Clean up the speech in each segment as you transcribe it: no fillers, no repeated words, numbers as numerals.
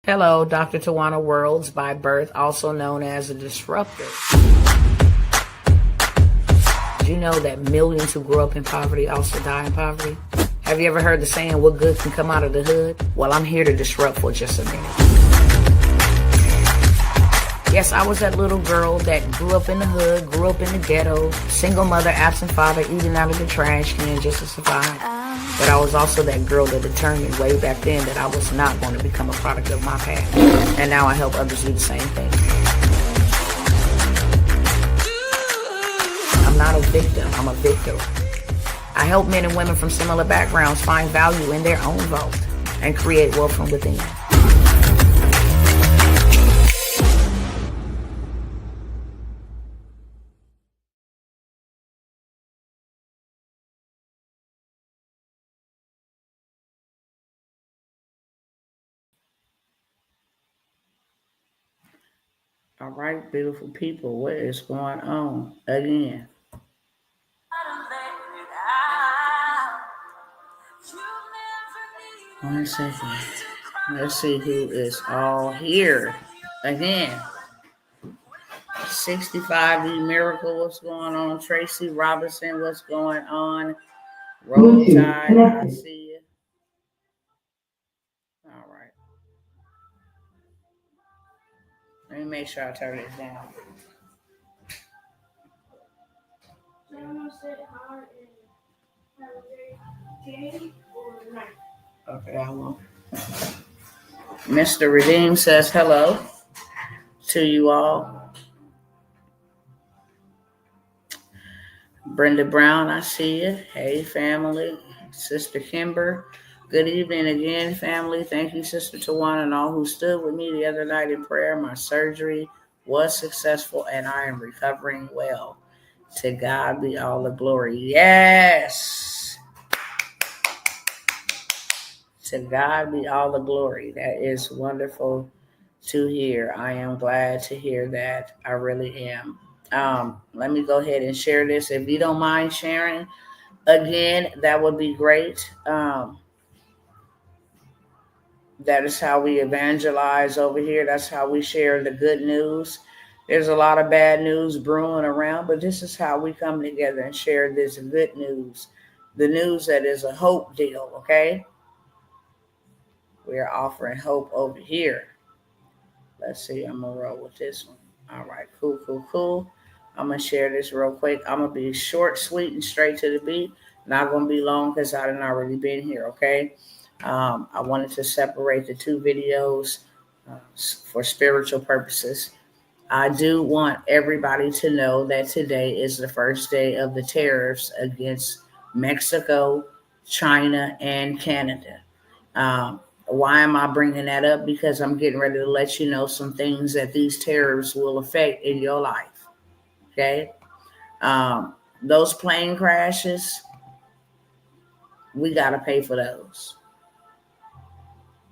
Hello, Dr. Tawana Worlds by birth, also known as a disruptor. Did you know that millions who grew up in poverty also die in poverty? Have you ever heard the saying, what good can come out of the hood? Well, I'm here to disrupt for just a minute. Yes, I was that little girl that grew up in the hood, grew up in the ghetto, single mother, absent father, eating out of the trash can just to survive. But I was also that girl that determined way back then that I was not going to become a product of my past. And now I help others do the same thing. I'm not a victim, I'm a victor. I help men and women from similar backgrounds find value in their own vault and create wealth from within. All right, beautiful people, what is going on again? One second. Let's see who is all here again. 65 D Miracle, what's going on? Tracy Robinson, what's going on? Roll Tide, I see you. All right. Let me make sure I turn this down. Okay, I will. Mr. Redeem says hello to you all. Brenda Brown, I see you. Hey, family. Sister Kimber, good evening again, family. Thank you, Sister Tawana, and all who stood with me the other night in prayer. My surgery was successful, and I am recovering well. To God be all the glory. Yes. To God be all the glory. That is wonderful to hear. I am glad to hear that. I really am. Let me go ahead and share this. If you don't mind sharing, again, that would be great. That is how we evangelize over here. That's how we share the good news. There's a lot of bad news brewing around, but this is how we come together and share this good news. The news that is a hope deal, okay? We are offering hope over here. Let's see, I'm going to roll with this one. All right, cool. I'm going to share this real quick. I'm going to be short, sweet, and straight to the beat. Not going to be long because I done already been here, okay? I wanted to separate the two videos for spiritual purposes. I do want everybody to know that today is the first day of the tariffs against Mexico, China, and Canada. Why am I bringing that up? Because I'm getting ready to let you know some things that these tariffs will affect in your life. Okay? Those plane crashes, we got to pay for those.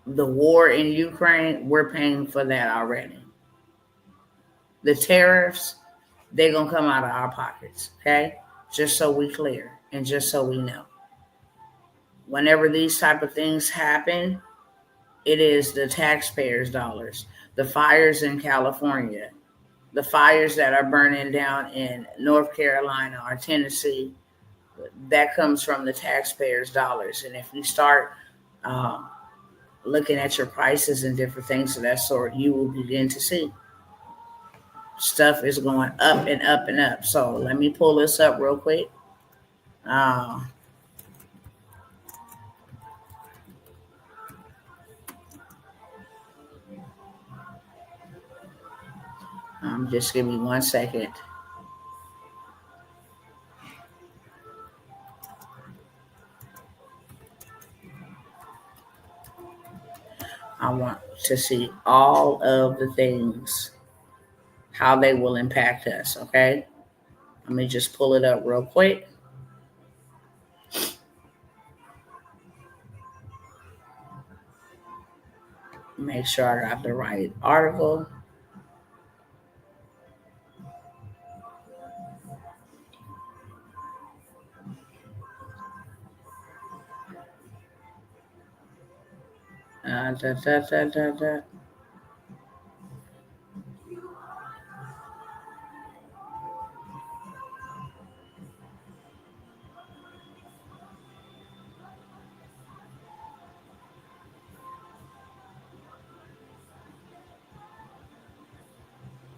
The war in Ukraine, we're paying for that already. The tariffs, they're going to come out of our pockets. Okay? Just so we clear and just so we know. Whenever these type of things happen, it is the taxpayers' dollars. The fires in California, the fires that are burning down in North Carolina or Tennessee, that comes from the taxpayers' dollars. And if you start looking at your prices and different things of that sort, you will begin to see stuff is going up and up and up. So let me pull this up real quick. Just give me 1 second. I want to see all of the things, how they will impact us, okay? Let me just pull it up real quick. Make sure I got the right article.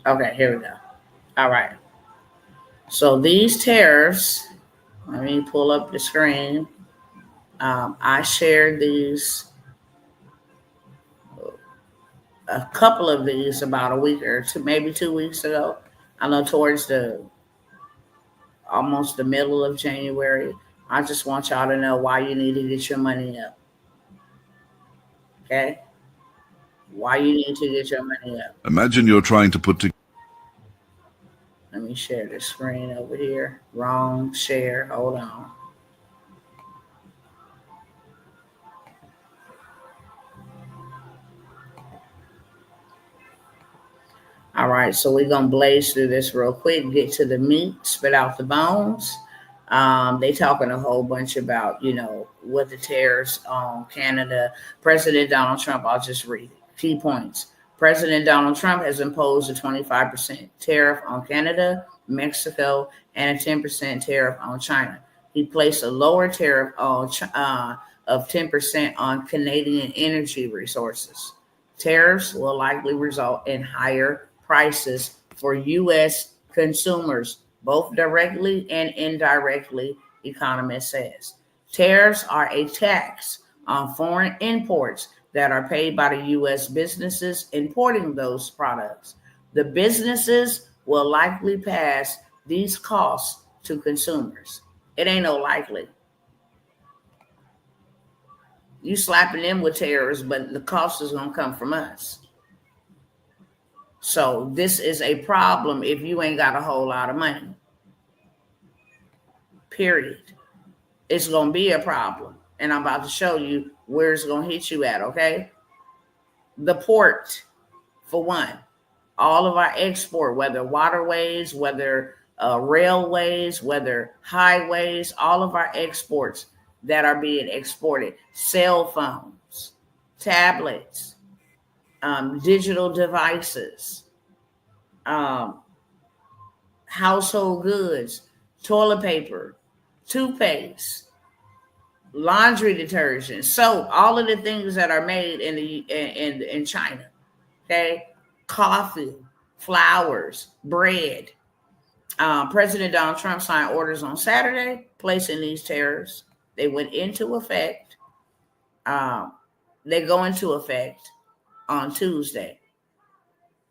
Okay, here we go. All right. So these tariffs, let me pull up the screen. I shared these, a couple of these about a week or two, maybe 2 weeks ago. I know towards the almost the middle of January. I just want y'all to know why you need to get your money up. Okay? Why you need to get your money up. Imagine you're trying to put together. Let me share the screen over here. Wrong share. Hold on. All right, so we're gonna blaze through this real quick, get to the meat, spit out the bones. They talking a whole bunch about, what the tariffs on Canada. President Donald Trump, I'll just read it. Key points. President Donald Trump has imposed a 25% tariff on Canada, Mexico, and a 10% tariff on China. He placed a lower tariff of 10% on Canadian energy resources. Tariffs will likely result in higher prices for U.S. consumers, both directly and indirectly, economist says. Tariffs are a tax on foreign imports that are paid by the U.S. businesses importing those products. The businesses will likely pass these costs to consumers. It ain't no likely. You slapping them with tariffs, but the cost is going to come from us. So this is a problem if you ain't got a whole lot of money. Period. It's going to be a problem. And I'm about to show you where it's going to hit you at, okay? The port, for one. All of our export, whether waterways, whether railways, whether highways, all of our exports that are being exported. Cell phones, tablets, digital devices, household goods, toilet paper, toothpaste, laundry detergent, soap, all of the things that are made in China. Okay, coffee, flowers, bread. President Donald Trump signed orders on Saturday placing these tariffs. They went into effect. They go into effect on Tuesday.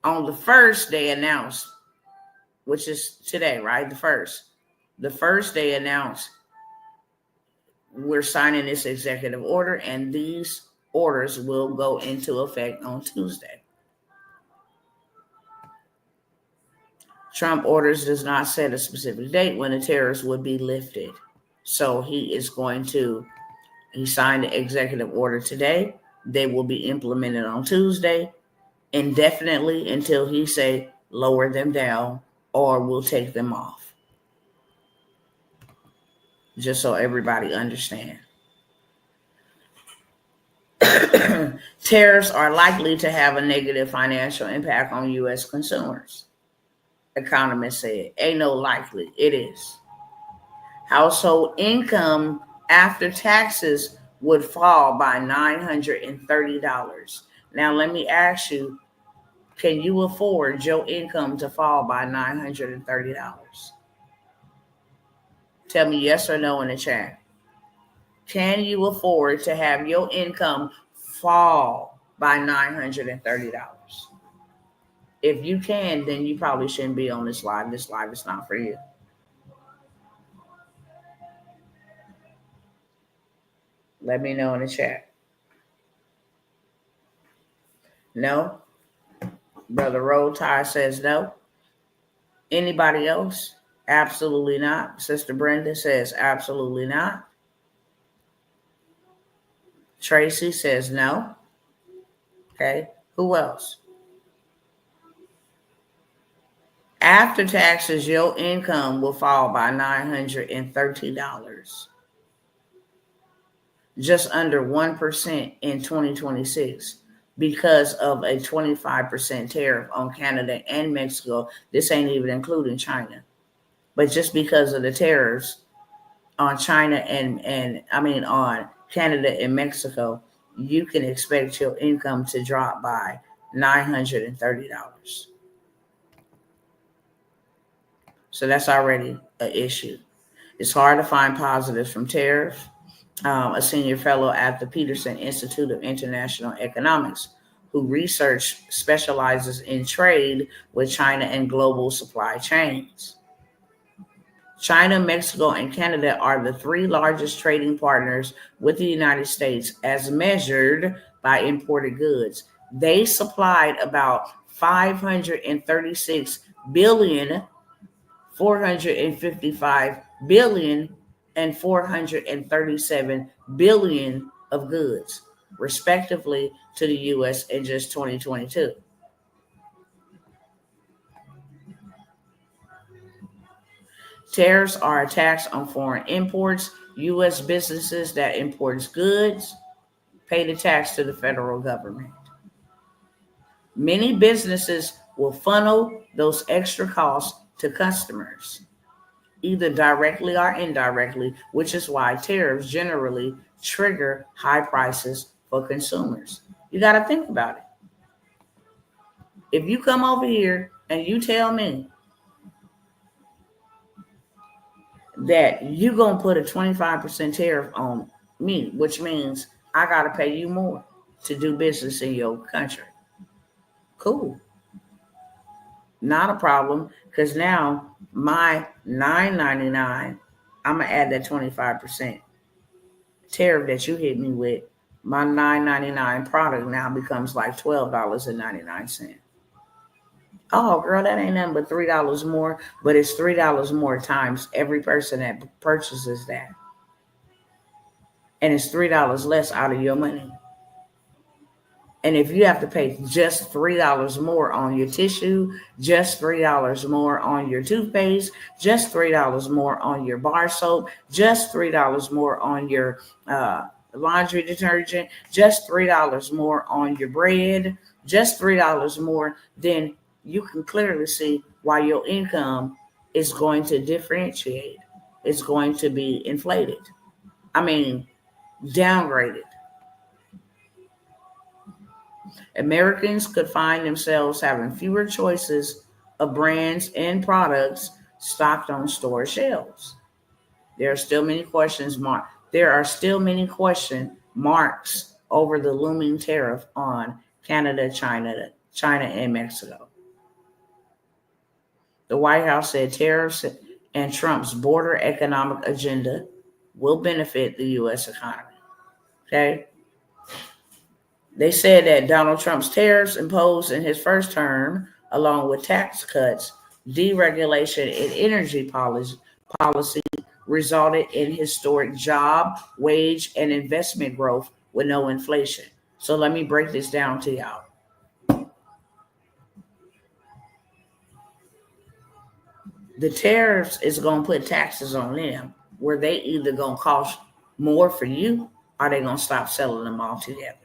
On the first, they announced, which is today, right? The first they announced we're signing this executive order, and these orders will go into effect on Tuesday. Trump orders does not set a specific date when the tariffs would be lifted. So he signed the executive order today. They will be implemented on Tuesday indefinitely until he say lower them down or we'll take them off. Just so everybody understand. Tariffs are likely to have a negative financial impact on U.S. consumers. Economists said, ain't no likely, it is. Household income after taxes would fall by $930. Now, let me ask you, can you afford your income to fall by $930? Tell me yes or no in the chat. Can you afford to have your income fall by $930? If you can, then you probably shouldn't be on this live. This live is not for you. Let me know in the chat. No? Brother Roll Tide says no. Anybody else? Absolutely not. Sister Brenda says absolutely not. Tracy says no. Okay. Who else? After taxes, your income will fall by $930. Just under 1% in 2026 because of a 25% tariff on Canada and Mexico. This ain't even including China. But just because of the tariffs on China and on Canada and Mexico, you can expect your income to drop by $930. So that's already an issue. It's hard to find positives from tariffs. A senior fellow at the Peterson Institute of International Economics, who research specializes in trade with China and global supply chains. China, Mexico, and Canada are the three largest trading partners with the United States as measured by imported goods. They supplied about 536 billion, 455 billion, and 437 billion of goods, respectively, to the U.S. in just 2022. Tariffs are a tax on foreign imports. U.S. businesses that imports goods pay the tax to the federal government. Many businesses will funnel those extra costs to customers, either directly or indirectly, which is why tariffs generally trigger high prices for consumers. You got to think about it. If you come over here and you tell me that you're going to put a 25% tariff on me, which means I got to pay you more to do business in your country. Cool. Not a problem, because now my $9.99, I'm going to add that 25% tariff that you hit me with. My $9.99 product now becomes like $12.99. Oh, girl, that ain't nothing but $3 more, but it's $3 more times every person that purchases that. And it's $3 less out of your money. And if you have to pay just $3 more on your tissue, just $3 more on your toothpaste, just $3 more on your bar soap, just $3 more on your laundry detergent, just $3 more on your bread, just $3 more, then you can clearly see why your income is going to differentiate. It's going to be inflated. I mean, downgraded. Americans could find themselves having fewer choices of brands and products stocked on store shelves. There are still many question marks over the looming tariff on Canada, China, and Mexico. The White House said tariffs and Trump's border economic agenda will benefit the U.S. economy. Okay? They said that Donald Trump's tariffs imposed in his first term, along with tax cuts, deregulation, and energy policy, resulted in historic job, wage, and investment growth with no inflation. So let me break this down to y'all. The tariffs is going to put taxes on them, where they either going to cost more for you or they going to stop selling them altogether,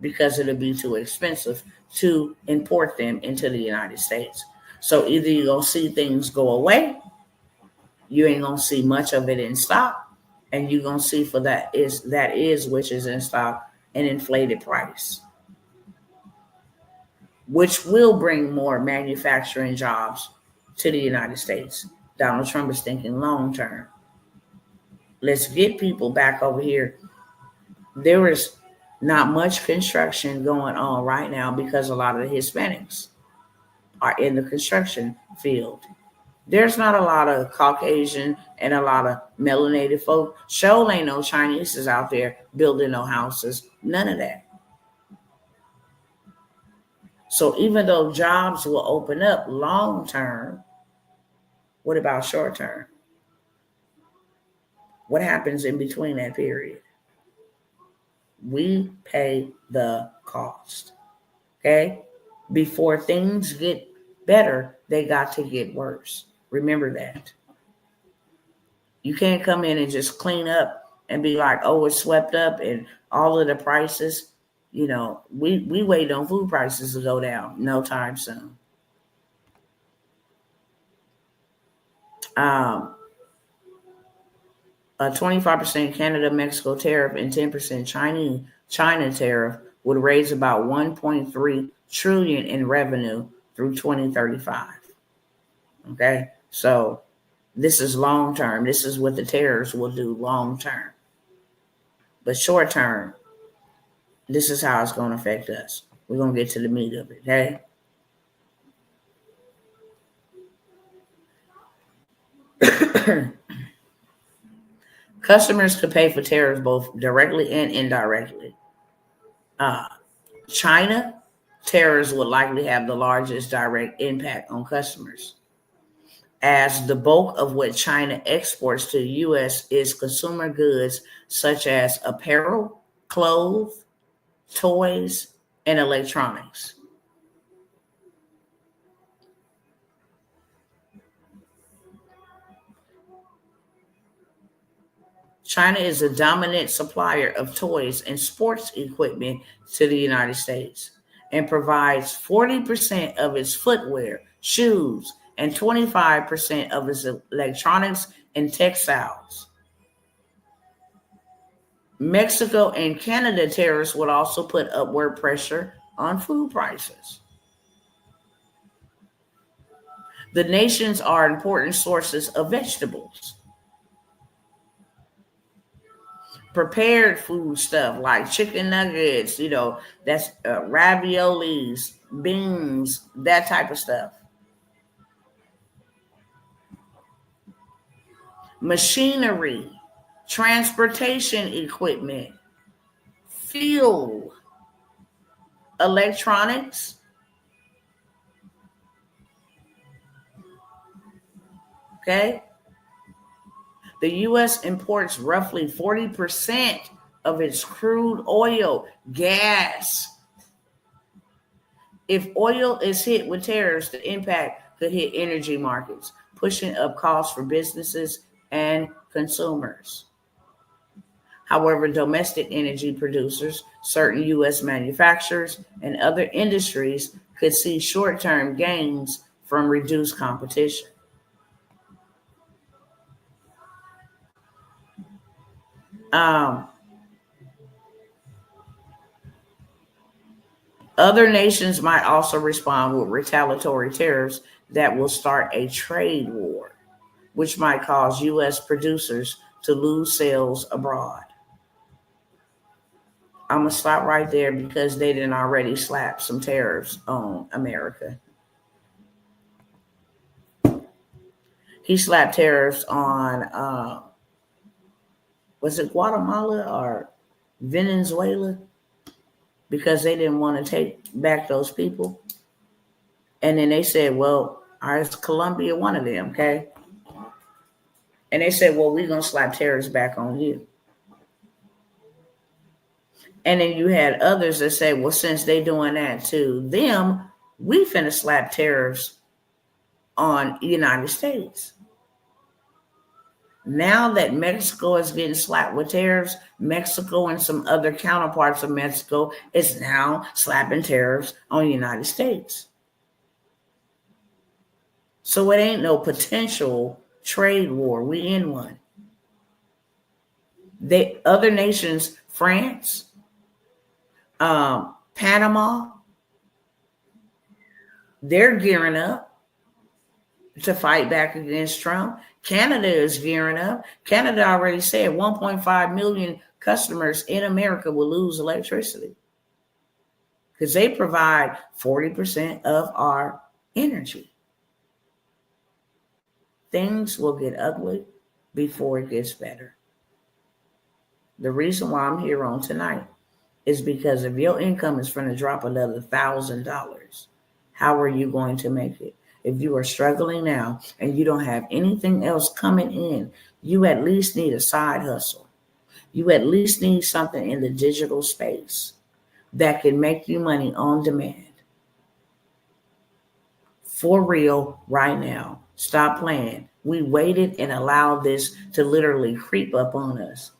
because it'll be too expensive to import them into the United States. So either you're going to see things go away, you ain't going to see much of it in stock, and you're going to see for that is which is in stock, an inflated price, which will bring more manufacturing jobs to the United States. Donald Trump is thinking long term. Let's get people back over here. There is not much construction going on right now because a lot of the Hispanics are in the construction field. There's not a lot of Caucasian and a lot of melanated folk. Sure ain't no Chinese out there building no houses. None of that. So even though jobs will open up long term, what about short term? What happens in between that period? We pay the cost. Okay? Before things get better, they got to get worse. Remember that. You can't come in and just clean up and be like, oh, it's swept up and all of the prices. You know, we wait on food prices to go down no time soon. A 25% Canada, Mexico tariff and 10% China tariff would raise about $1.3 trillion in revenue through 2035. Okay, So this is long term. This is what the tariffs will do long term. But short term, this is how it's going to affect us. We're going to get to the meat of it, okay? Customers could pay for tariffs both directly and indirectly. China, tariffs would likely have the largest direct impact on customers, as the bulk of what China exports to the U.S. is consumer goods such as apparel, clothes, toys, and electronics. China is a dominant supplier of toys and sports equipment to the United States and provides 40% of its footwear, shoes, and 25% of its electronics and textiles. Mexico and Canada tariffs would also put upward pressure on food prices. The nations are important sources of vegetables. Prepared food stuff like chicken nuggets, that's raviolis, beans, that type of stuff. Machinery, transportation equipment, fuel, electronics. Okay. The U.S. imports roughly 40% of its crude oil, gas. If oil is hit with tariffs, the impact could hit energy markets, pushing up costs for businesses and consumers. However, domestic energy producers, certain U.S. manufacturers, and other industries could see short-term gains from reduced competition. Other nations might also respond with retaliatory tariffs that will start a trade war, which might cause U.S. producers to lose sales abroad. I'm going to stop right there because they didn't already slap some tariffs on America. He slapped tariffs on, was it Guatemala or Venezuela? Because they didn't want to take back those people. And then they said, well, is Colombia one of them, okay? And they said, well, we're going to slap tariffs back on you. And then you had others that say, well, since they doing that to them, we finna slap tariffs on the United States. Now that Mexico is getting slapped with tariffs, Mexico and some other counterparts of Mexico is now slapping tariffs on the United States. So it ain't no potential trade war. We in one. Other nations, France, Panama, they're gearing up to fight back against Trump. Canada is gearing up. Canada already said 1.5 million customers in America will lose electricity because they provide 40% of our energy. Things will get ugly before it gets better. The reason why I'm here on tonight is because if your income is going to drop another $1,000, how are you going to make it? If you are struggling now and you don't have anything else coming in, you at least need a side hustle. You at least need something in the digital space that can make you money on demand. For real, right now. Stop playing. We waited and allowed this to literally creep up on us.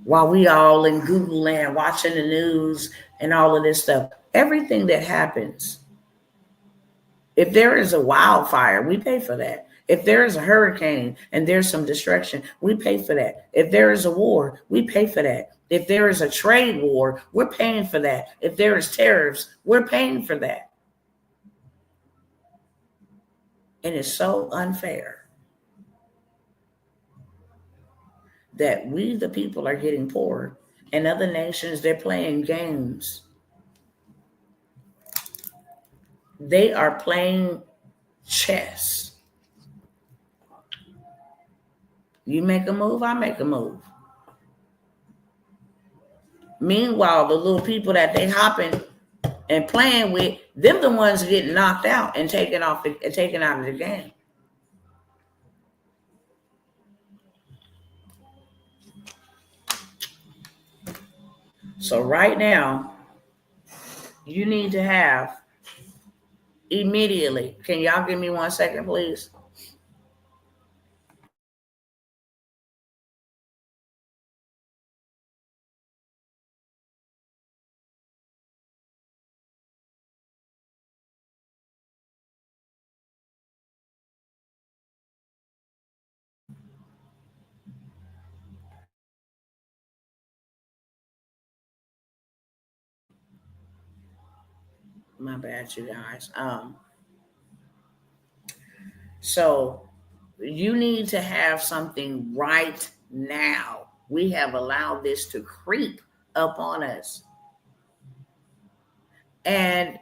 While we all in Google land watching the news and all of this stuff, everything that happens, if there is a wildfire, we pay for that. If there is a hurricane and there's some destruction, we pay for that. If there is a war, we pay for that. If there is a trade war, we're paying for that. If there is tariffs, we're paying for that. And it's so unfair that we, the people, are getting poorer. In other nations, they're playing games. They are playing chess. You make a move, I make a move. Meanwhile, the little people that they hopping and playing with, them the ones getting knocked out and taken out of the game. So right now, you need to have immediately. Can y'all give me 1 second, please? My bad, you guys. So you need to have something right now. We have allowed this to creep up on us. And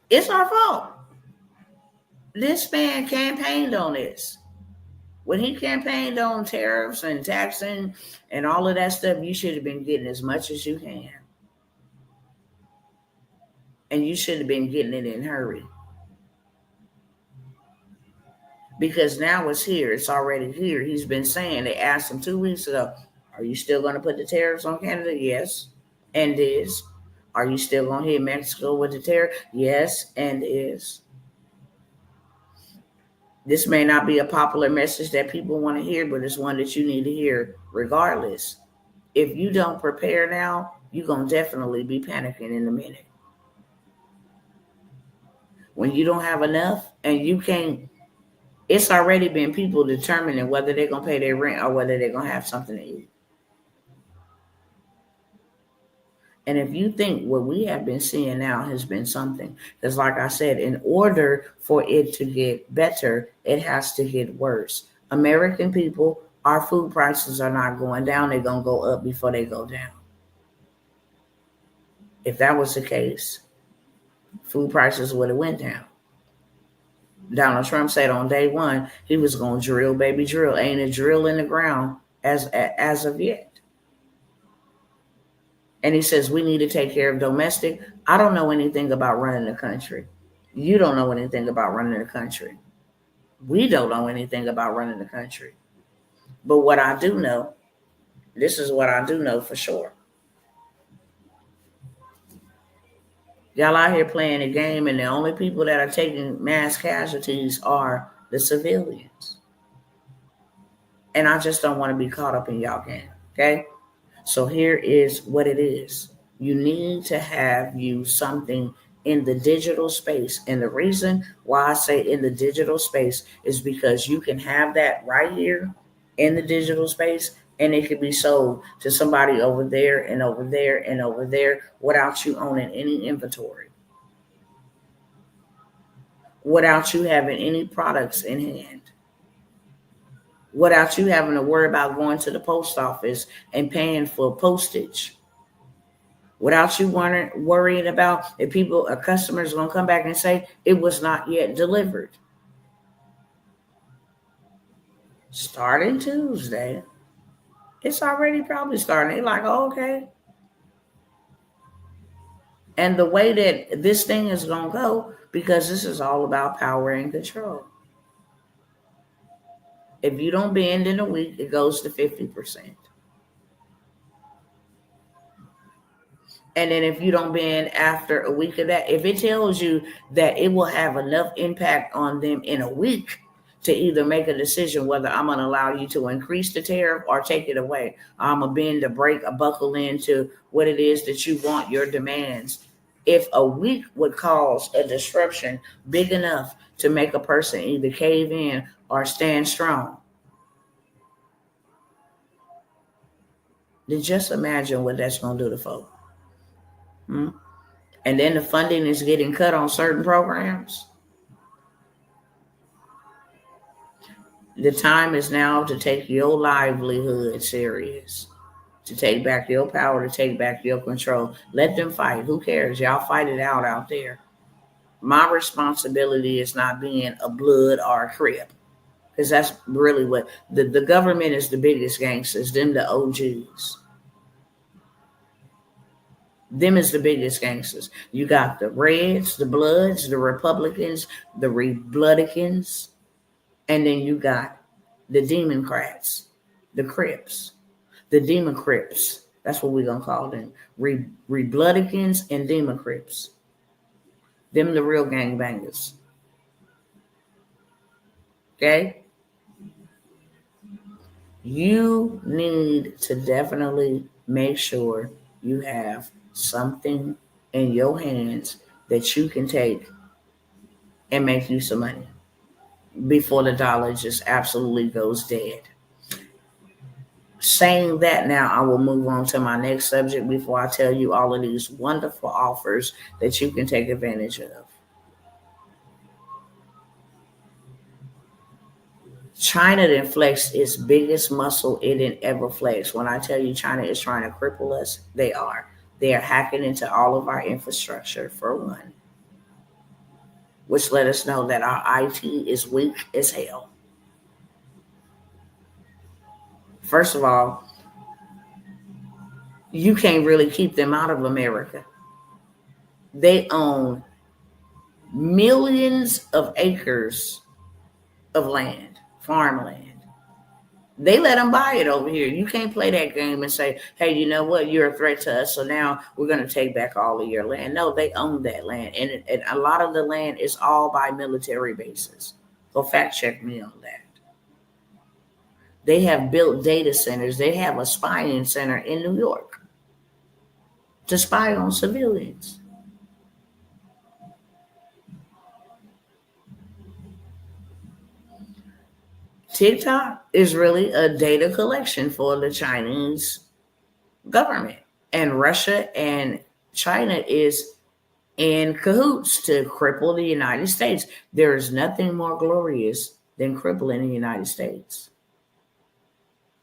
it's our fault. This man campaigned on this. When he campaigned on tariffs and taxing and all of that stuff, you should have been getting as much as you can. And you should have been getting it in a hurry. Because now it's here. It's already here. He's been saying, they asked him 2 weeks ago, are you still going to put the tariffs on Canada? Yes, and is. Are you still going to hit Mexico with the tariff? Yes, and is. This may not be a popular message that people want to hear, but it's one that you need to hear regardless. If you don't prepare now, you're going to definitely be panicking in a minute. When you don't have enough and you can't, it's already been people determining whether they're going to pay their rent or whether they're going to have something to eat. And if you think what we have been seeing now has been something, because like I said, in order for it to get better, it has to get worse. American people, our food prices are not going down. They're going to go up before they go down. If that was the case, food prices would have went down. Donald Trump said on day one, he was going to drill, baby, drill. Ain't a drill in the ground as of yet. And he says, we need to take care of domestic. I don't know anything about running the country. You don't know anything about running the country. We don't know anything about running the country. But what I do know, this is what I do know for sure. Y'all out here playing a game, and the only people that are taking mass casualties are the civilians. And I just don't want to be caught up in y'all game, okay? So here is what it is. You need to have you something in the digital space. And the reason why I say in the digital space is because you can have that right here in the digital space, and it could be sold to somebody over there and over there and over there without you owning any inventory, without you having any products in hand, without you having to worry about going to the post office and paying for postage, without you worrying about if people or customers are going to come back and say it was not yet delivered. Starting Tuesday, it's already probably starting. They're like, oh, okay. And the way that this thing is going to go, because this is all about power and control. If you don't bend in a week, it goes to 50%. And then if you don't bend after a week of that, if it tells you that it will have enough impact on them in a week to either make a decision whether I'm going to allow you to increase the tariff or take it away, I'm going to bend, a break, a buckle into what it is that you want, your demands. If a week would cause a disruption big enough to make a person either cave in or stand strong, then just imagine what that's going to do to folks. And then the funding is getting cut on certain programs. The time is now to take your livelihood serious, to take back your power, to take back your control. Let them fight. Who cares? Y'all fight it out there. My responsibility is not being a blood or a crip, because that's really what the government is. The biggest gangsters, them the OGs. Them is the biggest gangsters. You got the Reds, the Bloods, the Republicans, the Rebloodicans, and then you got the Democrats, the Crips, the Demon Crips. That's what we're gonna call them. Rebloodicans and Demon Crips. Them the real gangbangers. Okay? You need to definitely make sure you have something in your hands that you can take and make you some money before the dollar just absolutely goes dead. Saying that, now I will move on to my next subject before I tell you all of these wonderful offers that you can take advantage of. China then flexed its biggest muscle it didn't ever flex. When I tell you China is trying to cripple us, they are. They are hacking into all of our infrastructure, for one, which let us know that our IT is weak as hell. First of all, you can't really keep them out of America. They own millions of acres of land, farmland. They let them buy it over here. You can't play that game and say, hey, you know what? You're a threat to us, so now we're going to take back all of your land. No, they own that land. And a lot of the land is all by military bases. Go fact check me on that. They have built data centers. They have a spying center in New York to spy on civilians. TikTok is really a data collection for the Chinese government. And Russia and China is in cahoots to cripple the United States. There is nothing more glorious than crippling the United States.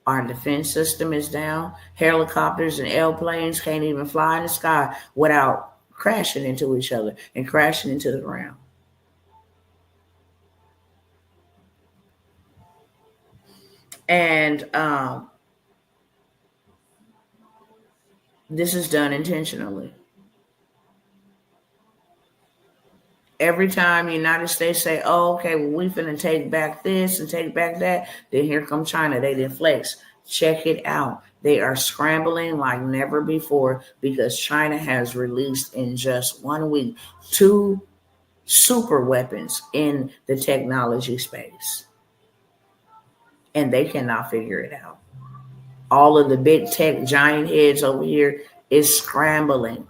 Our defense system is down. Helicopters and airplanes can't even fly in the sky without crashing into each other and crashing into the ground. And this is done intentionally. Every time the United States say, oh, okay, well, we finna take back this and take back that, then here come China. They didn't flex. Check it out. They are scrambling like never before because China has released in just 1 week 2 super weapons in the technology space. And they cannot figure it out. All of the big tech giant heads over here is scrambling.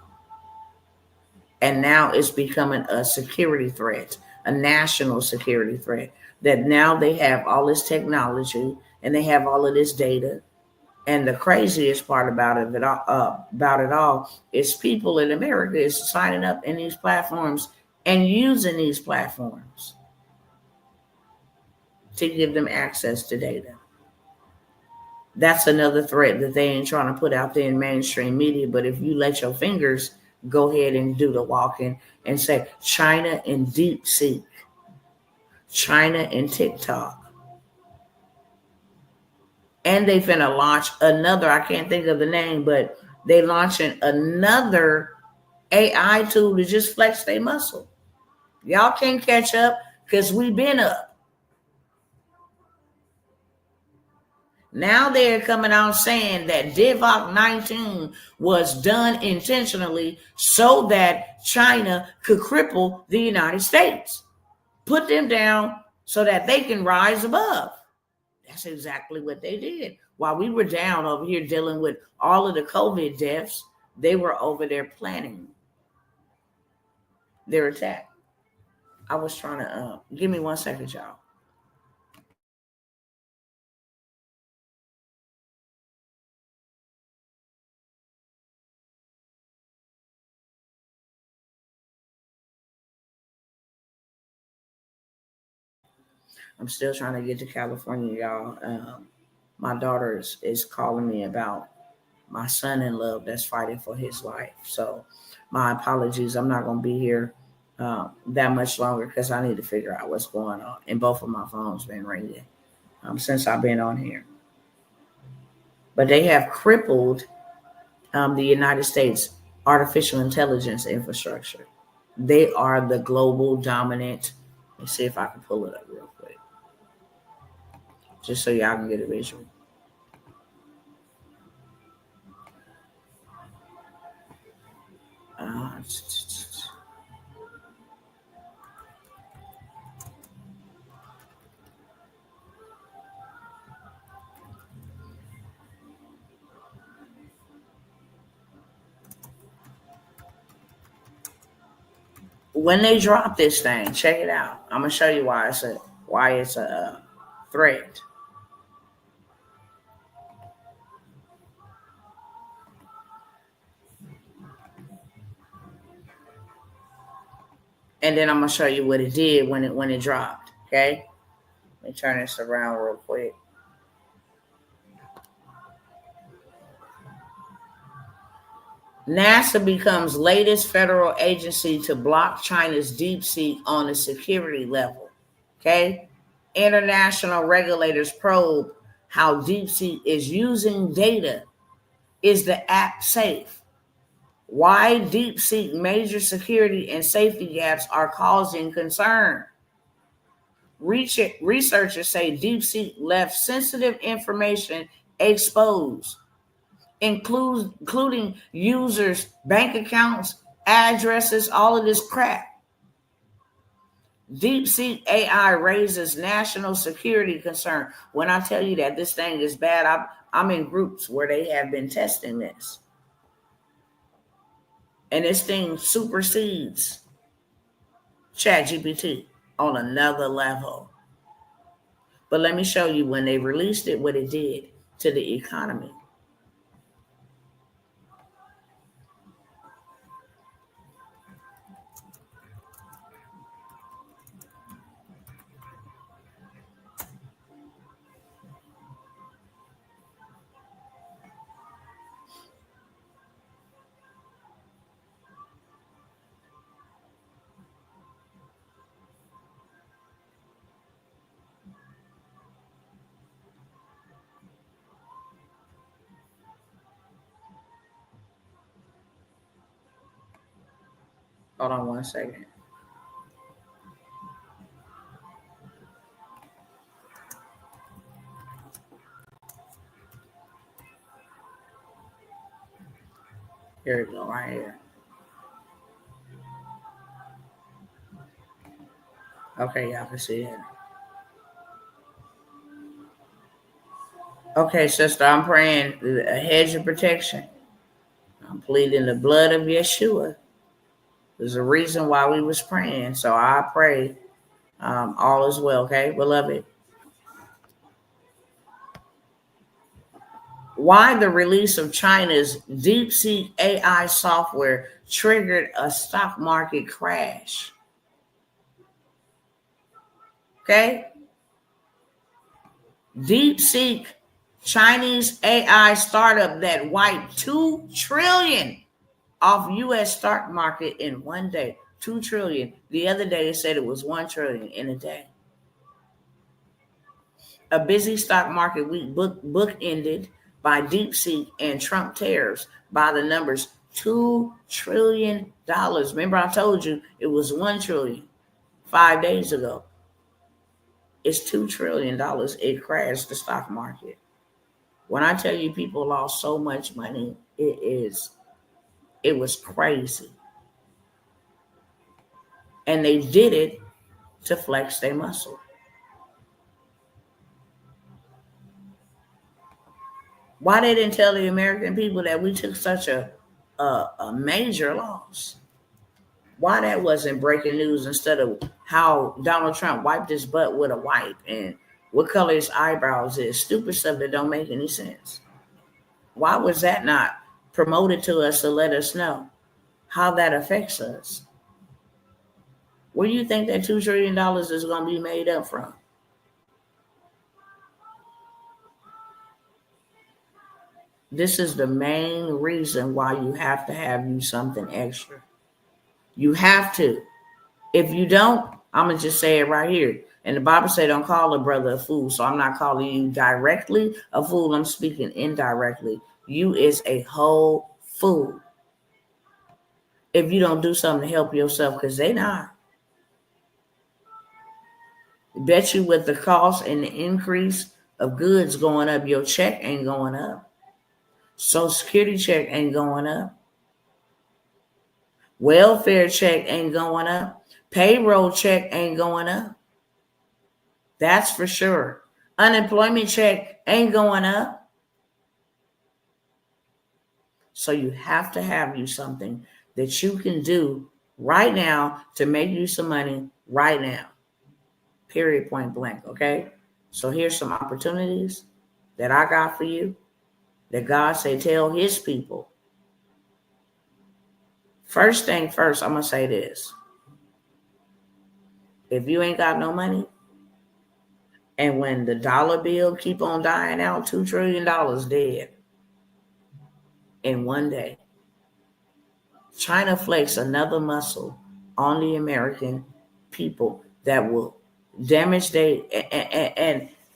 And now it's becoming a security threat, a national security threat. That now they have all this technology and they have all of this data. And the craziest part about it all is people in America is signing up in these platforms and using these platforms to give them access to data. That's another threat that they ain't trying to put out there in mainstream media. But if you let your fingers go ahead and do the walking and say China and DeepSeek, China and TikTok. And they finna launch another, I can't think of the name, but they launching another AI tool to just flex their muscle. Y'all can't catch up because we've been up. Now they're coming out saying that DIVOC 19 was done intentionally so that China could cripple the United States. Put them down so that they can rise above. That's exactly what they did. While we were down over here dealing with all of the COVID deaths, they were over there planning their attack. I was trying to, give me 1 second, y'all. I'm still trying to get to California, y'all. My daughter is calling me about my son-in-law that's fighting for his life. So my apologies. I'm not going to be here that much longer because I need to figure out what's going on. And both of my phones been ringing since I've been on here. But they have crippled the United States artificial intelligence infrastructure. They are the global dominant. Let's see if I can pull it up real quick, just so y'all can get a visual. When they drop this thing, check it out. I'm gonna show you why it's a threat. And then I'm gonna show you what it did when it dropped. Okay, let me turn this around real quick. NASA becomes latest federal agency to block China's DeepSeek on a security level. Okay, international regulators probe how DeepSeek is using data. Is the app safe? Why DeepSeek major security and safety gaps are causing concern. Researchers say DeepSeek left sensitive information exposed, including users' bank accounts, addresses, all of this crap. DeepSeek AI raises national security concern. When I tell you that this thing is bad, I'm in groups where they have been testing this. And this thing supersedes ChatGPT on another level. But let me show you when they released it, what it did to the economy. Hold on one second. Here we go, right here. Okay, y'all can see it. Okay, sister, I'm praying a hedge of protection. I'm pleading the blood of Yeshua. There's a reason why we was praying. So I pray all is well, okay, beloved? Why the release of China's DeepSeek AI software triggered a stock market crash. Okay? DeepSeek, Chinese AI startup that wiped $2 trillion off U.S. stock market in one day. $2 trillion. The other day it said it was $1 trillion in a day. A busy stock market week bookended by DeepSeek and Trump tariffs by the numbers $2 trillion. Remember I told you it was $1 trillion 5 days ago. It's $2 trillion. It crashed the stock market. When I tell you people lost so much money, it was crazy. And they did it to flex their muscle. Why they didn't tell the American people that we took such a major loss? Why that wasn't breaking news instead of how Donald Trump wiped his butt with a wipe and what color his eyebrows is? Stupid stuff that don't make any sense. Why was that not promoted to us to let us know how that affects us? Where do you think that $2 trillion is going to be made up from? This is the main reason why you have to have you something extra. You have to. If you don't, I'm going to just say it right here. And the Bible said, don't call a brother a fool. So I'm not calling you directly a fool. I'm speaking indirectly. You is a whole fool if you don't do something to help yourself, because they not. Bet you with the cost and the increase of goods going up, your check ain't going up. Social Security check ain't going up. Welfare check ain't going up. Payroll check ain't going up. That's for sure. Unemployment check ain't going up. So you have to have you something that you can do right now to make you some money right now. Period, point blank, okay? So here's some opportunities that I got for you that God say tell his people. First thing first, I'm going to say this. If you ain't got no money, and when the dollar bill keep on dying out, $2 trillion dead in one day. China flakes another muscle on the American people that will damage they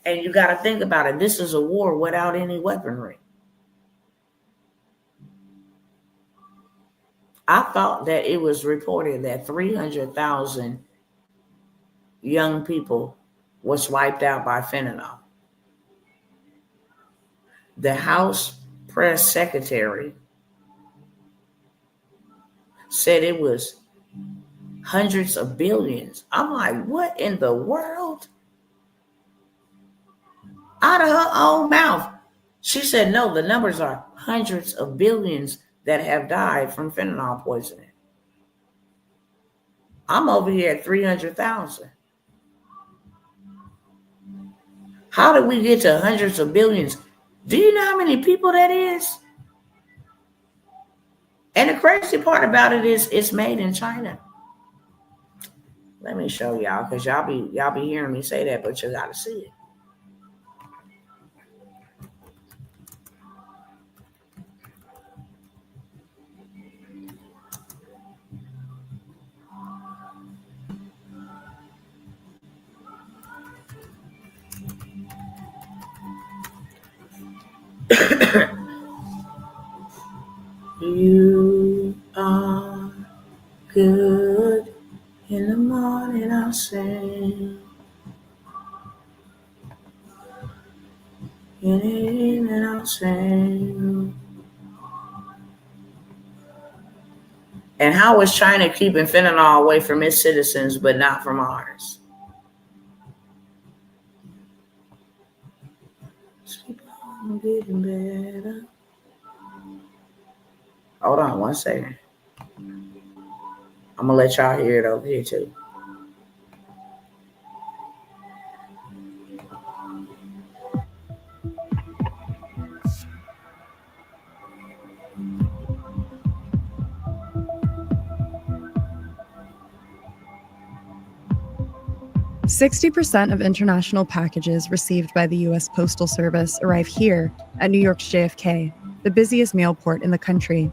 and you got to think about it. This is a war without any weaponry. I thought that it was reported that 300,000 young people was wiped out by fentanyl. The House press secretary said it was hundreds of billions. I'm like, what in the world? Out of her own mouth. She said, no, the numbers are hundreds of billions that have died from fentanyl poisoning. I'm over here at 300,000. How did we get to hundreds of billions? Do you know how many people that is? And the crazy part about it is it's made in China. Let me show y'all, because y'all be hearing me say that, but you gotta see it. You are good. In the morning I'll sing. In the evening I'll sing. And how is China keeping fentanyl away from its citizens but not from ours? Keep on getting better. Hold on one second. I'm going to let y'all hear it over here too. "60% of international packages received by the U.S. Postal Service arrive here at New York's JFK, the busiest mail port in the country.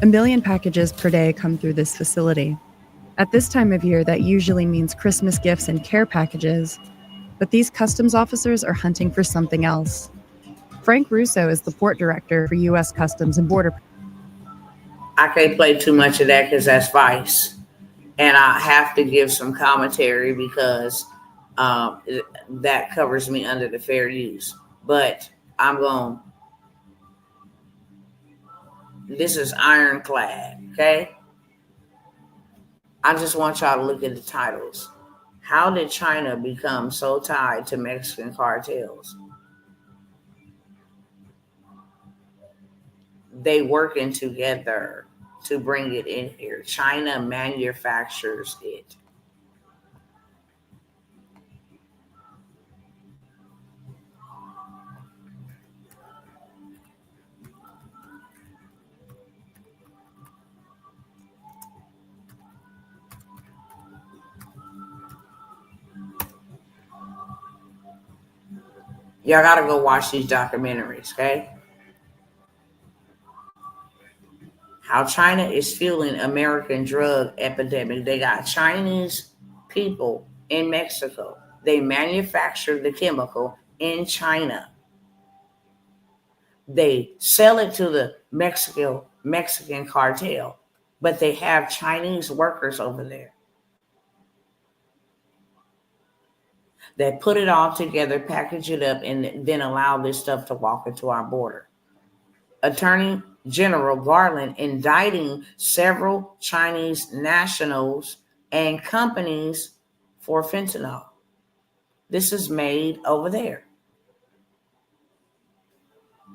1 million packages per day come through this facility. At this time of year, that usually means Christmas gifts and care packages, but these customs officers are hunting for something else." Frank Russo is the port director for U.S. Customs and Border Protection. I can't play too much of that because that's Vice. And I have to give some commentary because that covers me under the fair use. But I'm going, this is ironclad, okay? I just want y'all to look at the titles. How did China become so tied to Mexican cartels? They working together to bring it in here. China manufactures it. Y'all gotta go watch these documentaries, okay? How China is fueling American drug epidemic. They got Chinese people in Mexico. They manufacture the chemical in China. They sell it to the Mexican cartel, but they have Chinese workers over there that put it all together, package it up, and then allow this stuff to walk into our border. Attorney General Garland indicting several Chinese nationals and companies for fentanyl. This is made over there.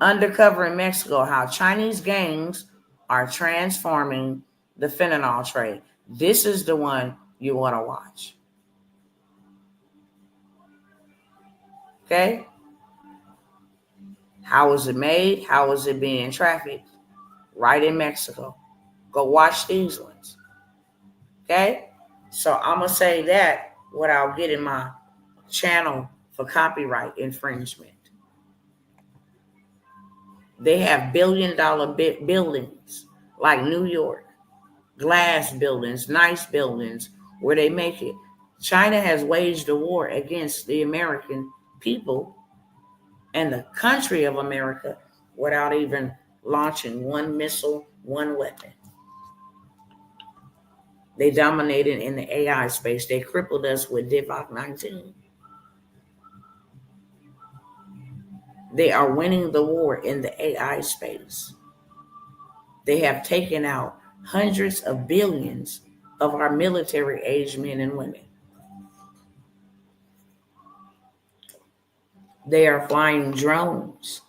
Undercover in Mexico, how Chinese gangs are transforming the fentanyl trade. This is the one you want to watch. Okay? How was it made? How was it being trafficked? Right in Mexico. Go watch these ones. Okay? So I'm going to say that without getting my channel for copyright infringement. They have billion-dollar buildings like New York, glass buildings, nice buildings where they make it. China has waged a war against the American people and the country of America without even launching one missile, one weapon. They dominated in the AI space. They crippled us with Divock 19. They are winning the war in the AI space. They have taken out hundreds of billions of our military-aged men and women. They are flying drones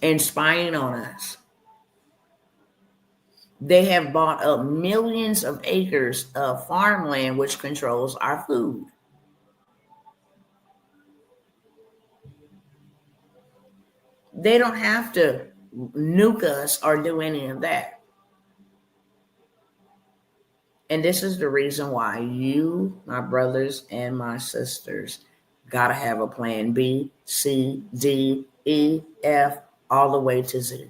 and spying on us. They have bought up millions of acres of farmland, which controls our food. They don't have to nuke us or do any of that. And this is the reason why you, my brothers and my sisters, gotta have a plan B, C, D, E, F, all the way to Z.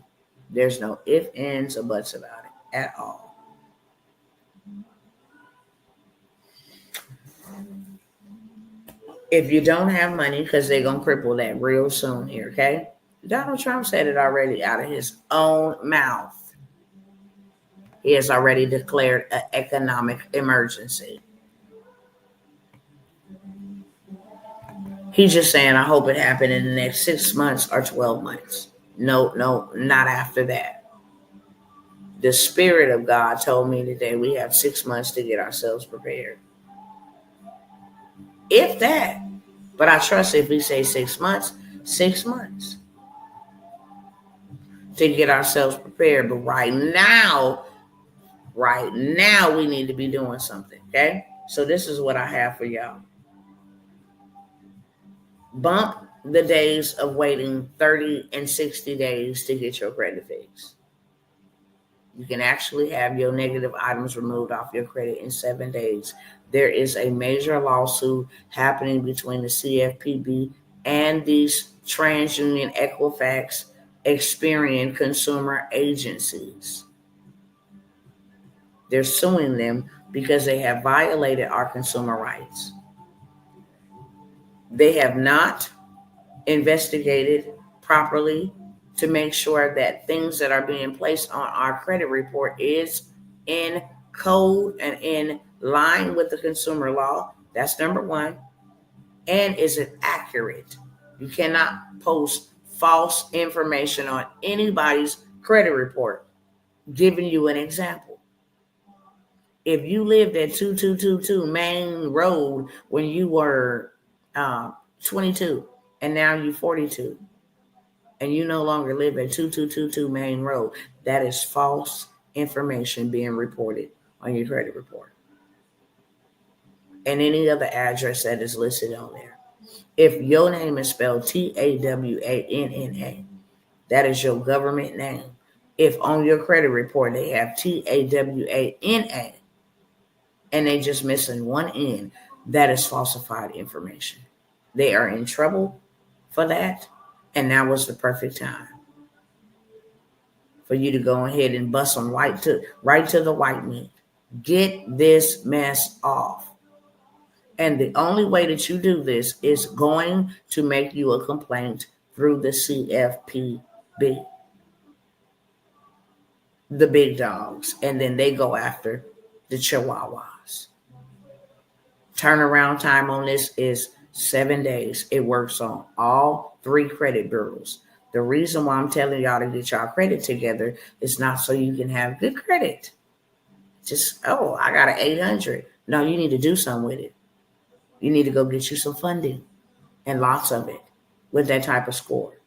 There's no ifs, ands, or buts about it at all. If you don't have money, because they're going to cripple that real soon here, okay? Donald Trump said it already out of his own mouth. He has already declared an economic emergency. He's just saying, I hope it happened in the next 6 months or 12 months. No, not after that. The Spirit of God told me today we have 6 months to get ourselves prepared. If that. But I trust if we say 6 months, 6 months to get ourselves prepared. But right now, we need to be doing something, okay? So this is what I have for y'all. Bump the days of waiting 30 and 60 days to get your credit fixed. You can actually have your negative items removed off your credit in 7 days. There is a major lawsuit happening between the CFPB and these TransUnion, Equifax, Experian consumer agencies. They're suing them because they have violated our consumer rights. They have not investigated properly to make sure that things that are being placed on our credit report is in code and in line with the consumer law. That's number one. And is it accurate? You cannot post false information on anybody's credit report. Giving you an example. If you lived at 2222 Main Road when you were 22 and now you're 42 and you no longer live at 2222 Main Road, that is false information being reported on your credit report and any other address that is listed on there. If your name is spelled TAWANNA, that is your government name. If on your credit report they have TAWANA and they just missing one N, that is falsified information. They are in trouble for that, and that was the perfect time for you to go ahead and bust them right to the white meat. Get this mess off. And the only way that you do this is going to make you a complaint through the CFPB, the big dogs, and then they go after the chihuahuas. Turnaround time on this is 7 days. It works on all 3 credit bureaus. The reason why I'm telling y'all to get y'all credit together is not so you can have good credit. Just, I got an 800. No, you need to do something with it. You need to go get you some funding, and lots of it, with that type of score.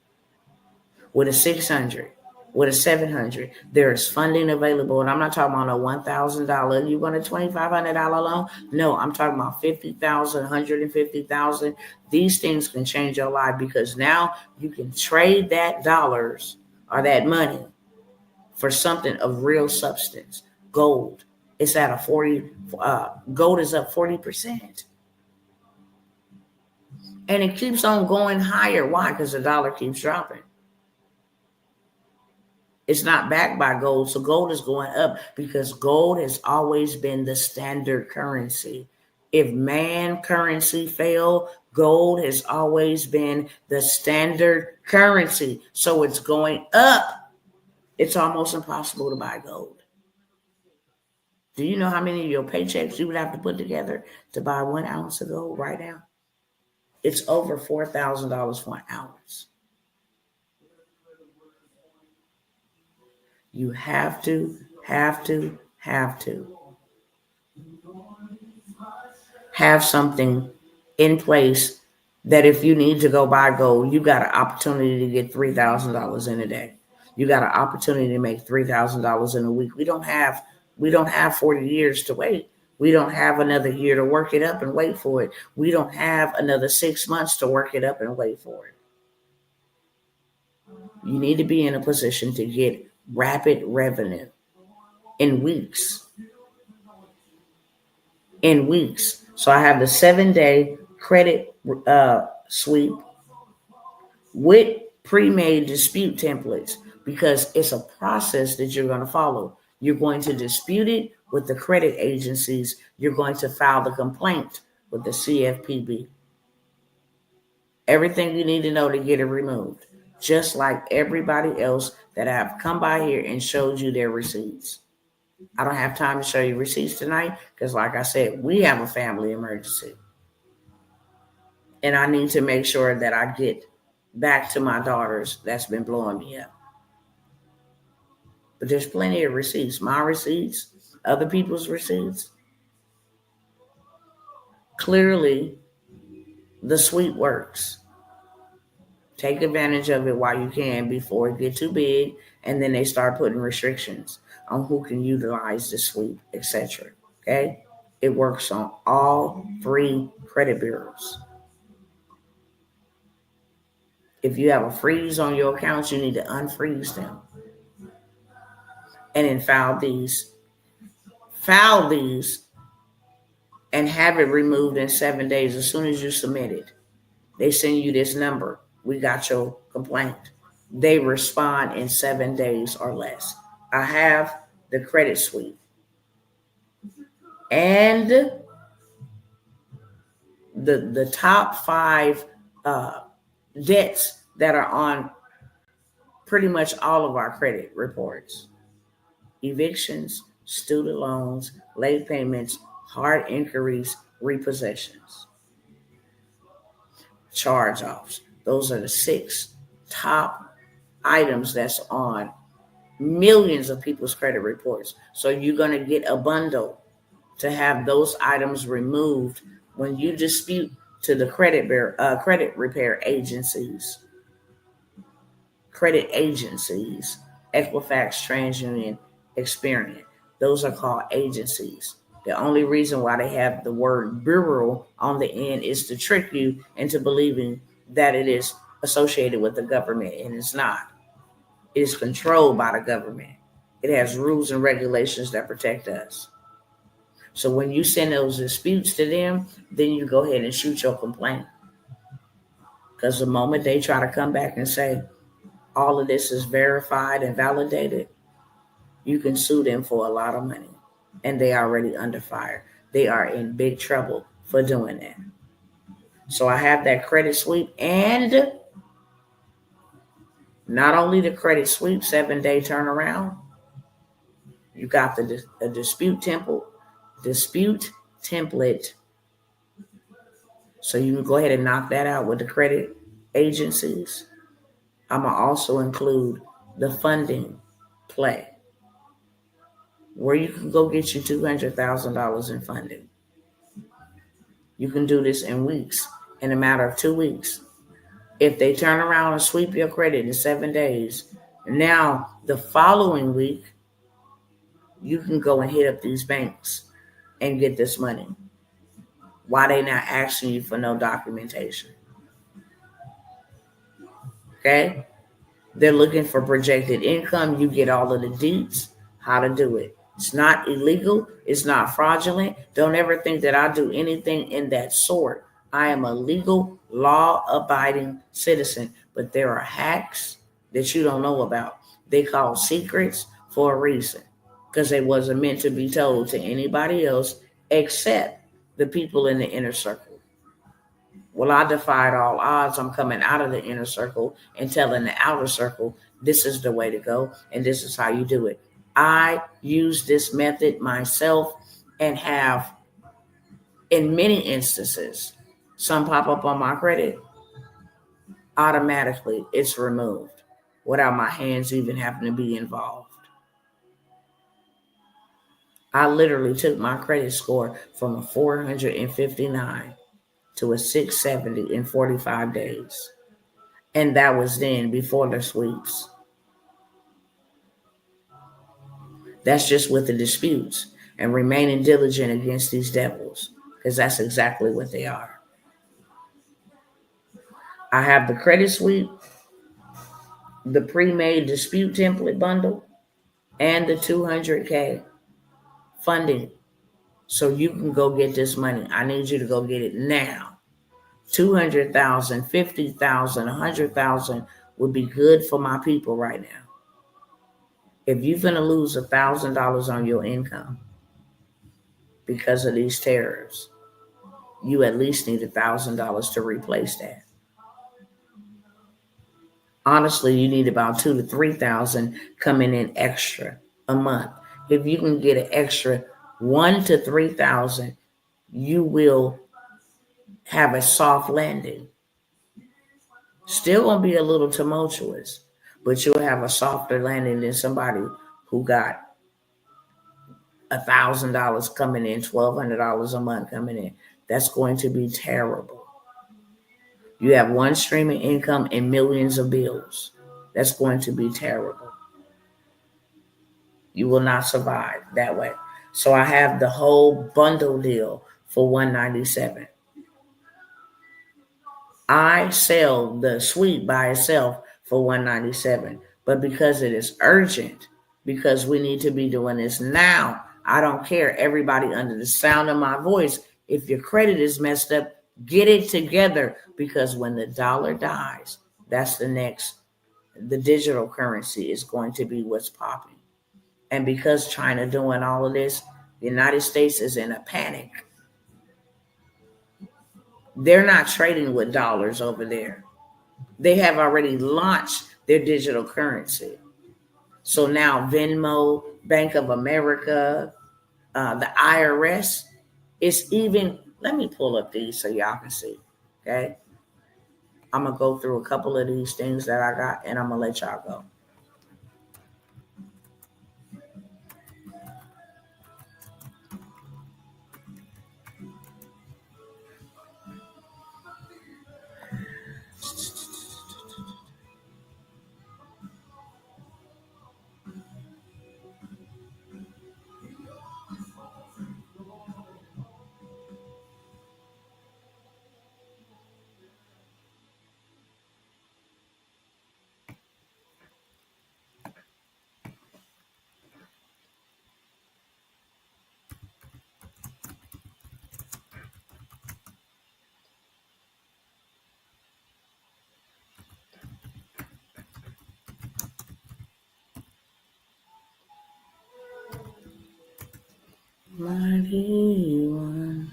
With a 600, with a 700, there is funding available. And I'm not talking about a $1,000. You want a $2,500 loan? No, I'm talking about $50,000, $150,000. These things can change your life, because now you can trade that dollars or that money for something of real substance. Gold. It's at gold is up 40%. And it keeps on going higher. Why? Because the dollar keeps dropping. It's not backed by gold. So gold is going up because gold has always been the standard currency. If man currency failed, gold has always been the standard currency. So it's going up. It's almost impossible to buy gold. Do you know how many of your paychecks you would have to put together to buy 1 ounce of gold right now? It's over $4,000 for an ounce. You have to have something in place that if you need to go buy gold, you got an opportunity to get $3,000 in a day. You got an opportunity to make $3,000 in a week. We don't have 40 years to wait. We don't have another year to work it up and wait for it. We don't have another 6 months to work it up and wait for it. You need to be in a position to get rapid revenue in weeks. So I have the 7-day credit sweep with pre-made dispute templates, because it's a process that you're going to follow. You're going to dispute it with the credit agencies. You're going to file the complaint with the CFPB. Everything you need to know to get it removed, just like everybody else that have come by here and showed you their receipts. I don't have time to show you receipts tonight because, like I said, we have a family emergency. And I need to make sure that I get back to my daughters that's been blowing me up. But there's plenty of receipts. My receipts, other people's receipts. Clearly, the sweep works. Take advantage of it while you can before it gets too big, and then they start putting restrictions on who can utilize the sweep, etc. Okay? It works on all 3 credit bureaus. If you have a freeze on your accounts, you need to unfreeze them. And then file these and have it removed in 7 days. As soon as you submit it, they send you this number. We got your complaint. They respond in 7 days or less. I have the credit sweep and the top 5 debts that are on pretty much all of our credit reports: evictions, student loans, late payments, hard inquiries, repossessions, charge-offs. Those are the 6 top items that's on millions of people's credit reports. So you're going to get a bundle to have those items removed when you dispute to the credit repair agencies. Credit agencies, Equifax, TransUnion, Experian. Those are called agencies. The only reason why they have the word bureau on the end is to trick you into believing that it is associated with the government, and it's not. It is controlled by the government. It has rules and regulations that protect us. So when you send those disputes to them, then you go ahead and shoot your complaint. Because the moment they try to come back and say, all of this is verified and validated, you can sue them for a lot of money. And they are already under fire. They are in big trouble for doing that. So I have that credit sweep, and not only the credit sweep 7-day turnaround, you got the dispute template. So you can go ahead and knock that out with the credit agencies. I'm going to also include the funding play, where you can go get you $200,000 in funding. You can do this in weeks, in a matter of 2 weeks. If they turn around and sweep your credit in 7 days, now the following week, you can go and hit up these banks and get this money. Why they not asking you for no documentation? Okay? They're looking for projected income. You get all of the deets, how to do it. It's not illegal. It's not fraudulent. Don't ever think that I do anything in that sort. I am a legal, law-abiding citizen. But there are hacks that you don't know about. They call secrets for a reason, because they wasn't meant to be told to anybody else except the people in the inner circle. Well, I defied all odds. I'm coming out of the inner circle and telling the outer circle, this is the way to go, and this is how you do it. I use this method myself and have, in many instances, some pop up on my credit, automatically it's removed without my hands even having to be involved. I literally took my credit score from a 459 to a 670 in 45 days. And that was then before the sweeps. That's just with the disputes and remaining diligent against these devils, because that's exactly what they are. I have the credit sweep, the pre-made dispute template bundle, and the 200K funding. So you can go get this money. I need you to go get it now. 200,000, 50,000, 100,000 would be good for my people right now. If you're going to lose $1,000 on your income because of these tariffs, you at least need $1,000 to replace that. Honestly, you need about 2,000 to 3,000 coming in extra a month. If you can get an extra 1,000 to 3,000, you will have a soft landing. Still gonna be a little tumultuous, but you'll have a softer landing than somebody who got $1,000 coming in, $1,200 a month coming in. That's going to be terrible. You have one stream of income and millions of bills. That's going to be terrible. You will not survive that way. So I have the whole bundle deal for $197. I sell the suite by itself for $197, but because it is urgent, because we need to be doing this now, I don't care. Everybody under the sound of my voice, if your credit is messed up, get it together, because when the dollar dies, that's the digital currency is going to be what's popping. And because China doing all of this, the United States is in a panic. They're not trading with dollars over there. They have already launched their digital currency. So now Venmo, Bank of America, the IRS, it's even, let me pull up these so y'all can see, okay? I'm going to go through a couple of these things that I got, and I'm going to let y'all go. Mighty one.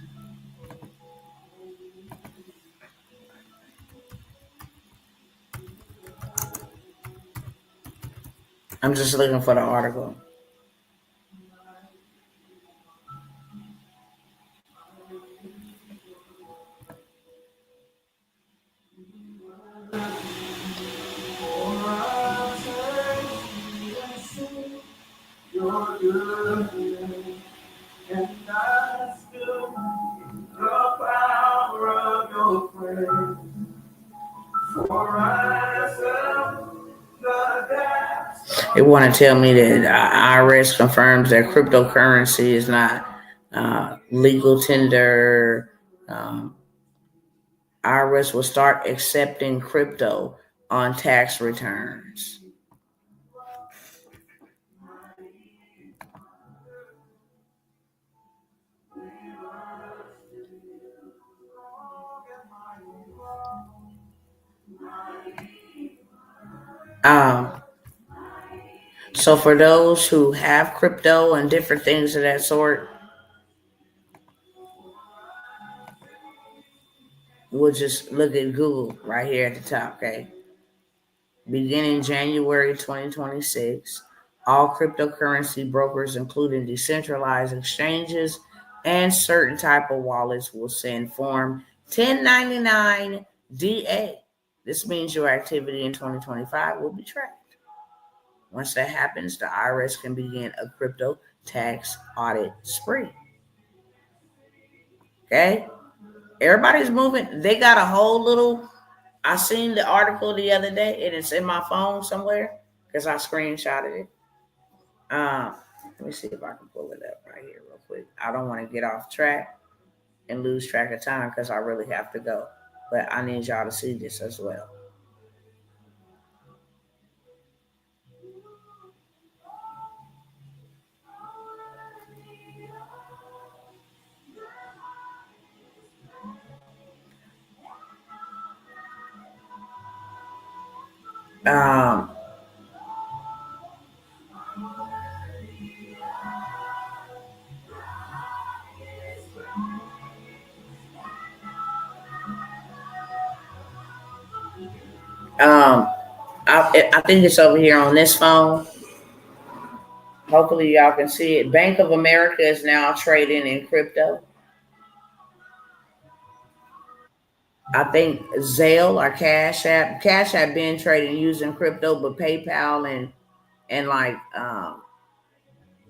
I'm just looking for the article. They want to tell me that IRS confirms that cryptocurrency is not legal tender. IRS will start accepting crypto on tax returns. Um, so for those who have crypto and different things of that sort, we'll just look at Google right here at the top, okay? Beginning January 2026, all cryptocurrency brokers, including decentralized exchanges and certain type of wallets, will send Form 1099 DA. This means your activity in 2025 will be tracked. Once that happens, the IRS can begin a crypto tax audit spree. Okay? Everybody's moving. They got a whole little. I seen the article the other day, and it's in my phone somewhere because I screenshotted it. Let me see if I can pull it up right here real quick. I don't want to get off track and lose track of time because I really have to go. But I need y'all to see this as well. Um, um, I think it's over here on this phone. Hopefully y'all can see it. Bank of America is now trading in crypto. I think Zelle or Cash App been trading using crypto, but and like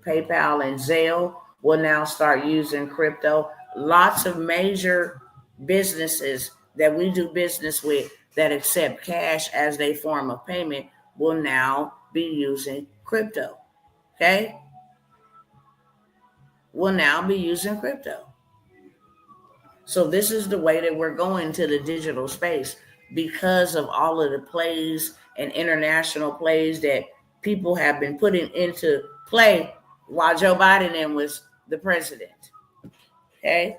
PayPal and Zelle will now start using crypto. Lots of major businesses that we do business with that accept cash as their form of payment will now be using crypto. Okay? Will now be using crypto. So this is the way that we're going to the digital space because of all of the plays and international plays that people have been putting into play while Joe Biden was the president. Okay?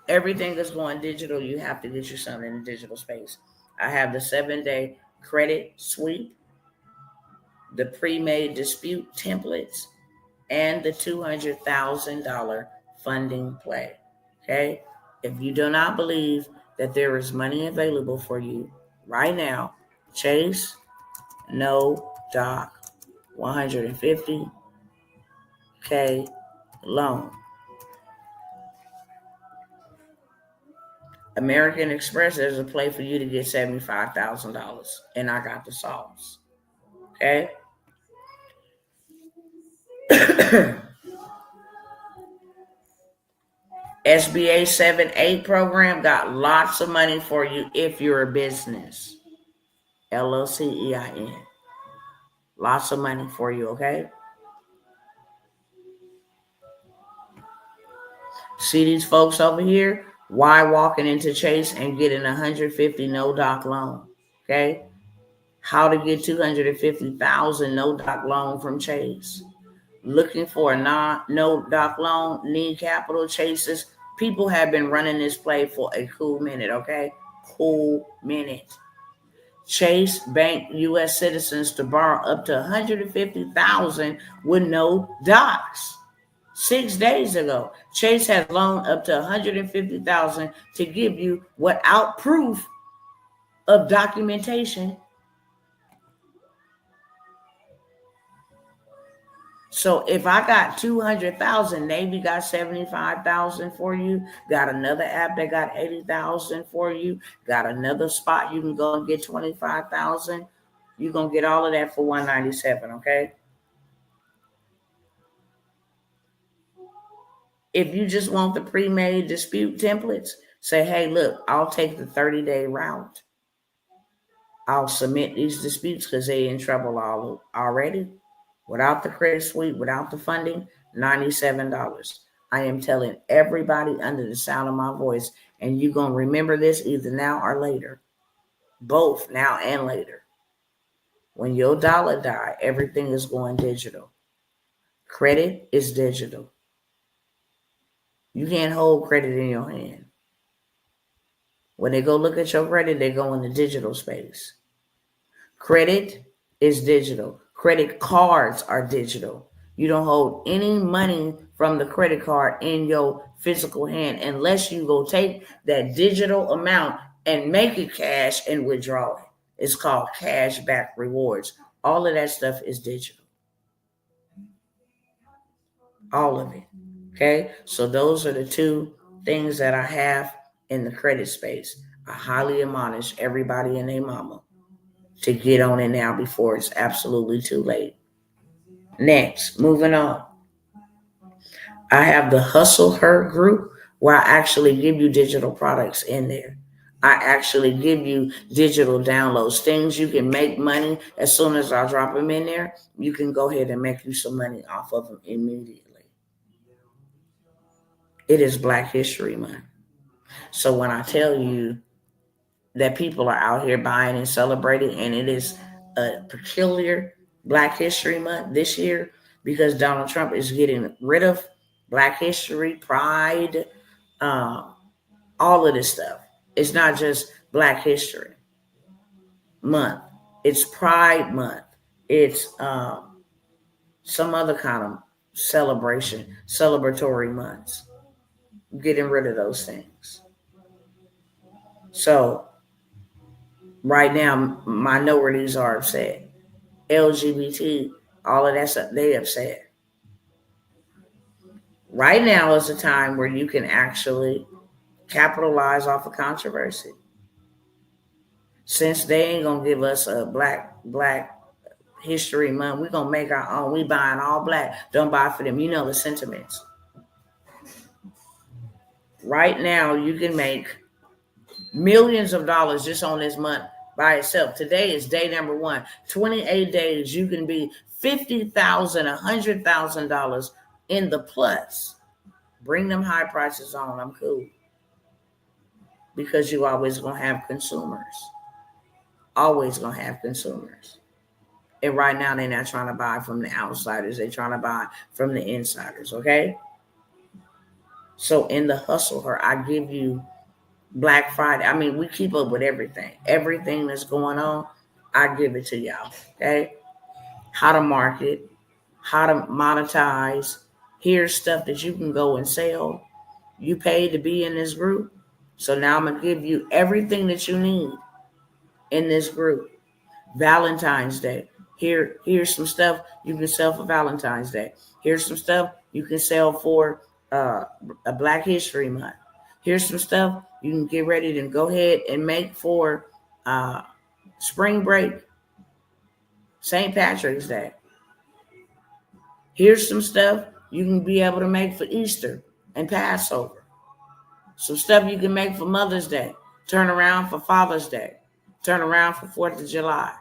Everything is going digital. You have to get yourself in the digital space. I have the 7-day credit sweep, the pre-made dispute templates, and the $200,000 funding play. Okay? If you do not believe that there is money available for you right now, Chase, no doc, 150K loan. American Express, there's a play for you to get $75,000, and I got the sauce. Okay? SBA 7-8 program got lots of money for you if you're a business. LLCEIN. Lots of money for you, okay? See these folks over here? Why walking into Chase and getting 150 no doc loan? Okay? How to get 250,000 no doc loan from Chase? Looking for a no doc loan, need capital chases. People have been running this play for a cool minute, okay? Cool minute. Chase Bank U.S. citizens to borrow up to 150,000 with no docs. 6 days ago. Chase has loaned up to $150,000 to give you without proof of documentation. So if I got 200,000, Navy got 75,000 for you. Got another app that got 80,000 for you. Got another spot you can go and get 25,000. You're gonna get all of that for 197. Okay. If you just want the pre-made dispute templates, say, hey, look, I'll take the 30-day route. I'll submit these disputes because they're in trouble already. Without the credit suite, without the funding, $97. I am telling everybody under the sound of my voice, and you're going to remember this either now or later. Both now and later. When your dollar die, everything is going digital. Credit is digital. You can't hold credit in your hand. When they go look at your credit, they go in the digital space. Credit is digital. Credit cards are digital. You don't hold any money from the credit card in your physical hand unless you go take that digital amount and make it cash and withdraw it. It's called cash back rewards. All of that stuff is digital. All of it. Okay? So those are the two things that I have in the credit space. I highly admonish everybody and their mama to get on it now before it's absolutely too late. Next, moving on. I have the Hustleher group where I actually give you digital products in there. I actually give you digital downloads, things you can make money as soon as I drop them in there. You can go ahead and make you some money off of them immediately. It is Black History Month. So when I tell you that people are out here buying and celebrating, and it is a peculiar Black History Month this year because Donald Trump is getting rid of Black History, Pride, all of this stuff. It's not just Black History Month. It's Pride Month. It's some other kind of celebration, celebratory months. Getting rid of those things. So right now, minorities are upset. LGBT, all of that stuff, they upset. Right now is a time where you can actually capitalize off of controversy. Since they ain't gonna give us a Black History Month, we're gonna make our own. We buying all black. Don't buy for them. You know the sentiments. Right now, you can make millions of dollars just on this month by itself. Today is day number 1. 28 days, you can be $50,000, $100,000 in the plus. Bring them high prices on. I'm cool. Because you always gonna have consumers. Always gonna have consumers. And right now they're not trying to buy from the outsiders. They're trying to buy from the insiders. Okay. So in the Hustleher, I give you Black Friday. I mean, we keep up with everything. Everything that's going on, I give it to y'all. Okay. How to market, how to monetize. Here's stuff that you can go and sell. You paid to be in this group. So now I'm going to give you everything that you need in this group. Valentine's Day. Here's some stuff you can sell for Valentine's Day. Here's some stuff you can sell for a Black History Month. Here's some stuff you can get ready to go ahead and make for spring break, St. Patrick's Day. Here's some stuff you can be able to make for Easter and Passover. Some stuff you can make for Mother's Day. Turn around for Father's Day. Turn around for 4th of July.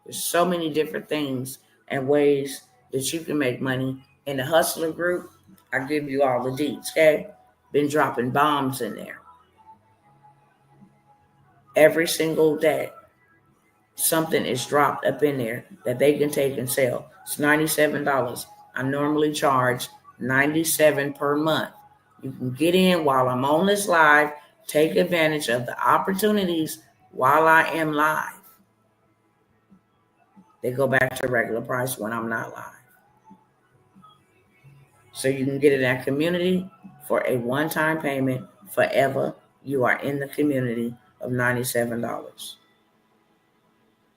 There's so many different things and ways that you can make money. In the Hustler group, I give you all the deets, okay? Been dropping bombs in there. Every single day, something is dropped up in there that they can take and sell. It's $97. I normally charge $97 per month. You can get in while I'm on this live, take advantage of the opportunities while I am live. They go back to regular price when I'm not live. So you can get in that community for a one-time payment forever. You are in the community of $97.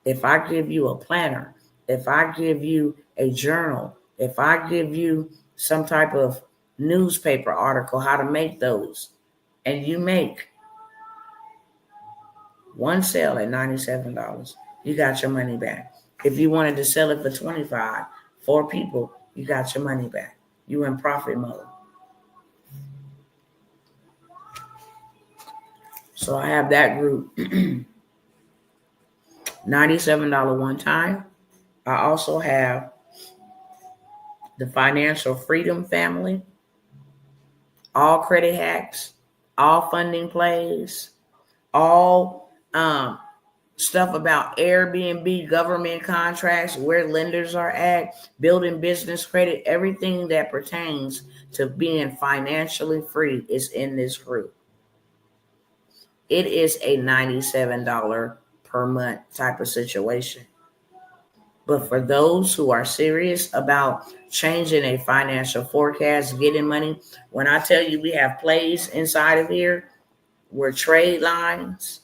If I give you a planner, if I give you a journal, if I give you some type of newspaper article, how to make those, and you make one sale at $97, you got your money back. If you wanted to sell it for $25, 4 people, you got your money back. You in profit mode. So I have that group, $97 one time. I also have the Financial Freedom Family, all credit hacks, all funding plays, all stuff about Airbnb, government contracts, where lenders are at, building business credit, everything that pertains to being financially free is in this group. It is a $97 per month type of situation. But for those who are serious about changing a financial forecast, getting money, when I tell you we have plays inside of here, where trade lines,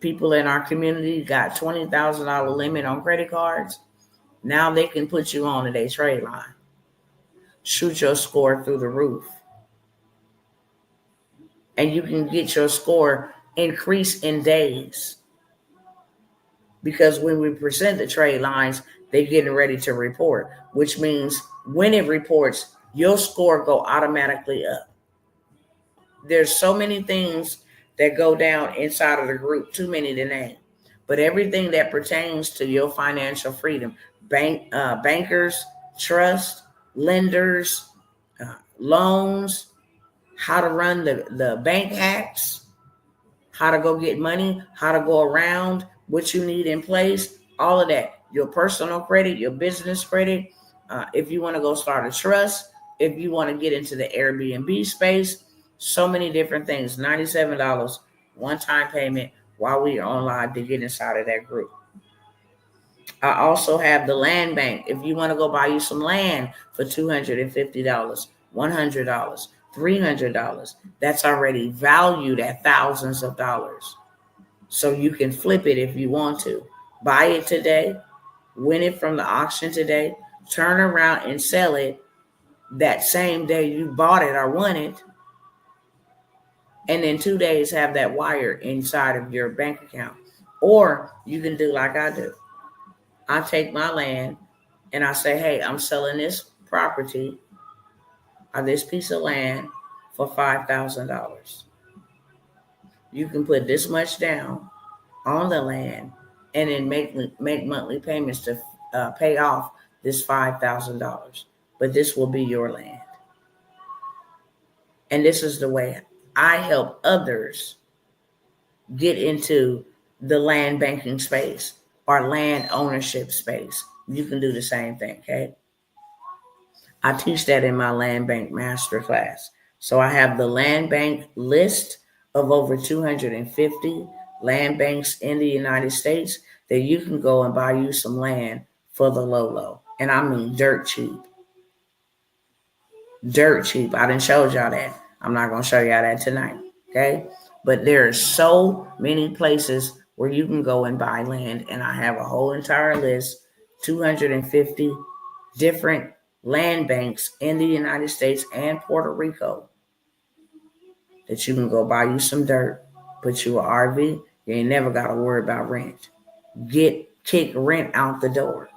people in our community got $20,000 limit on credit cards. Now they can put you on to their trade line. Shoot your score through the roof. And you can get your score increase in days. Because when we present the trade lines, they're getting ready to report, which means when it reports, your score go automatically up. There's so many things that go down inside of the group, too many to name. But everything that pertains to your financial freedom, bankers, trust, lenders, loans, how to run the bank hacks, how to go get money, how to go around, what you need in place, all of that. Your personal credit, your business credit. If you want to go start a trust, if you want to get into the Airbnb space, so many different things. $97 one-time payment while we are on live to get inside of that group. I also have the land bank. If you want to go buy you some land for $250, $100, $300, that's already valued at thousands of dollars. So you can flip it if you want to. Buy it today, win it from the auction today, turn around and sell it that same day you bought it or won it, and then 2 days have that wire inside of your bank account. Or you can do like I do. I take my land and I say, hey, I'm selling this property or this piece of land for $5,000. You can put this much down on the land and then make monthly payments to pay off this $5,000. But this will be your land. And this is the way I help others get into the land banking space or land ownership space. You can do the same thing, okay? I teach that in my land bank masterclass. So I have the land bank list of over 250 land banks in the United States that you can go and buy you some land for the low. And I mean dirt cheap. Dirt cheap. I didn't show y'all that. I'm not going to show y'all that tonight, okay? But there are so many places where you can go and buy land, and I have a whole entire list, 250 different land banks in the United States and Puerto Rico that you can go buy you some dirt, put you an RV. You ain't never got to worry about rent. Kick rent out the door.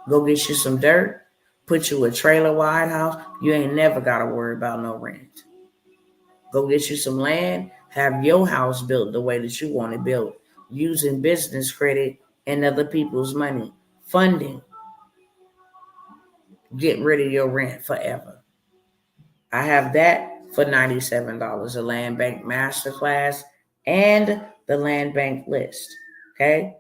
Go get you some dirt, put you a trailer wide house. You ain't never got to worry about no rent. Go get you some land, have your house built the way that you want it built, using business credit and other people's money, funding. Get rid of your rent forever. I have that for $97, a land bank masterclass and the land bank list. Okay.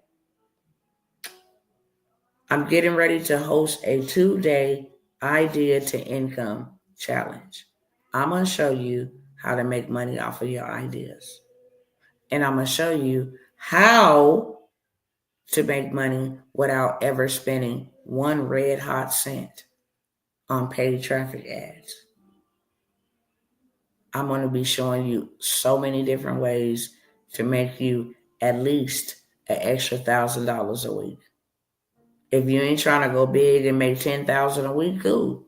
I'm getting ready to host a 2-day idea to income challenge. I'm going to show you how to make money off of your ideas. And I'm going to show you how to make money without ever spending one red hot cent on paid traffic ads. I'm going to be showing you so many different ways to make you at least an extra $1,000 a week. If you ain't trying to go big and make 10,000 a week, cool.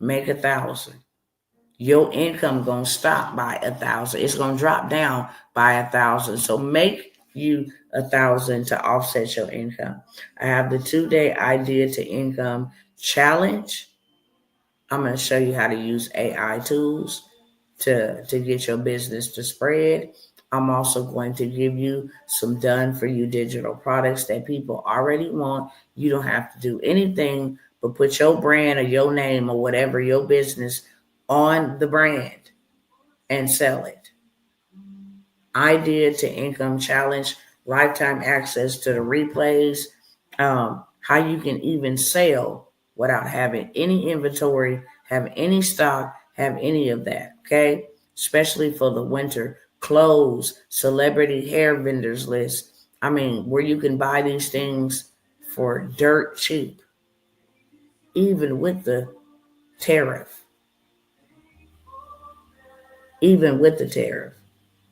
Make 1,000. Your income gonna stop by 1,000. It's gonna drop down by 1,000. So make you 1,000 to offset your income. I have the 2-day idea to income challenge. I'm gonna show you how to use AI tools to get your business to spread. I'm also going to give you some done for you digital products that people already want. You don't have to do anything but put your brand or your name or whatever your business on the brand and sell it. Idea to income challenge, lifetime access to the replays, how you can even sell without having any inventory, have any stock, have any of that. Okay. Especially for the winter, clothes, celebrity hair vendors list. I mean, where you can buy these things for dirt cheap, even with the tariff, even with the tariff,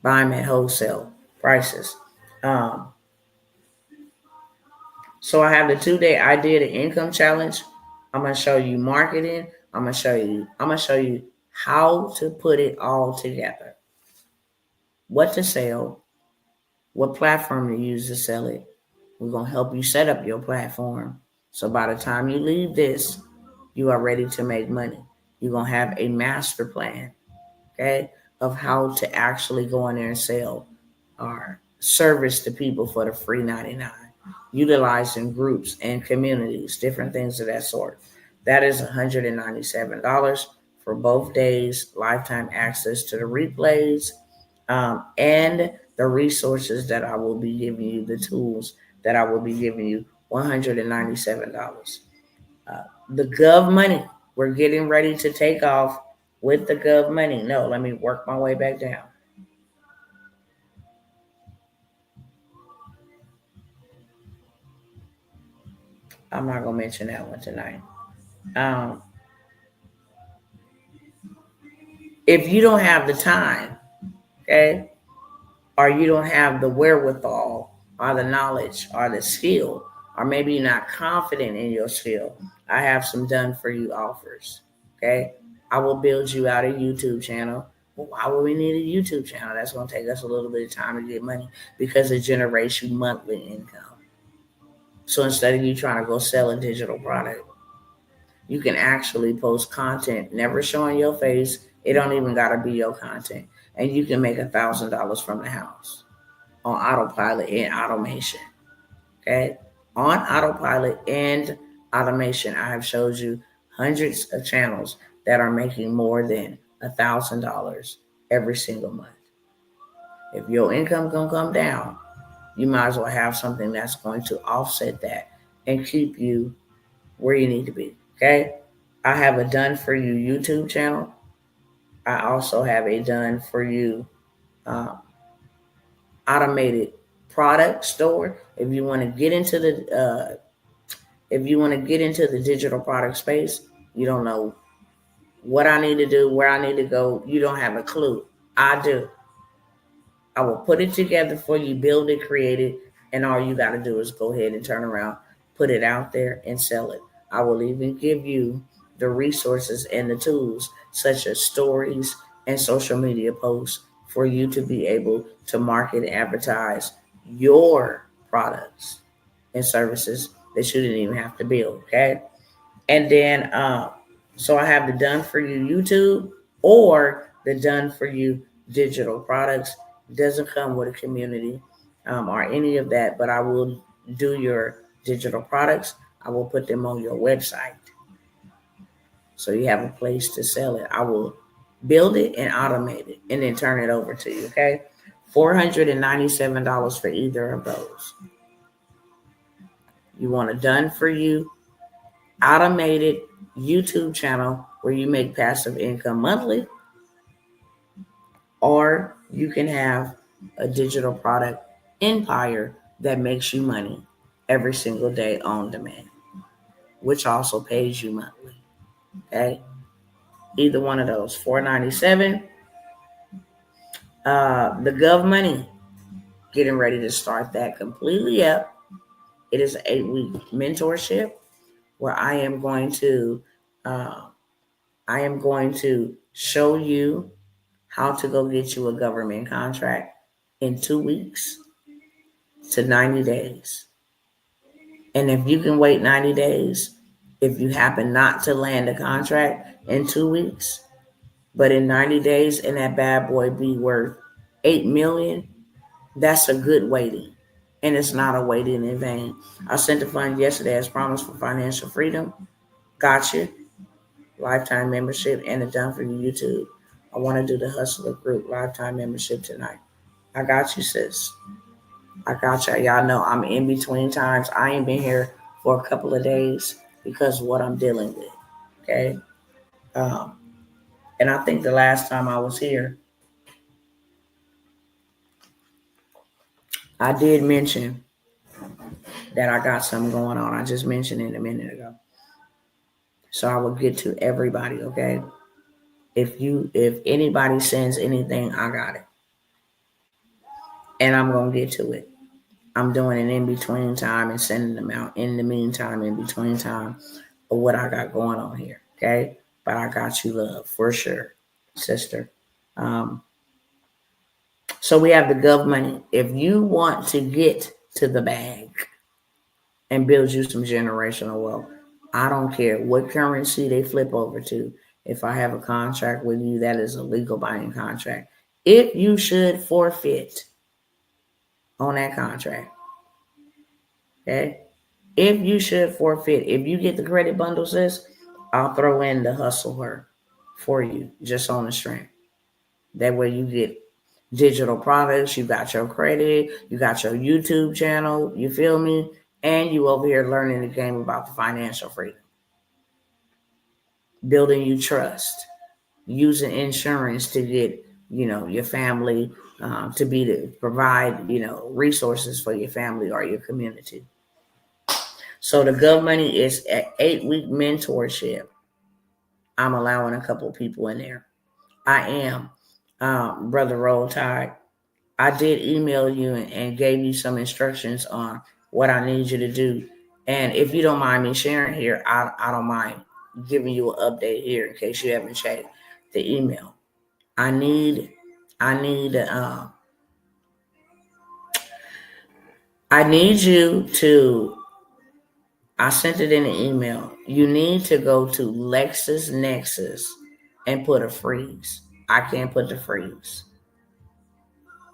buy them at wholesale prices. Um, so I have the 2-day idea to income challenge. I'm gonna show you marketing. I'm gonna show you how to put it all together. What to sell, what platform to use to sell it. We're gonna help you set up your platform. So by the time you leave this, you are ready to make money. You're gonna have a master plan, okay, of how to actually go in there and sell or service to people for the free 99, utilizing groups and communities, different things of that sort. That is $197 for both days, lifetime access to the replays, and the resources that I will be giving you, the tools that I will be giving you, $197. The Gov money, we're getting ready to take off with the Gov money. No, let me work my way back down. I'm not gonna mention that one tonight. Um, if you don't have the time, okay, or you don't have the wherewithal, or the knowledge, or the skill, or maybe you're not confident in your skill, I have some done for you offers. Okay, I will build you out a YouTube channel. Well, why would we need a YouTube channel? That's gonna take us a little bit of time to get money because it generates you monthly income. So instead of you trying to go sell a digital product, you can actually post content, never showing your face. It don't even gotta be your content, and you can make $1,000 from the house on autopilot and automation. Okay, on autopilot and automation, I have showed you hundreds of channels that are making more than $1,000 every single month. If your income gonna come down, you might as well have something that's going to offset that and keep you where you need to be. Okay. I have a done for you YouTube channel. I also have a done for you um, automated product store. If you want to get into the digital product space, you don't know what I need to do, where I need to go. You don't have a clue. I do. I will put it together for you, build it, create it, and all you got to do is go ahead and turn around, put it out there, and sell it. I will even give you the resources and the tools, such as stories and social media posts, for you to be able to market and advertise your products and services that you didn't even have to build. Okay. And then, so I have the done for you YouTube or the done for you digital products. It doesn't come with a community or any of that, but I will do your digital products. I will put them on your website. So you have a place to sell it. I will build it and automate it and then turn it over to you. Okay. $497 for either of those. You want a done for you automated YouTube channel where you make passive income monthly, or you can have a digital product empire that makes you money every single day on demand, which also pays you monthly. Okay, either one of those. $497. The Gov Money, getting ready to start that completely up. It is an 8-week mentorship where uh, I am going to show you how to go get you a government contract in 2 weeks to 90 days. And if you can wait 90 days, if you happen not to land a contract in 2 weeks, but in 90 days and that bad boy be worth 8 million, that's a good waiting. And it's not a waiting in vain. I sent the fund yesterday as promised for financial freedom. Got you. Lifetime membership and a done for you YouTube. I want to do the Hustler group lifetime membership tonight. I got you, sis. I got y'all. Y'all know I'm in between times. I ain't been here for a couple of days because of what I'm dealing with. Okay. Um, and I think the last time I was here, I did mention that I got something going on. I just mentioned it a minute ago. So I will get to everybody, okay? If anybody sends anything, I got it. And I'm gonna get to it. I'm doing an in between time and sending them out in the meantime, in between time of what I got going on here. Okay. But I got you, love, for sure, sister. Um, so we have the Gov Money. If you want to get to the bag and build you some generational wealth, I don't care what currency they flip over to. If I have a contract with you, that is a legal binding contract. If you should forfeit on that contract, okay? If you should forfeit, if you get the credit bundle, sis, I'll throw in the Hustleher for you just on the strength. That way you get digital products, you got your credit, you got your YouTube channel, you feel me? And you over here learning the game about the financial freedom. Building you trust, using insurance to get, your family to provide, resources for your family or your community. So the Gov Money is an 8-week mentorship. I'm allowing a couple of people in there. I am, Brother Roll Tide. I did email you and gave you some instructions on what I need you to do. And if you don't mind me sharing here, I don't mind giving you an update here in case you haven't checked the email. I need you to, I sent it in an email. You need to go to LexisNexis and put a freeze. I can't put the freeze.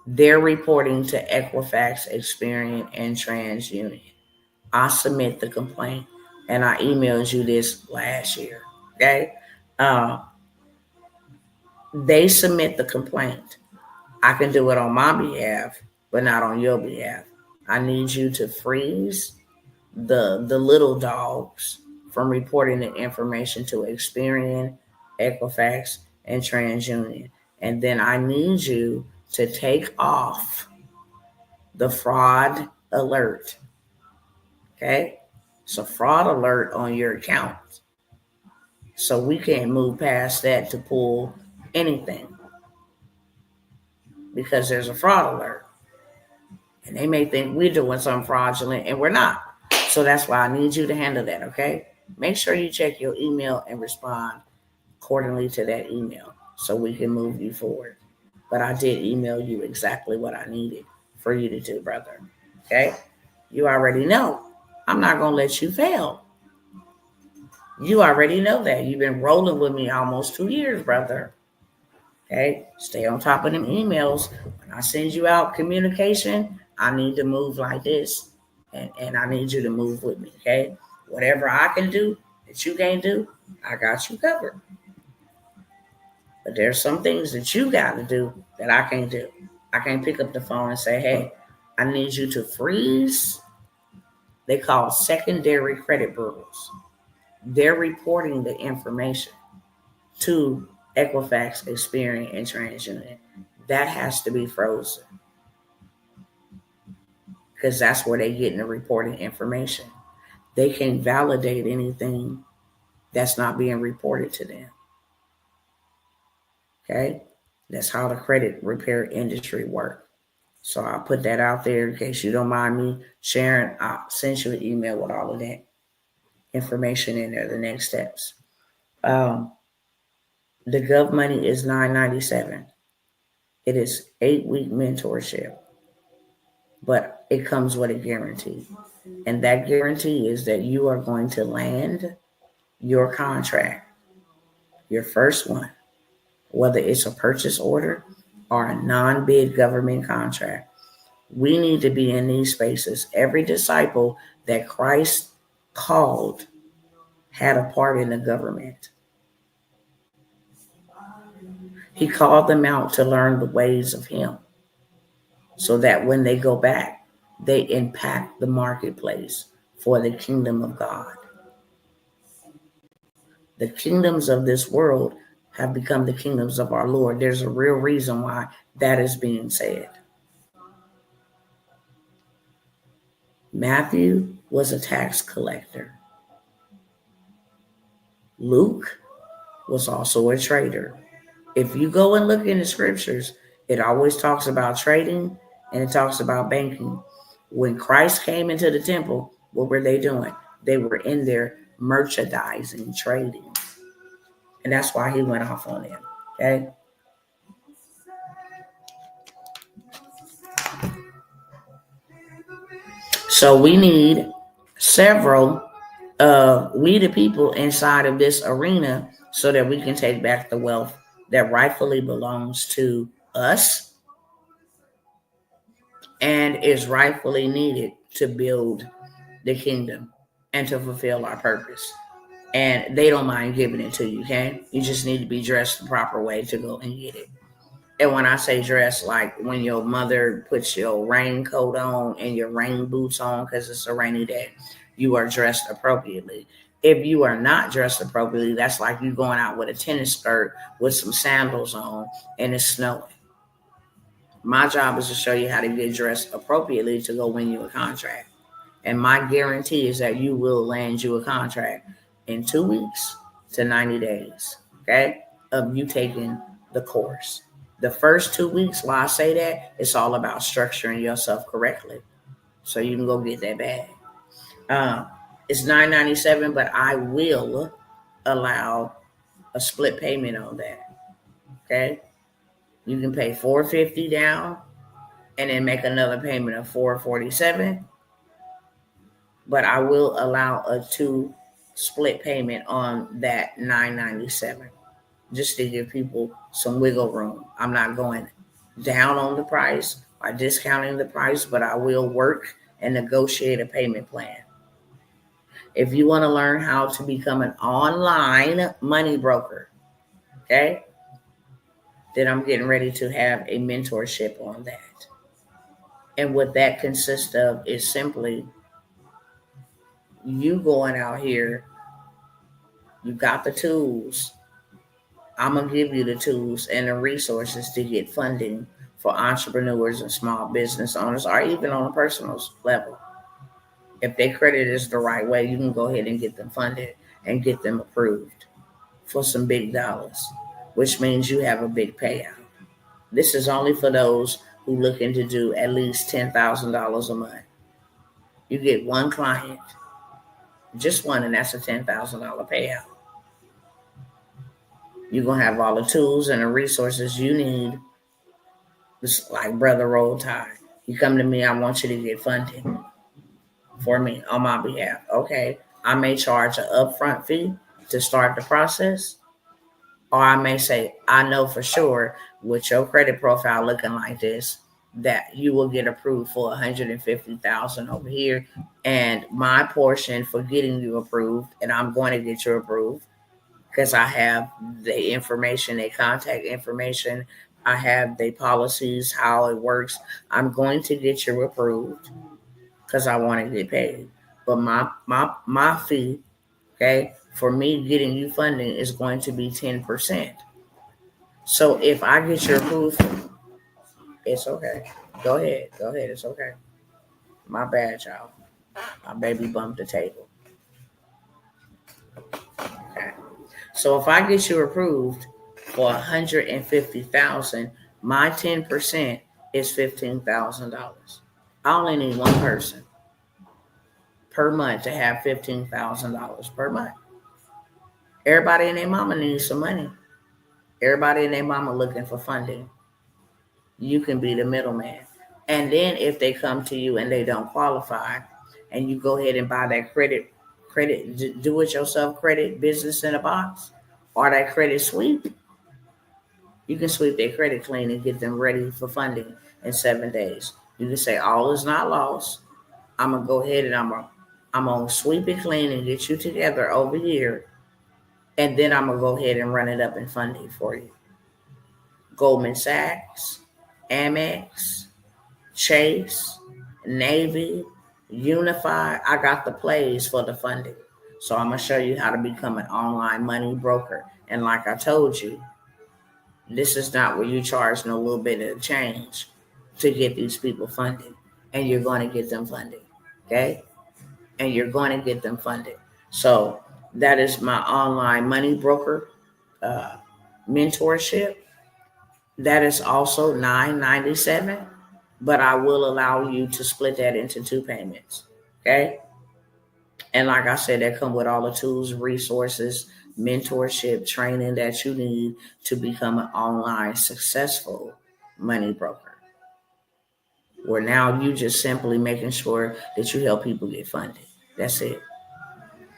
They're reporting to Equifax, Experian, and TransUnion. I submit the complaint, and I emailed you this last year. Okay, they submit the complaint. I can do it on my behalf, but not on your behalf. I need you to freeze the little dogs from reporting the information to Experian, Equifax, and TransUnion. And then I need you to take off the fraud alert. Okay? So fraud alert on your account. So we can't move past that to pull anything because there's a fraud alert. And they may think we're doing something fraudulent and we're not. So that's why I need you to handle that, okay? Make sure you check your email and respond accordingly to that email so we can move you forward. But I did email you exactly what I needed for you to do, brother. Okay? You already know. I'm not going to let you fail. You already know that. You've been rolling with me almost 2 years, brother. Okay? Stay on top of them emails. When I send you out communication, I need to move like this. And I need you to move with me, okay? Whatever I can do that you can't do, I got you covered. But there's some things that you got to do that I can't do. I can't pick up the phone and say, hey, I need you to freeze. They call secondary credit bureaus. They're reporting the information to Equifax, Experian, and TransUnion. That has to be frozen because that's where they're getting the reporting information. They can't validate anything that's not being reported to them. Okay? That's how the credit repair industry works. So I'll put that out there in case you don't mind me sharing. I'll send you an email with all of that information in there, the next steps. Um, the Gov money is $9.97. It is 8-week mentorship, but it comes with a guarantee. And that guarantee is that you are going to land your contract, your first one, whether it's a purchase order or a non-bid government contract. We need to be in these spaces. Every disciple that Christ called had a part in the government. He called them out to learn the ways of him so that when they go back, they impact the marketplace for the kingdom of God. The kingdoms of this world have become the kingdoms of our Lord. There's a real reason why that is being said. Matthew was a tax collector. Luke was also a trader. If you go and look in the scriptures, it always talks about trading and it talks about banking. When Christ came into the temple, what were they doing? They were in there merchandising, trading. And that's why he went off on them. Okay. So we need several we the people inside of this arena so that we can take back the wealth that rightfully belongs to us and is rightfully needed to build the kingdom and to fulfill our purpose. And they don't mind giving it to you, okay? You just need to be dressed the proper way to go and get it. And when I say dress, like when your mother puts your raincoat on and your rain boots on because it's a rainy day, you are dressed appropriately. If you are not dressed appropriately, that's like you going out with a tennis skirt with some sandals on and it's snowing. My job is to show you how to get dressed appropriately to go win you a contract. And my guarantee is that you will land you a contract in 2 weeks to 90 days, okay, of you taking the course. The first 2 weeks, while I say that, it's all about structuring yourself correctly so you can go get that bag. It's $9.97, but I will allow a split payment on that, okay? You can pay $450 down and then make another payment of $447, but I will allow a 2 split payment on that $9.97 just to give people some wiggle room. I'm not going down on the price or discounting the price, but I will work and negotiate a payment plan. If you want to learn how to become an online money broker, okay, then I'm getting ready to have a mentorship on that. And what that consists of is simply you going out here, you got the tools. I'm going to give you the tools and the resources to get funding for entrepreneurs and small business owners, or even on a personal level. If their credit is the right way, you can go ahead and get them funded and get them approved for some big dollars, which means you have a big payout. This is only for those who looking to do at least $10,000 a month. You get one client, just one, and that's a $10,000 payout. You're going to have all the tools and the resources you need. It's like Brother Roll Tide. You come to me, I want you to get funding for me on my behalf. Okay, I may charge an upfront fee to start the process, or I may say, I know for sure with your credit profile looking like this, that you will get approved for $150,000 over here, and my portion for getting you approved, and I'm going to get you approved because I have the information, the contact information, I have the policies, how it works. I'm going to get you approved because I want to get paid. But my fee, okay, for me getting you funding is going to be 10%. So if I get your approved, it's okay. Go ahead. It's okay. My bad, y'all. My baby bumped the table. Okay. So if I get you approved for 150,000, my 10% is $15,000. I only need one person per month to have $15,000 per month. Everybody and their mama needs some money. Everybody and their mama looking for funding. You can be the middleman. And then if they come to you and they don't qualify, and you go ahead and buy that credit, do it yourself credit business in a box, or that credit sweep, you can sweep their credit clean and get them ready for funding in 7 days. You can say all is not lost. I'm gonna go ahead and I'm gonna sweep it clean and get you together over here, and then I'm gonna go ahead and run it up in funding for you. Goldman Sachs, Amex, Chase, Navy, Unify. I got the plays for the funding. So I'm going to show you how to become an online money broker. And like I told you, this is not where you charge no little bit of change to get these people funded. And you're going to get them funded. Okay? And you're going to get them funded. So that is my online money broker mentorship. That is also $9.97, but I will allow you to split that into 2 payments. Okay. And like I said, that come with all the tools, resources, mentorship, training that you need to become an online successful money broker. Where now you just simply making sure that you help people get funded. That's it.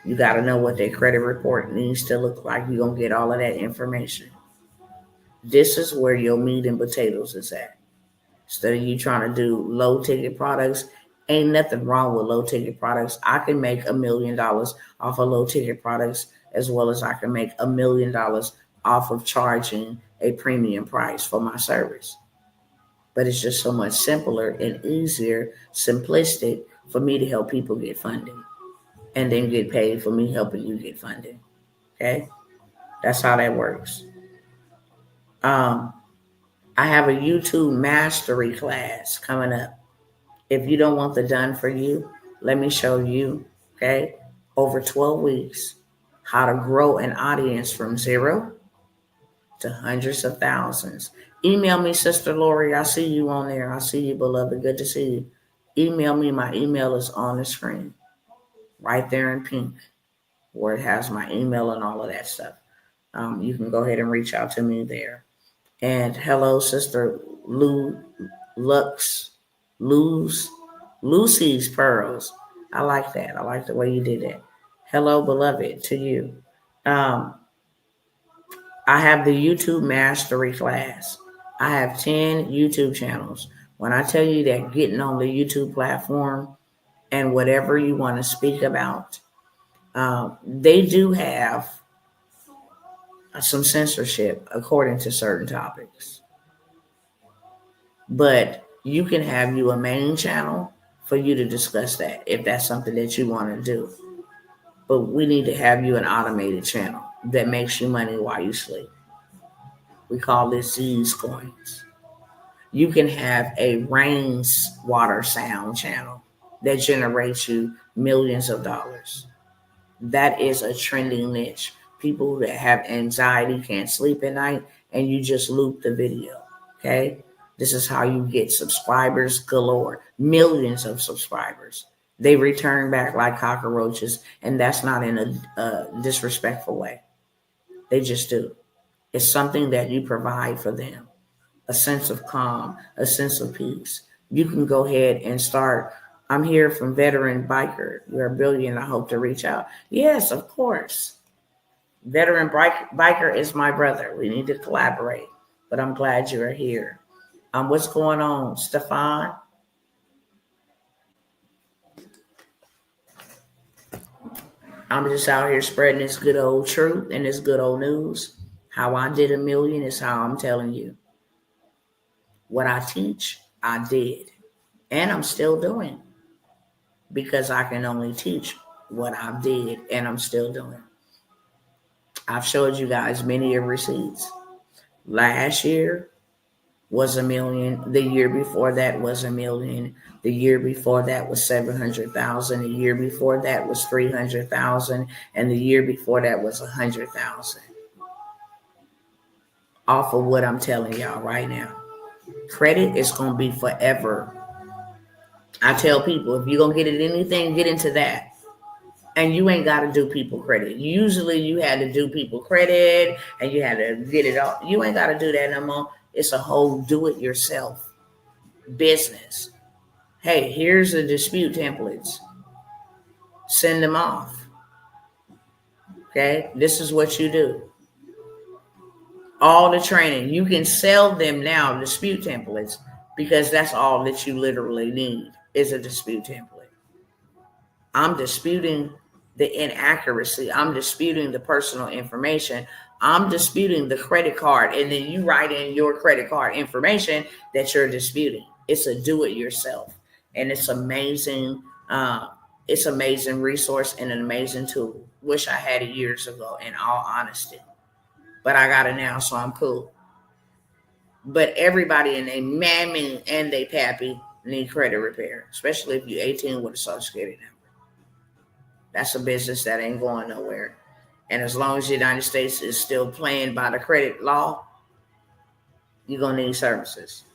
You got to know what their credit report needs to look like. You're going to get all of that information. This is where your meat and potatoes is at. Instead of you trying to do low ticket products, ain't nothing wrong with low ticket products. I can make $1 million off of low ticket products, as well as I can make $1 million off of charging a premium price for my service. But it's just so much simpler and easier, simplistic for me to help people get funding and then get paid for me helping you get funding. Okay? That's how that works. I have a YouTube mastery class coming up. If you don't want the done for you, let me show you, okay, over 12 weeks, how to grow an audience from zero to hundreds of thousands. Email me, Sister Lori. I see you on there. I see you, beloved. Good to see you. Email me. My email is on the screen right there in pink, where it has my email and all of that stuff. You can go ahead and reach out to me there. And hello, Sister Lux, Lucy's Pearls. I like that. I like the way you did that. Hello, beloved, to you. Um, I have the YouTube Mastery class. I have 10 YouTube channels. When I tell you that getting on the YouTube platform and whatever you want to speak about, they do have some censorship according to certain topics. But you can have you a main channel for you to discuss that if that's something that you want to do. But we need to have you an automated channel that makes you money while you sleep. We call this Z's coins. You can have a rainwater sound channel that generates you millions of dollars. That is a trending niche. People that have anxiety can't sleep at night, and you just loop the video. Okay. This is how you get subscribers galore, millions of subscribers. They return back like cockroaches, and that's not in a disrespectful way. They just do. It's something that you provide for them, a sense of calm, a sense of peace. You can go ahead and start. I'm here from Veteran Biker. You're a billion. I hope to reach out. Yes, of course. Veteran Biker is my brother. We need to collaborate, but I'm glad you're here. What's going on, Stefan? I'm just out here spreading this good old truth and this good old news. How I did $1 million is how I'm telling you. What I teach, I did. And I'm still doing. Because I can only teach what I did and I'm still doing. I've showed you guys many of receipts. Last year, was 1 million. The year before that was 1 million. The year before that was 700,000. The year before that was 300,000, and the year before that was 100,000. Off of what I'm telling y'all right now, credit is gonna be forever. I tell people, if you're gonna get into anything, get into that. And you ain't got to do people credit. Usually you had to do people credit and you had to get it all. You ain't got to do that no more. It's a whole do it yourself business. Hey, here's the dispute templates. Send them off. Okay, this is what you do. All the training. You can sell them now, dispute templates, because that's all that you literally need is a dispute template. I'm disputing the inaccuracy. I'm disputing the personal information. I'm disputing the credit card. And then you write in your credit card information that you're disputing. It's a do it yourself. And it's amazing. It's amazing resource and an amazing tool. Wish I had it years ago, in all honesty. But I got it now, so I'm cool. But everybody in a mammy and they pappy need credit repair, especially if you're 18 with a social security number. That's a business that ain't going nowhere. And as long as the United States is still playing by the credit law, you're going to need services.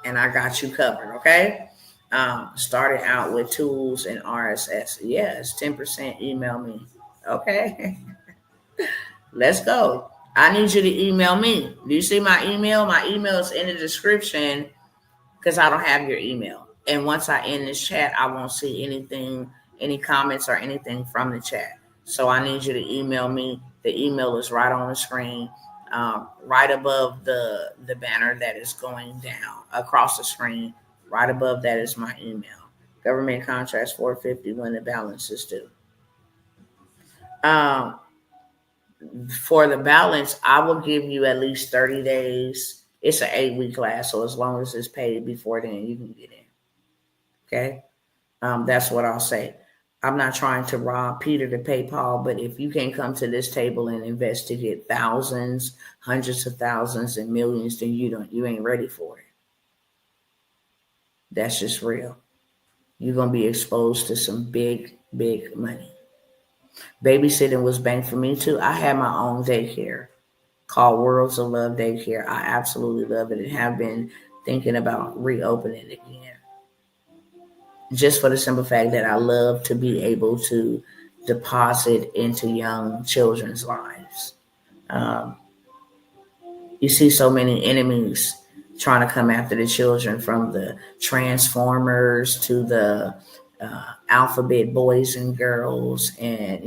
And I got you covered, okay? Started out with tools and RSS. Yes, 10% email me. Okay. Let's go. I need you to email me. Do you see my email? My email is in the description because I don't have your email. And once I end this chat, I won't see anything, any comments or anything from the chat. So I need you to email me. The email is right on the screen, right above the banner that is going down across the screen. Right above that is my email. Government contracts $450 when the balance is due. For the balance, I will give you at least 30 days. It's an 8-week class, so as long as it's paid before then, you can get in. Okay? That's what I'll say. I'm not trying to rob Peter to pay Paul, but if you can't come to this table and invest to get thousands, hundreds of thousands, and millions, then you ain't ready for it. That's just real. You're gonna be exposed to some big, big money. Babysitting was bank for me too. I had my own daycare called Worlds of Love Daycare. I absolutely love it and have been thinking about reopening it again. Just for the simple fact that I love to be able to deposit into young children's lives. You see so many enemies trying to come after the children, from the Transformers to the alphabet boys and girls, and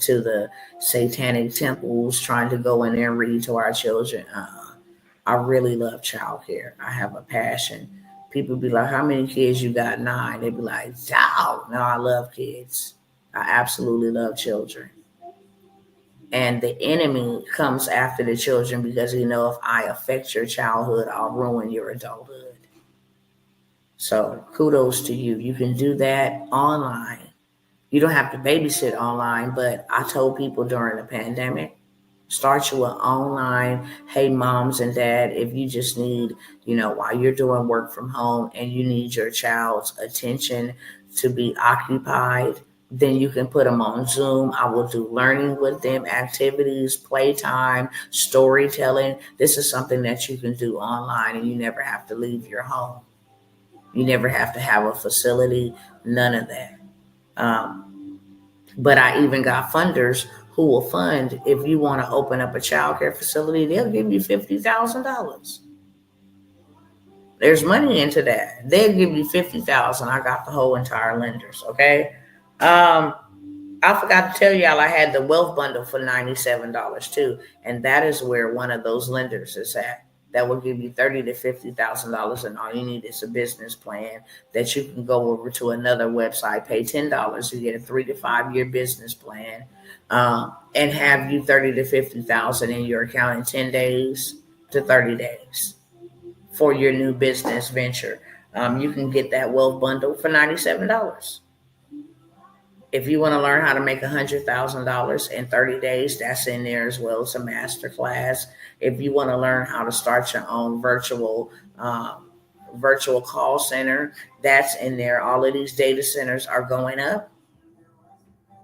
to the satanic temples trying to go in there and read to our children. I really love childcare. I have a passion. People be like, how many kids you got? 9. They be like, wow. No, I love kids. I absolutely love children. And the enemy comes after the children because if I affect your childhood, I'll ruin your adulthood. So kudos to you. You can do that online. You don't have to babysit online, but I told people during the pandemic, start you an online, hey, moms and dad, if you just need, while you're doing work from home and you need your child's attention to be occupied, then you can put them on Zoom. I will do learning with them, activities, playtime, storytelling. This is something that you can do online, and you never have to leave your home. You never have to have a facility, none of that. But I even got funders who will fund, if you want to open up a childcare facility, they'll give you $50,000. There's money into that. They'll give you $50,000. I got the whole entire lenders. Okay. I forgot to tell y'all I had the wealth bundle for $97 too, and that is where one of those lenders is at. That will give you $30,000 to $50,000, and all you need is a business plan that you can go over to another website, pay $10 to get a 3 to 5 year business plan, and have you $30,000 to $50,000 in your account in 10 days to 30 days for your new business venture. You can get that wealth bundle for $97. If you want to learn how to make $100,000 in 30 days, that's in there as well. It's a master class. If you want to learn how to start your own virtual call center, that's in there. All of these data centers are going up.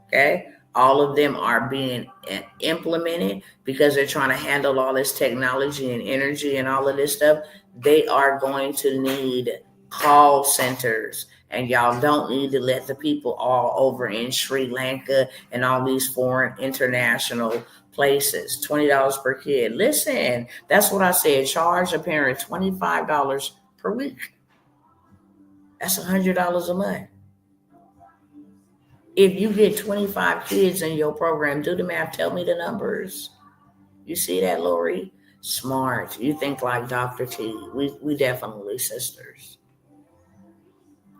Okay. All of them are being implemented because they're trying to handle all this technology and energy and all of this stuff. They are going to need call centers. And y'all don't need to let the people all over in Sri Lanka and all these foreign international places. $20 per kid. Listen, that's what I said. Charge a parent $25 per week. That's $100 a month. If you get 25 kids in your program, do the math, tell me the numbers. You see that, Lori? Smart. You think like Dr. T. We definitely sisters.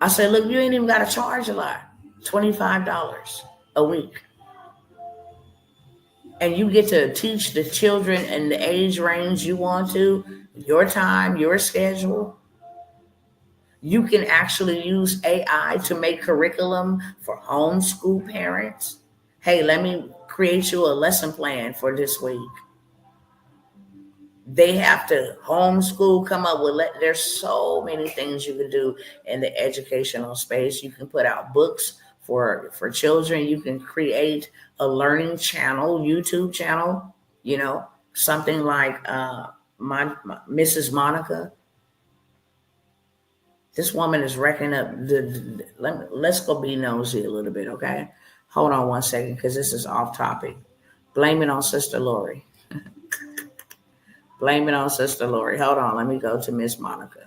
I said, look, you ain't even got to charge a lot. $25 a week. And you get to teach the children in the age range you want to, your time, your schedule. You can actually use AI to make curriculum for homeschool parents. Hey, let me create you a lesson plan for this week. They have to homeschool, come up with, there's so many things you can do in the educational space. You can put out books for children. You can create a learning channel, YouTube channel, something like my Mrs. Monica. This woman is wrecking up let's go be nosy a little bit, okay? Hold on one second, because this is off topic. Blame it on Sister Lori. Blame it on Sister Lori. Hold on, let me go to Miss Monica.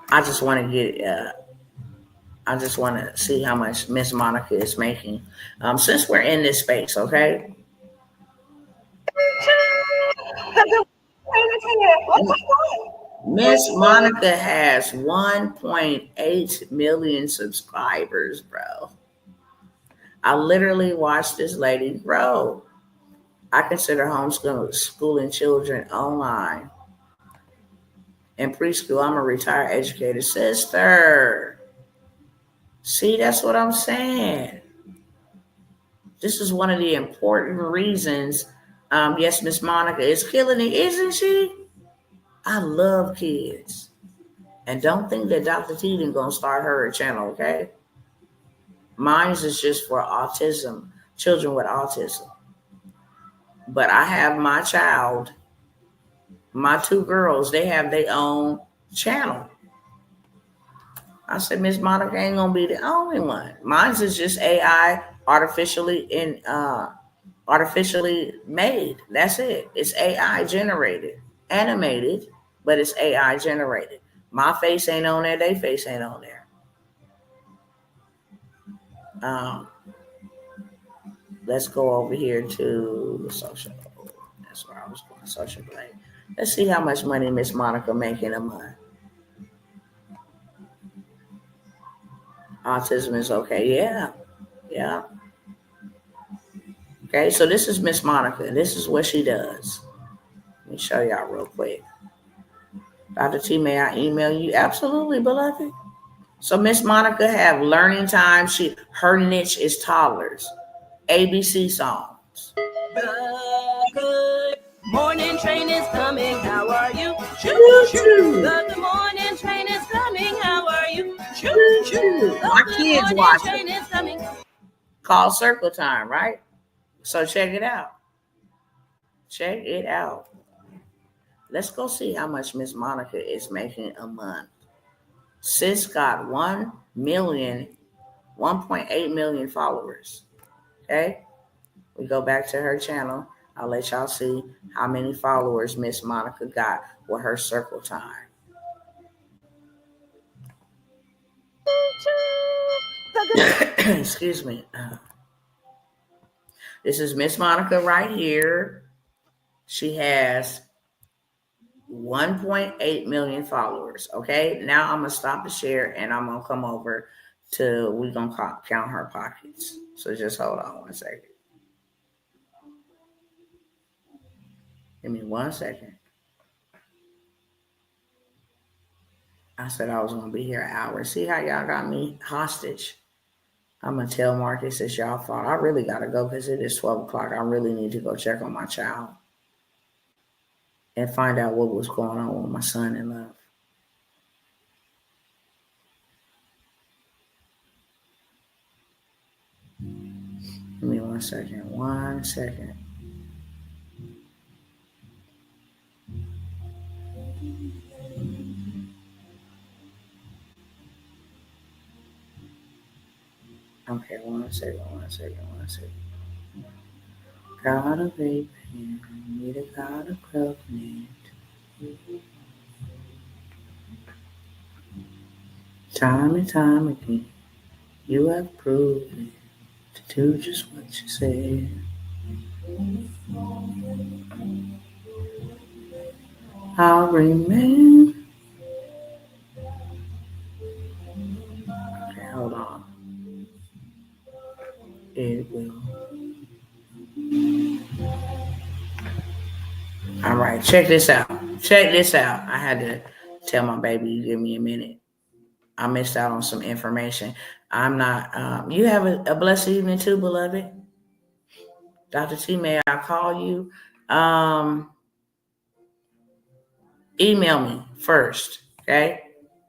I just want to see how much Miss Monica is making. Since we're in this space, okay? Miss Monica has 1.8 million subscribers, bro. I literally watched this lady grow. I consider homeschooling children online. In preschool, I'm a retired educator. Sister. See, that's what I'm saying. This is one of the important reasons. Yes, Miss Monica is killing it, isn't she? I love kids. And don't think that Dr. T didn't gonna start her a channel, okay? Mine's is just for autism, children with autism. But I have my two girls, they have their own channel. I said, Miss Monica ain't gonna be the only one. Mine's is just AI artificially made. That's it. It's AI generated, animated, but it's AI generated. My face ain't on there. Their face ain't on there. Let's go over here to social. That's where I was going. Social play. Let's see how much money Miss Monica making a month. Autism is okay. Yeah. Okay, so this is Miss Monica. This is what she does. Let me show y'all real quick. Dr. T, may I email you? Absolutely, beloved. So Miss Monica have learning time. Her niche is toddlers. ABC songs. The good morning train is coming. How are you? Choo choo. The good morning train is coming. How are you? Choo choo. My kids watch it. Called Circle Time, right? So check it out. Check it out. Let's go see how much Miss Monica is making a month. Sis got 1.8 million followers. Okay? We go back to her channel. I'll let y'all see how many followers Miss Monica got with her Circle Time. Excuse me. This is Miss Monica right here. She has 1.8 million followers. Okay, now I'm gonna stop the share and I'm gonna come over to we're gonna count her pockets. So just hold on one second. Give me 1 second. I said I was gonna be here an hour. See how y'all got me hostage? I'm gonna tell Marcus it's y'all fault. I really gotta go because it is 12 o'clock. I really need to go check on my child and find out what was going on with my son in love. Give me 1 second. 1 second. Okay, 1 second. 1 second. 1 second. God of Abraham, be the God of covenant. Time and time again, you have proven to do just what you said. I'll remain. Okay, hold on. It will. All right, check this out. Check this out. I had to tell my baby, give me a minute. I missed out on some information. I'm not, you have a blessed evening too, beloved. Dr. T, may I call you? Email me first, okay?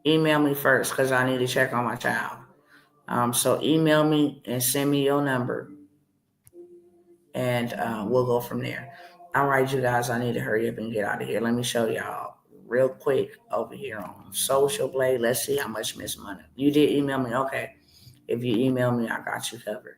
Email me first because I need to check on my child. So email me and send me your number, and we'll go from there. All right, you guys, I need to hurry up and get out of here. Let me show y'all real quick over here on Social Blade. Let's see how much Miss Money. You did email me? Okay. If you email me, I got you covered.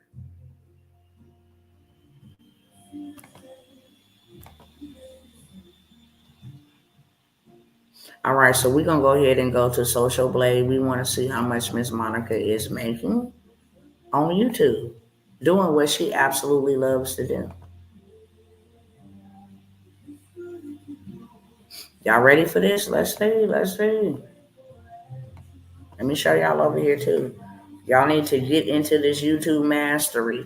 All right, so we're going to go ahead and go to Social Blade. We want to see how much Miss Monica is making on YouTube, doing what she absolutely loves to do. Y'all ready for this? Let's see. Let me show y'all over here too. Y'all need to get into this YouTube mastery.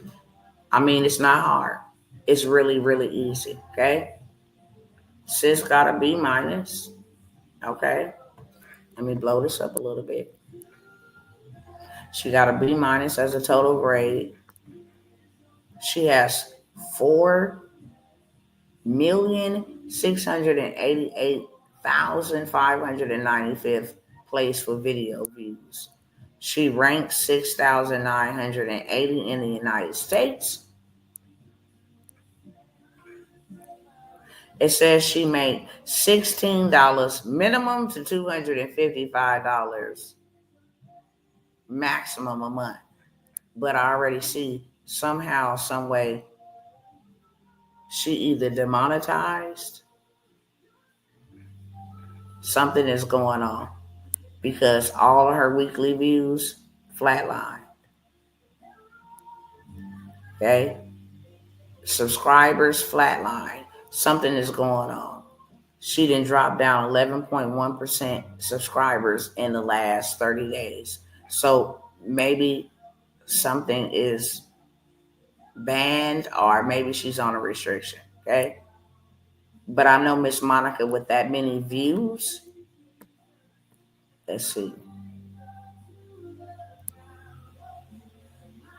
I mean, it's not hard. It's really, really easy, okay? Sis got a B minus, okay? Let me blow this up a little bit. She got a B minus as a total grade. She has 4,688,595th place for video views. She ranks 6,980 in the United States. It says she made $16 minimum to $255 maximum a month. But I already see somehow, some way, she either demonetized, something is going on, because all of her weekly views flatline. Okay? Subscribers flatline. Something is going on. She didn't drop down 11.1% subscribers in the last 30 days. So maybe something is banned, or maybe she's on a restriction. Okay? But I know Miss Monica with that many views. Let's see.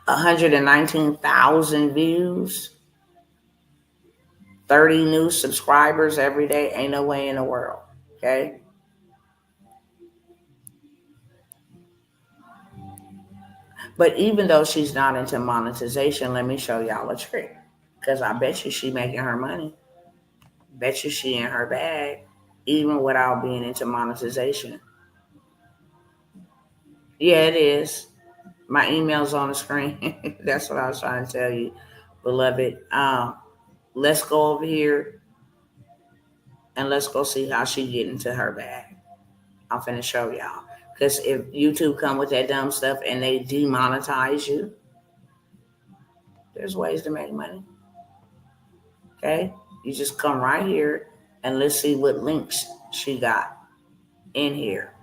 119,000 views. 30 new subscribers every day. Ain't no way in the world. Okay? But even though she's not into monetization, let me show y'all a trick. Because I bet you she making her money. Bet you she in her bag, even without being into monetization. Yeah, it is. My email's on the screen. That's what I was trying to tell you, beloved. Let's go over here and let's go see how she get into her bag. I'm finna show y'all. Because if YouTube come with that dumb stuff and they demonetize you, there's ways to make money. Okay? You just come right here and let's see what links she got in here.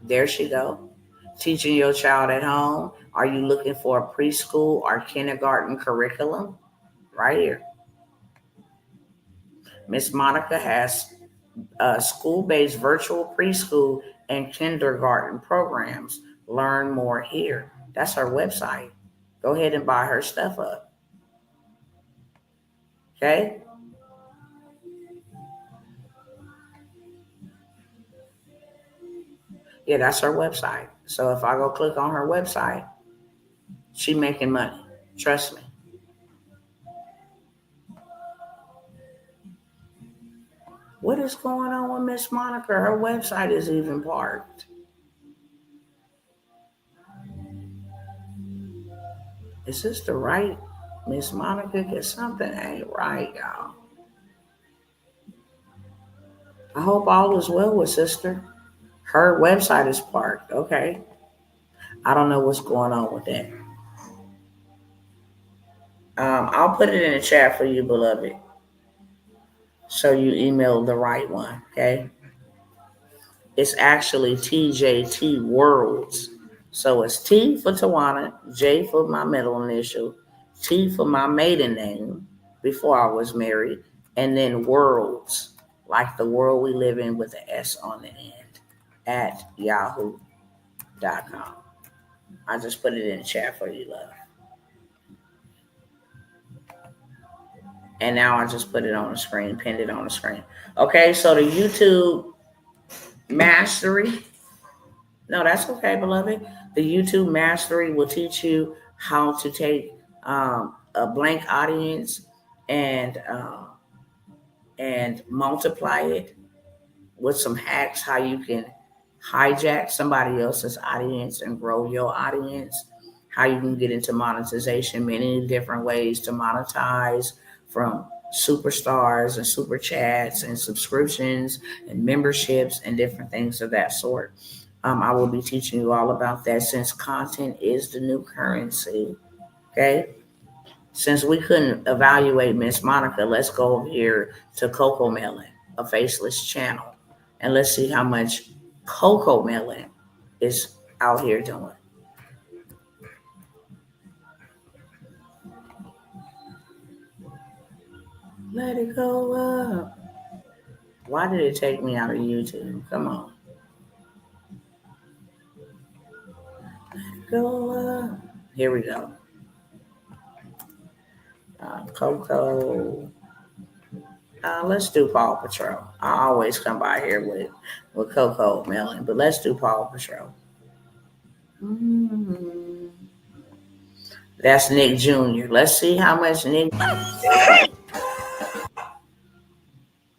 There she go. Teaching your child at home. Are you looking for a preschool or kindergarten curriculum? Right here. Miss Monica has a school-based virtual preschool and kindergarten programs. Learn more here. That's her website. Go ahead and buy her stuff up. Okay? Yeah, that's her website. So if I go click on her website, she making money. Trust me. What is going on with Miss Monica? Her website is even parked. Is this the right Miss Monica? Cause something ain't right, y'all. I hope all is well with sister. Her website is parked. Okay. I don't know what's going on with that. I'll put it in the chat for you, beloved. So you email the right one, okay? It's actually TJT Worlds. So it's T for Tawana, J for my middle initial, T for my maiden name before I was married, and then Worlds, like the world we live in with the S on the end, at yahoo.com. I just put it in the chat for you, love. And now I just put it on the screen, pinned it on the screen. Okay, so the YouTube mastery. No, that's okay, beloved. The YouTube mastery will teach you how to take a blank audience and multiply it with some hacks. How you can hijack somebody else's audience and grow your audience. How you can get into monetization, many different ways to monetize, from superstars and super chats and subscriptions and memberships and different things of that sort. I will be teaching you all about that, since content is the new currency. Okay. Since we couldn't evaluate Miss Monica, let's go over here to Coco Melon, a faceless channel, and let's see how much Coco Melon is out here doing. Let it go up. Why did it take me out of YouTube? Come on. Go up. Here we go. Coco. Let's do Paw Patrol. I always come by here with Coco Melon, but let's do Paw Patrol. Mm-hmm. That's Nick Jr. Let's see how much Nick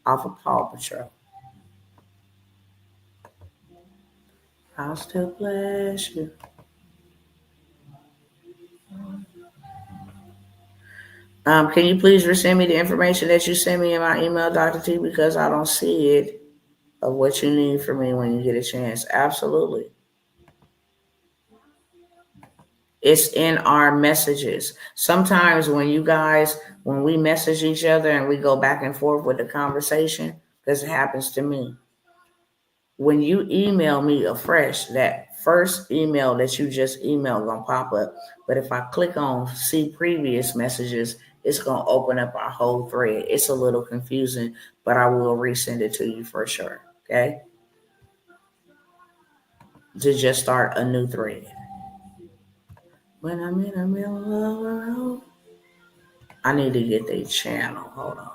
off of Paw Patrol. I'll still bless you. Can you please resend me the information that you sent me in my email, Dr. T, because I don't see it of what you need from me when you get a chance. Absolutely. It's in our messages. Sometimes when we message each other and we go back and forth with the conversation, because it happens to me. When you email me afresh, that first email that you just emailed gonna pop up. But if I click on see previous messages, it's gonna open up our whole thread. It's a little confusing, but I will resend it to you for sure. Okay? To just start a new thread. When I'm in the middle of the road, I need to get the channel. Hold on.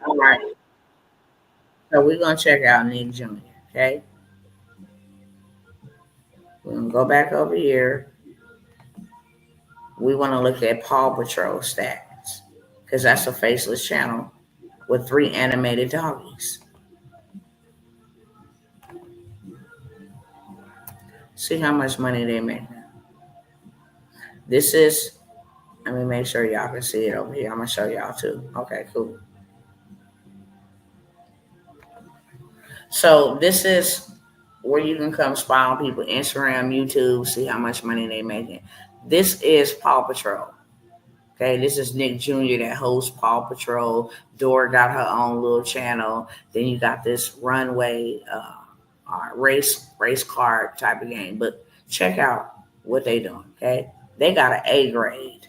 All right. So we're gonna check out Nick Jr. Okay. We're gonna go back over here. We want to look at Paw Patrol stats, because that's a faceless channel with 3 animated doggies. See how much money they make. This is, let me make sure y'all can see it over here. I'm gonna show y'all too. Okay, cool. So this is where you can come spy on people, Instagram, YouTube, see how much money they making. This is Paw Patrol. Okay, this is Nick Jr. that hosts Paw Patrol. Dora got her own little channel. Then you got this Runway race card type of game. But check out what they doing. Okay, they got an A grade.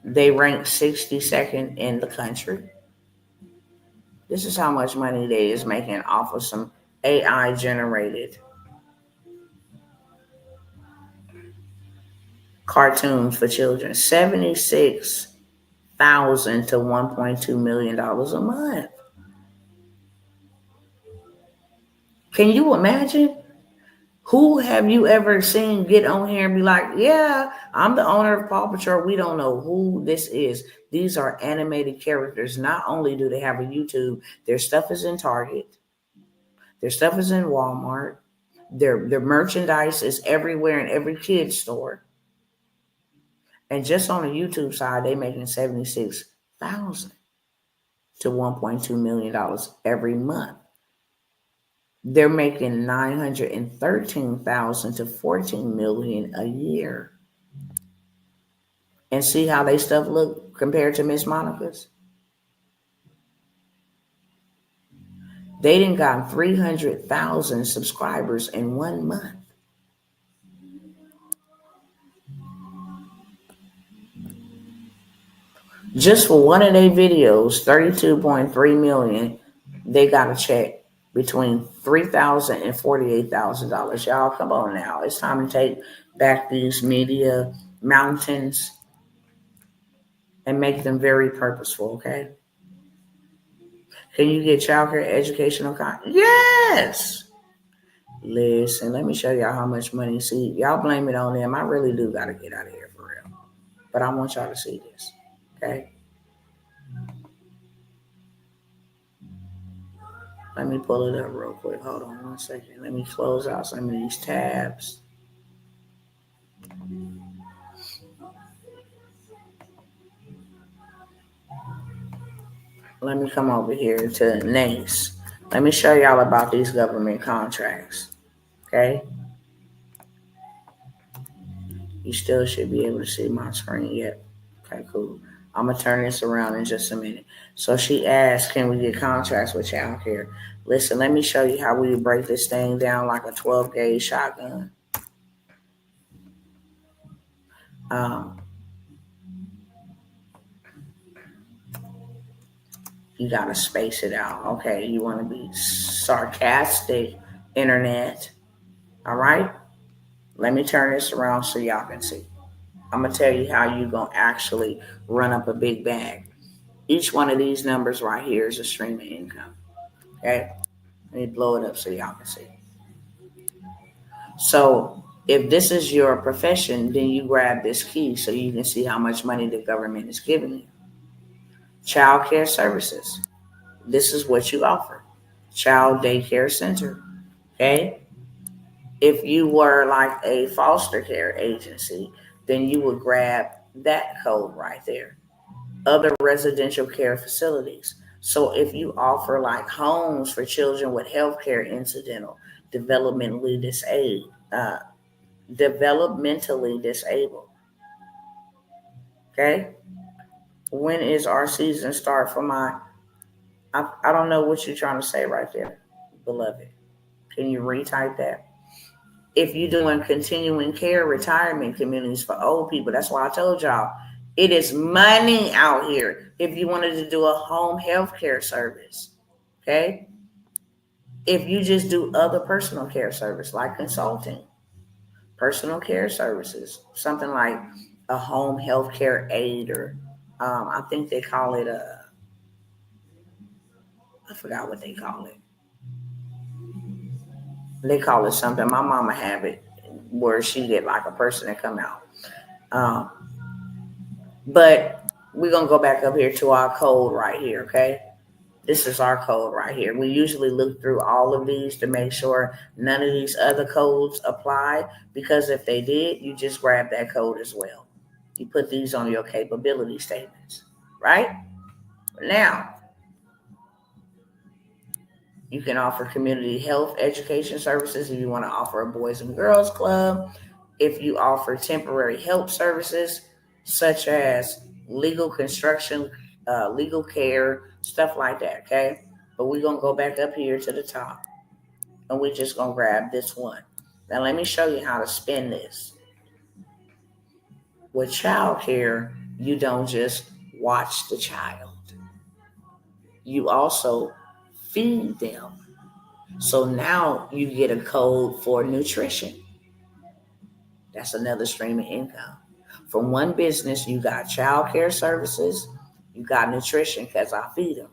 They rank 62nd in the country. This is how much money they is making off of some AI generated cartoons for children. 76,000 to $1.2 million a month. Can you imagine? Who have you ever seen get on here and be like, yeah, I'm the owner of Paw Patrol? We don't know who this is. These are animated characters. Not only do they have a YouTube, their stuff is in Target. Their stuff is in Walmart. Their merchandise is everywhere in every kid's store. And just on the YouTube side, they're making 76,000 to $1.2 million every month. They're making 913,000 to 14 million a year. And see how they stuff look compared to Miss Monica's? They didn't got 300,000 subscribers in 1 month. Just for one of their videos, 32.3 million, they got a check between $3,000 and $48,000. Y'all, come on now. It's time to take back these media mountains and make them very purposeful, okay? Can you get childcare educational content? Yes. Listen, let me show y'all how much money. See, y'all blame it on them. I really do got to get out of here for real. But I want y'all to see this, okay? Let me pull it up real quick. Hold on 1 second. Let me close out some of these tabs. Let me come over here to NACE. Let me show y'all about these government contracts. Okay? You still should be able to see my screen yet. Okay, cool. I'm going to turn this around in just a minute. So she asked, can we get contracts with child care? Listen, let me show you how we break this thing down like a 12-gauge shotgun. You got to space it out. Okay, you want to be sarcastic, internet. All right? Let me turn this around so y'all can see. I'm going to tell you how you're going to actually run up a big bag. Each one of these numbers right here is a stream of income. Okay? Let me blow it up so y'all can see. So if this is your profession, then you grab this key so you can see how much money the government is giving you. Child care services. This is what you offer. Child daycare center. Okay? If you were like a foster care agency, then you would grab that code right there. Other residential care facilities. So if you offer like homes for children with healthcare incidental, developmentally disabled. Okay? When is our season start for my, I don't know what you're trying to say right there, beloved. Can you retype that? If you're doing continuing care retirement communities for old people, that's why I told y'all, it is money out here if you wanted to do a home health care service, okay? If you just do other personal care service like consulting, personal care services, something like a home health care aid or I think they call it I forgot what they call it. They call it something. My mama have it where she get like a person to come out. But we're going to go back up here to our code right here, okay? This is our code right here. We usually look through all of these to make sure none of these other codes apply, because if they did, you just grab that code as well. You put these on your capability statements, right? Now, you can offer community health education services if you want to offer a Boys and Girls Club. If you offer temporary help services, such as legal construction legal care, stuff like that, okay? But we're going to go back up here to the top, and we're just going to grab this one. Now, let me show you how to spend this. With child care, you don't just watch the child. You also feed them. So now you get a code for nutrition. That's another stream of income. From one business, you got child care services, you got nutrition because I feed them.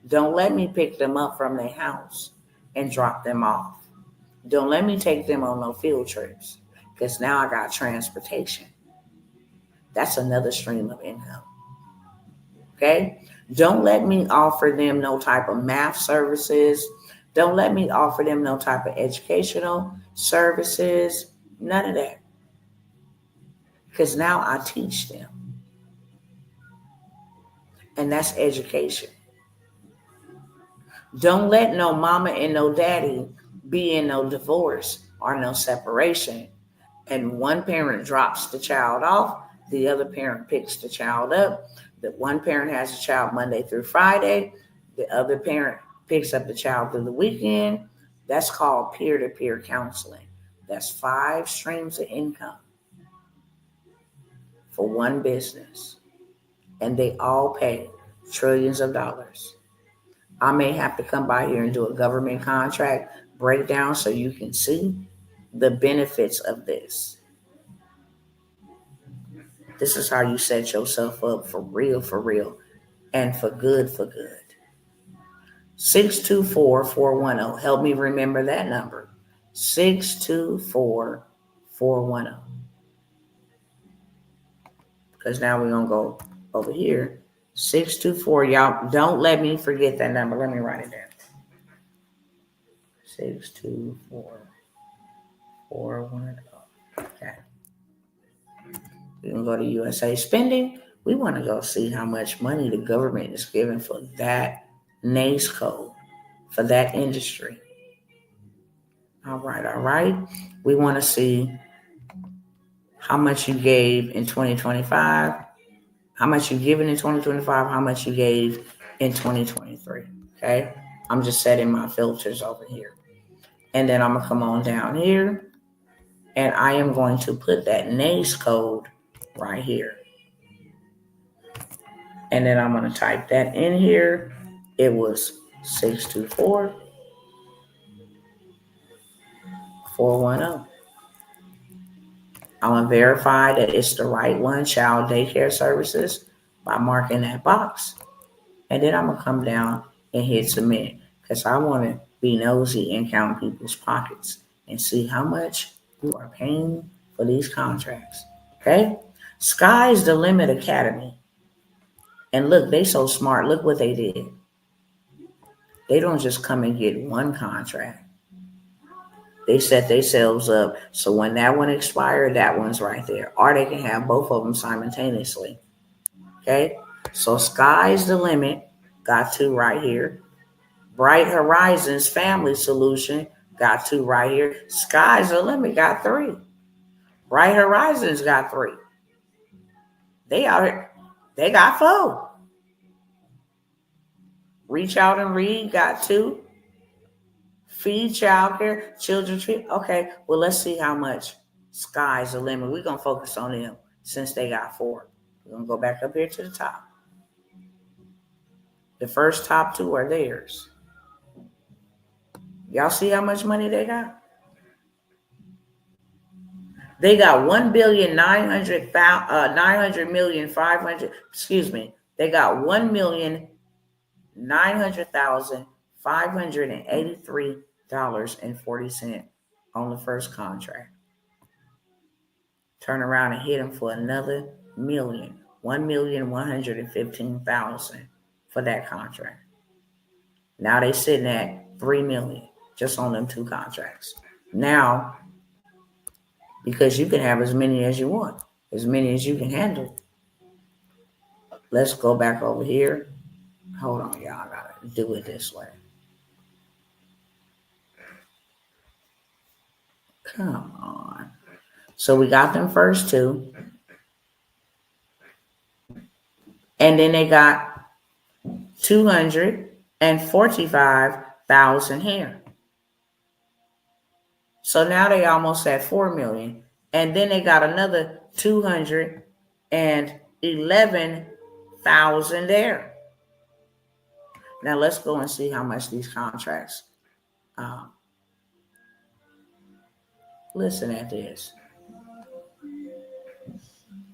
Don't let me pick them up from their house and drop them off. Don't let me take them on no field trips because now I got transportation. That's another stream of income. Okay? Don't let me offer them no type of math services. Don't let me offer them no type of educational services. None of that. Because now I teach them. And that's education. Don't let no mama and no daddy be in no divorce or no separation. And one parent drops the child off, the other parent picks the child up. The one parent has a child Monday through Friday, the other parent picks up the child through the weekend. That's called peer-to-peer counseling. That's 5 streams of income for one business. And they all pay trillions of dollars. I may have to come by here and do a government contract breakdown so you can see the benefits of this. This is how you set yourself up for real, and for good. 624-410. Help me remember that number. 624-410. Because now we're going to go over here. 624. Y'all, don't let me forget that number. Let me write it down. 624-410. Okay. We can go to USA Spending. We want to go see how much money the government is giving for that NACE code, for that industry. All right. We want to see how much you gave in 2025, how much you given in 2025, how much you gave in 2023. Okay. I'm just setting my filters over here. And then I'm going to come on down here and I am going to put that NACE code right here. And then I'm going to type that in here. It was 624-410. I'm going to verify that it's the right one, child daycare services, by marking that box. And then I'm going to come down and hit submit because I want to be nosy and count people's pockets and see how much you are paying for these contracts. Okay? Sky's the Limit Academy. And look, they so smart. Look what they did. They don't just come and get one contract. They set themselves up so when that one expired, that one's right there. Or they can have both of them simultaneously. Okay? So Sky's the Limit, got 2 right here. Bright Horizons Family Solution, got 2 right here. Sky's the Limit, got 3. Bright Horizons got 3. They out here, they got 4. Reach Out and Read got 2. Feed Childcare, Children's Feed. Okay, well, let's see how much Sky's the Limit. We're going to focus on them since they got 4. We're going to go back up here to the top. The first top 2 are theirs. Y'all see how much money they got? They got 1,900,500. Excuse me. They got 1,900,583.40 on the first contract. Turn around and hit them for another million, 1,115,000 for that contract. Now they sitting at 3 million just on them 2 contracts. Now, because you can have as many as you want, as many as you can handle. Let's go back over here. Hold on, y'all. I gotta do it this way. Come on. So we got them first 2. And then they got 245,000 here. So now they almost at 4 million. And then they got another 211,000 there. Now let's go and see how much these contracts. Listen at this.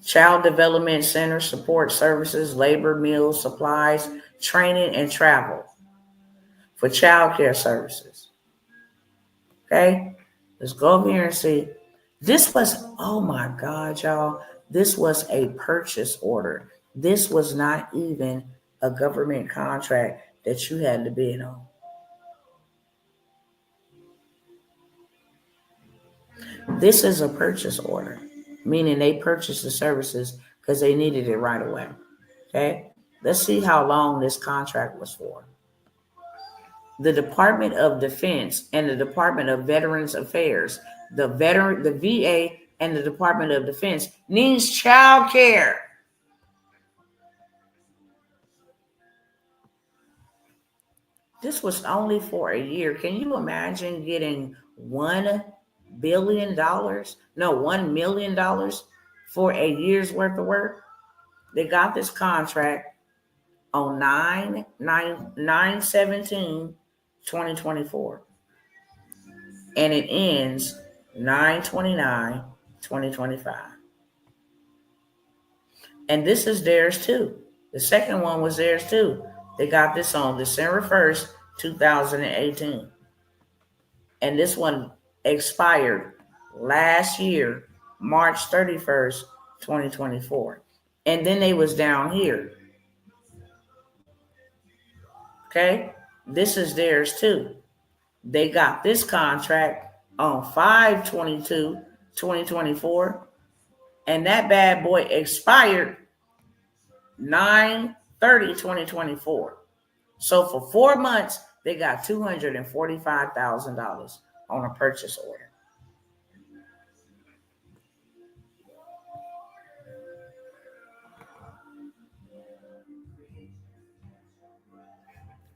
Child Development Center, support services, labor, meals, supplies, training, and travel for child care services. Okay, let's go over here and see. This was, oh my God, y'all, this was a purchase order. This was not even a government contract that you had to bid on. This is a purchase order, meaning they purchased the services because they needed it right away. Okay, let's see how long this contract was for. The Department of Defense and the Department of Veterans Affairs, the VA and the Department of Defense needs child care. This was only for a year. Can you imagine getting $1 billion? No, $1 million for a year's worth of work? They got this contract on 9/17/2024. And it ends 9/29/2025. And this is theirs too. The second one was theirs too. They got this on December 1st, 2018. And this one expired last year, March 31st, 2024. And then they was down here. Okay, this is theirs too. They got this contract on 5/22/2024, and that bad boy expired 9/30/2024. So for 4 months, they got $245,000 on a purchase order.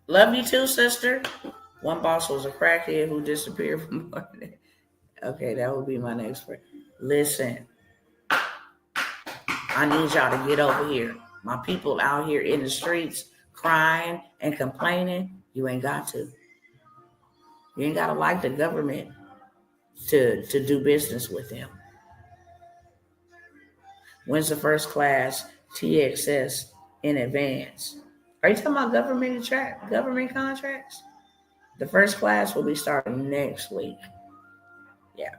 Love you too, sister. One boss was a crackhead who disappeared from morning. Okay, that would be my next word. Listen, I need y'all to get over here. My people out here in the streets crying and complaining, you ain't got to. You ain't got to like the government to do business with them. When's the first class TXS in advance? Are you talking about government contracts? The first class will be starting next week. Yeah.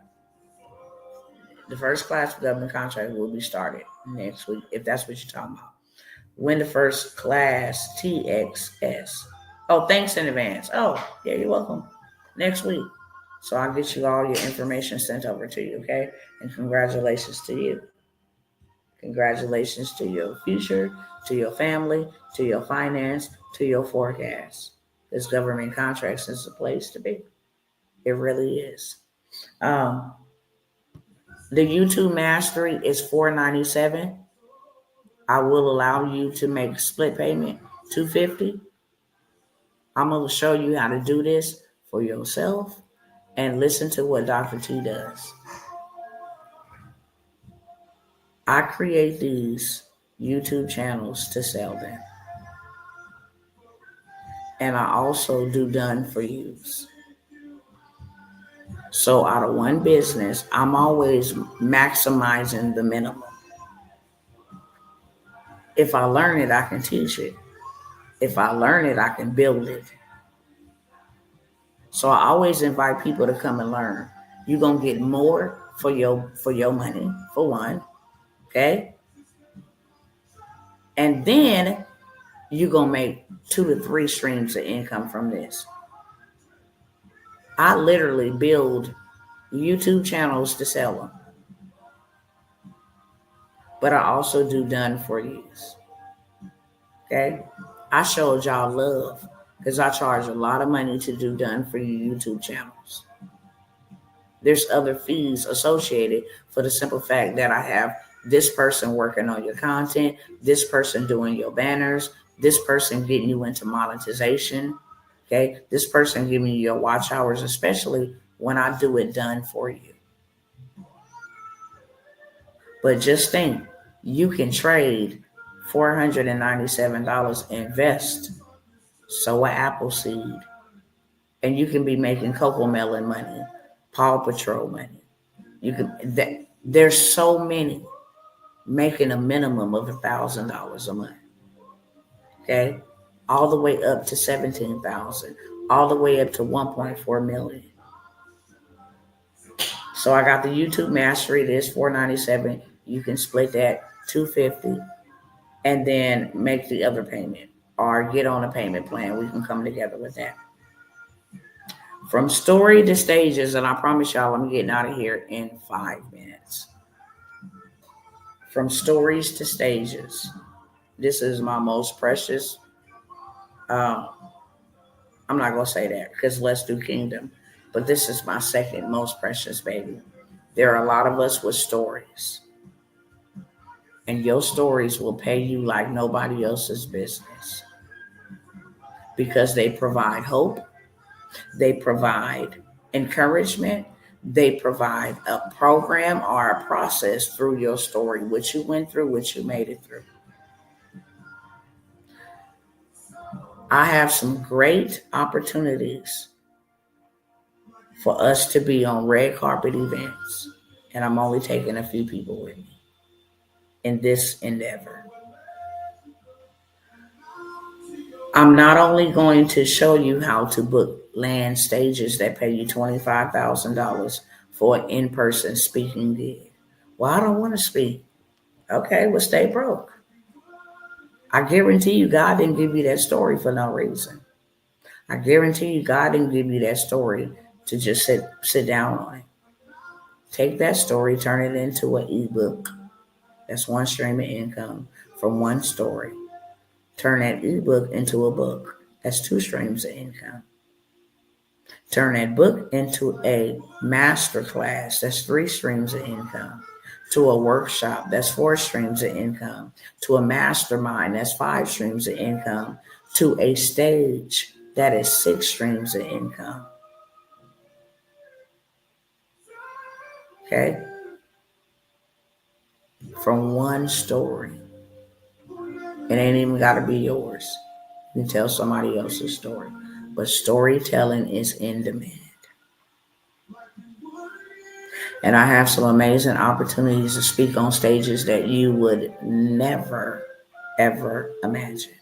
The first class government contract will be started next week, if that's what you're talking about. When the first class TXS. Oh, thanks in advance. Oh, yeah, you're welcome. Next week. So I'll get you all your information sent over to you, okay? And congratulations to you. Congratulations to your future, to your family, to your finance, to your forecast. This government contracts is the place to be. It really is. The YouTube Mastery is $497. I will allow you to make split payment, $250. I'm going to show you how to do this for yourself and listen to what Dr. T does. I create these YouTube channels to sell them. And I also do done for yous. So out of one business, I'm always maximizing the minimum. If I learn it, I can teach it. If I learn it, I can build it. So I always invite people to come and learn. You're going to get more for your money, for one. Okay? And then you're going to make 2 to 3 streams of income from this. I literally build YouTube channels to sell them. But I also do done for yous. Okay? I showed y'all love because I charge a lot of money to do done for you YouTube channels. There's other fees associated for the simple fact that I have this person working on your content, this person doing your banners, This person getting you into monetization. Okay. This person giving you your watch hours, especially when I do it done for you. But just think, you can trade $497, invest, sow an apple seed, and you can be making Coco Melon money, Paw Patrol money. You can. There's so many making a minimum of $1,000 a month. Okay, all the way up to 17,000, all the way up to 1.4 million. So I got the YouTube Mastery. It is $497. You can split that $250 and then make the other payment or get on a payment plan. We can come together with that. From story to stages, and I promise y'all I'm getting out of here in 5 minutes. From stories to stages. This is my most precious. I'm not going to say that because let's do kingdom. But this is my second most precious baby. There are a lot of us with stories. And your stories will pay you like nobody else's business. Because they provide hope. They provide encouragement. They provide a program or a process through your story, what you went through, what you made it through. I have some great opportunities for us to be on red carpet events, and I'm only taking a few people with me in this endeavor. I'm not only going to show you how to book land stages that pay you $25,000 for an in-person speaking gig. Well, I don't want to speak. Okay, well, stay broke. I guarantee you God didn't give you that story for no reason. I guarantee you God didn't give you that story to just sit down on it. Take that story, turn it into an ebook. That's one stream of income from one story. Turn that ebook into a book. That's 2 streams of income. Turn that book into a master class. That's 3 streams of income. To a workshop, that's 4 streams of income. To a mastermind, that's 5 streams of income. To a stage, that is 6 streams of income. Okay? From one story. It ain't even got to be yours. You can tell somebody else's story. But storytelling is in demand. And I have some amazing opportunities to speak on stages that you would never, ever imagine.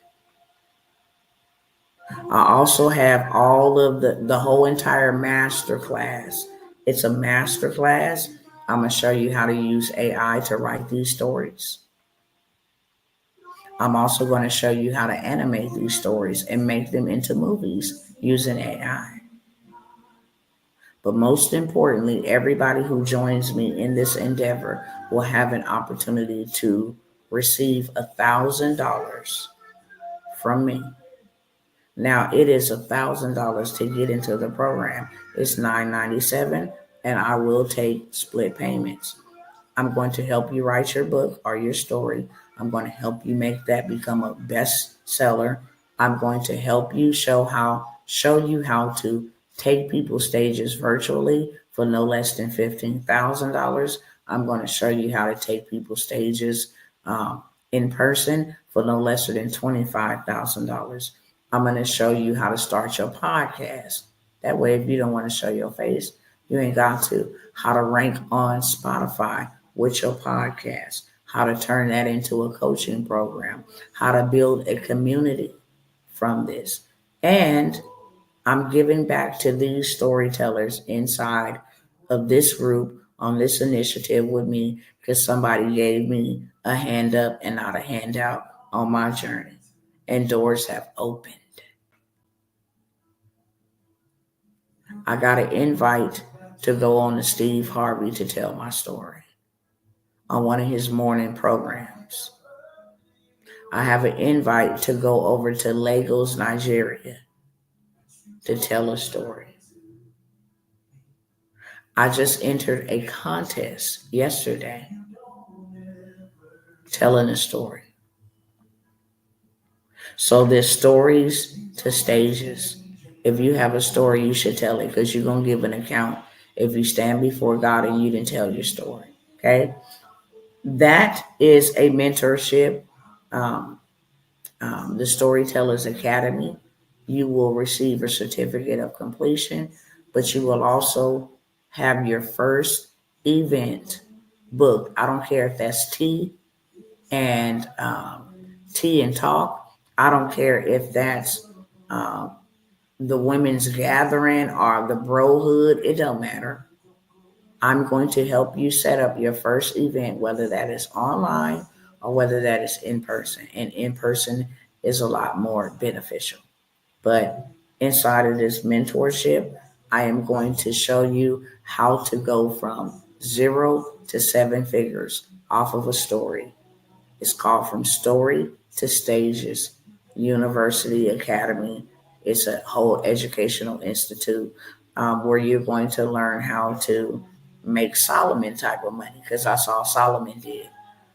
I also have all of the whole entire master class. It's a master class. I'm going to show you how to use AI to write these stories. I'm also going to show you how to animate these stories and make them into movies using AI. But most importantly, everybody who joins me in this endeavor will have an opportunity to receive $1,000 from me. Now, it is $1,000 to get into the program. It's $997, and I will take split payments. I'm going to help you write your book or your story. I'm going to help you make that become a bestseller. I'm going to help you show you how to take people's stages virtually for no less than $15,000. I'm going to show you how to take people's stages in person for no less than $25,000. I'm going to show you how to start your podcast. That way, if you don't want to show your face, you ain't got to. How to rank on Spotify with your podcast. How to turn that into a coaching program. How to build a community from this. And I'm giving back to these storytellers inside of this group on this initiative with me because somebody gave me a hand up and not a handout on my journey. And doors have opened. I got an invite to go on to Steve Harvey to tell my story on one of his morning programs. I have an invite to go over to Lagos, Nigeria to tell a story. I just entered a contest yesterday telling a story. So there's stories to stages. If you have a story, you should tell it because you're going to give an account if you stand before God and you didn't tell your story. Okay. That is a mentorship. Um, the Storytellers Academy. You will receive a certificate of completion, but you will also have your first event booked. I don't care if that's and tea and talk. I don't care if that's um, the women's gathering or the brohood. It don't matter. I'm going to help you set up your first event, whether that is online or whether that is in person. And in person is a lot more beneficial. But inside of this mentorship, I am going to show you how to go from 0 to 7 figures off of a story. It's called From Story to Stages University Academy. It's a whole educational institute where you're going to learn how to make Solomon type of money because that's all Solomon did.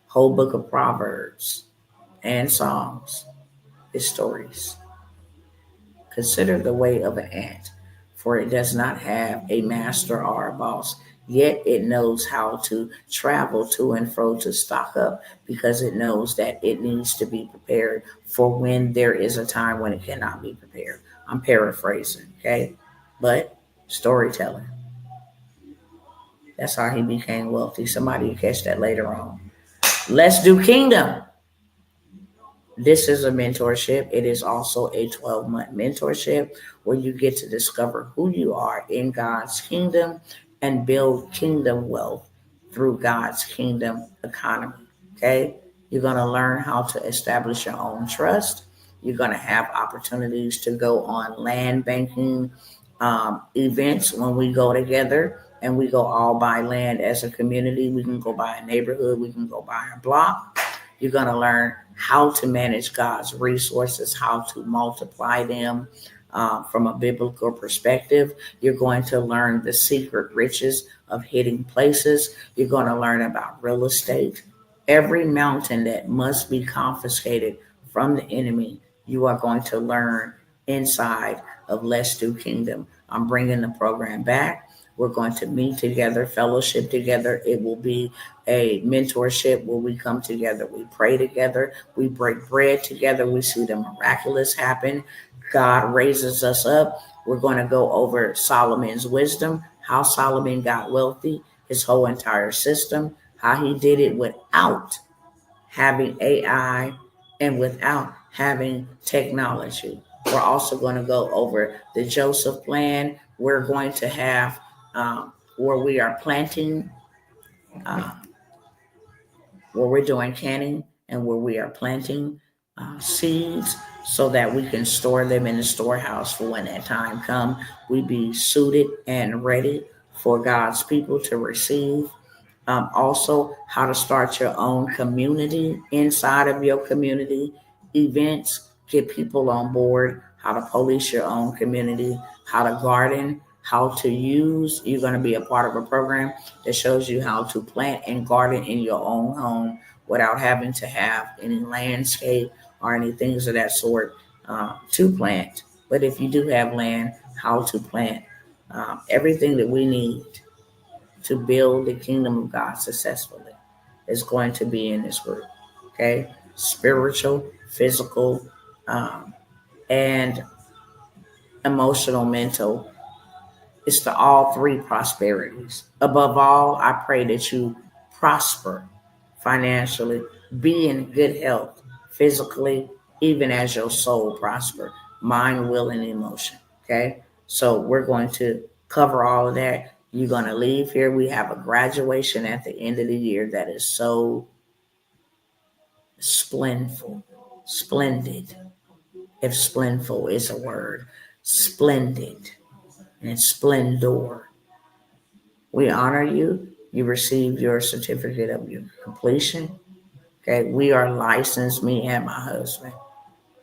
Whole book of Proverbs and Psalms is stories. Consider the way of an ant, for it does not have a master or a boss, yet it knows how to travel to and fro to stock up because it knows that it needs to be prepared for when there is a time when it cannot be prepared. I'm paraphrasing, okay? But storytelling. That's how he became wealthy. Somebody will catch that later on. Let's do kingdom. This is a mentorship. It is also a 12-month mentorship where you get to discover who you are in God's kingdom and build kingdom wealth through God's kingdom economy. Okay? You're going to learn how to establish your own trust. You're going to have opportunities to go on land banking events when we go together and we go all buy land as a community. We can go buy a neighborhood. We can go buy a block. You're going to learn how to manage God's resources, how to multiply them from a biblical perspective. You're going to learn the secret riches of hidden places. You're going to learn about real estate. Every mountain that must be confiscated from the enemy, you are going to learn inside of Let's Do Kingdom. I'm bringing the program back. We're going to meet together, fellowship together. It will be a mentorship where we come together, we pray together, we break bread together, we see the miraculous happen. God raises us up. We're going to go over Solomon's wisdom, how Solomon got wealthy, his whole entire system, how he did it without having AI and without having technology. We're also going to go over the Joseph plan. We're going to have where we are planting, uh, where we're doing canning, and where we are planting seeds so that we can store them in the storehouse for when that time comes. We be suited and ready for God's people to receive. Also, how to start your own community inside of your community events, get people on board, how to police your own community, how to garden, how to use. You're going to be a part of a program that shows you how to plant and garden in your own home without having to have any landscape or any things of that sort to plant. But if you do have land, how to plant everything that we need to build the kingdom of God successfully is going to be in this group. Okay? Spiritual, physical, and emotional, mental. It's the all three prosperities. Above all, I pray that you prosper financially, be in good health physically, even as your soul prosper, mind, will, and emotion. Okay? So we're going to cover all of that. You're going to leave here. We have a graduation at the end of the year that is so splendid. If splendful is a word, splendid and splendor. We honor you. You received your certificate of your completion. Okay, we are licensed, me and my husband.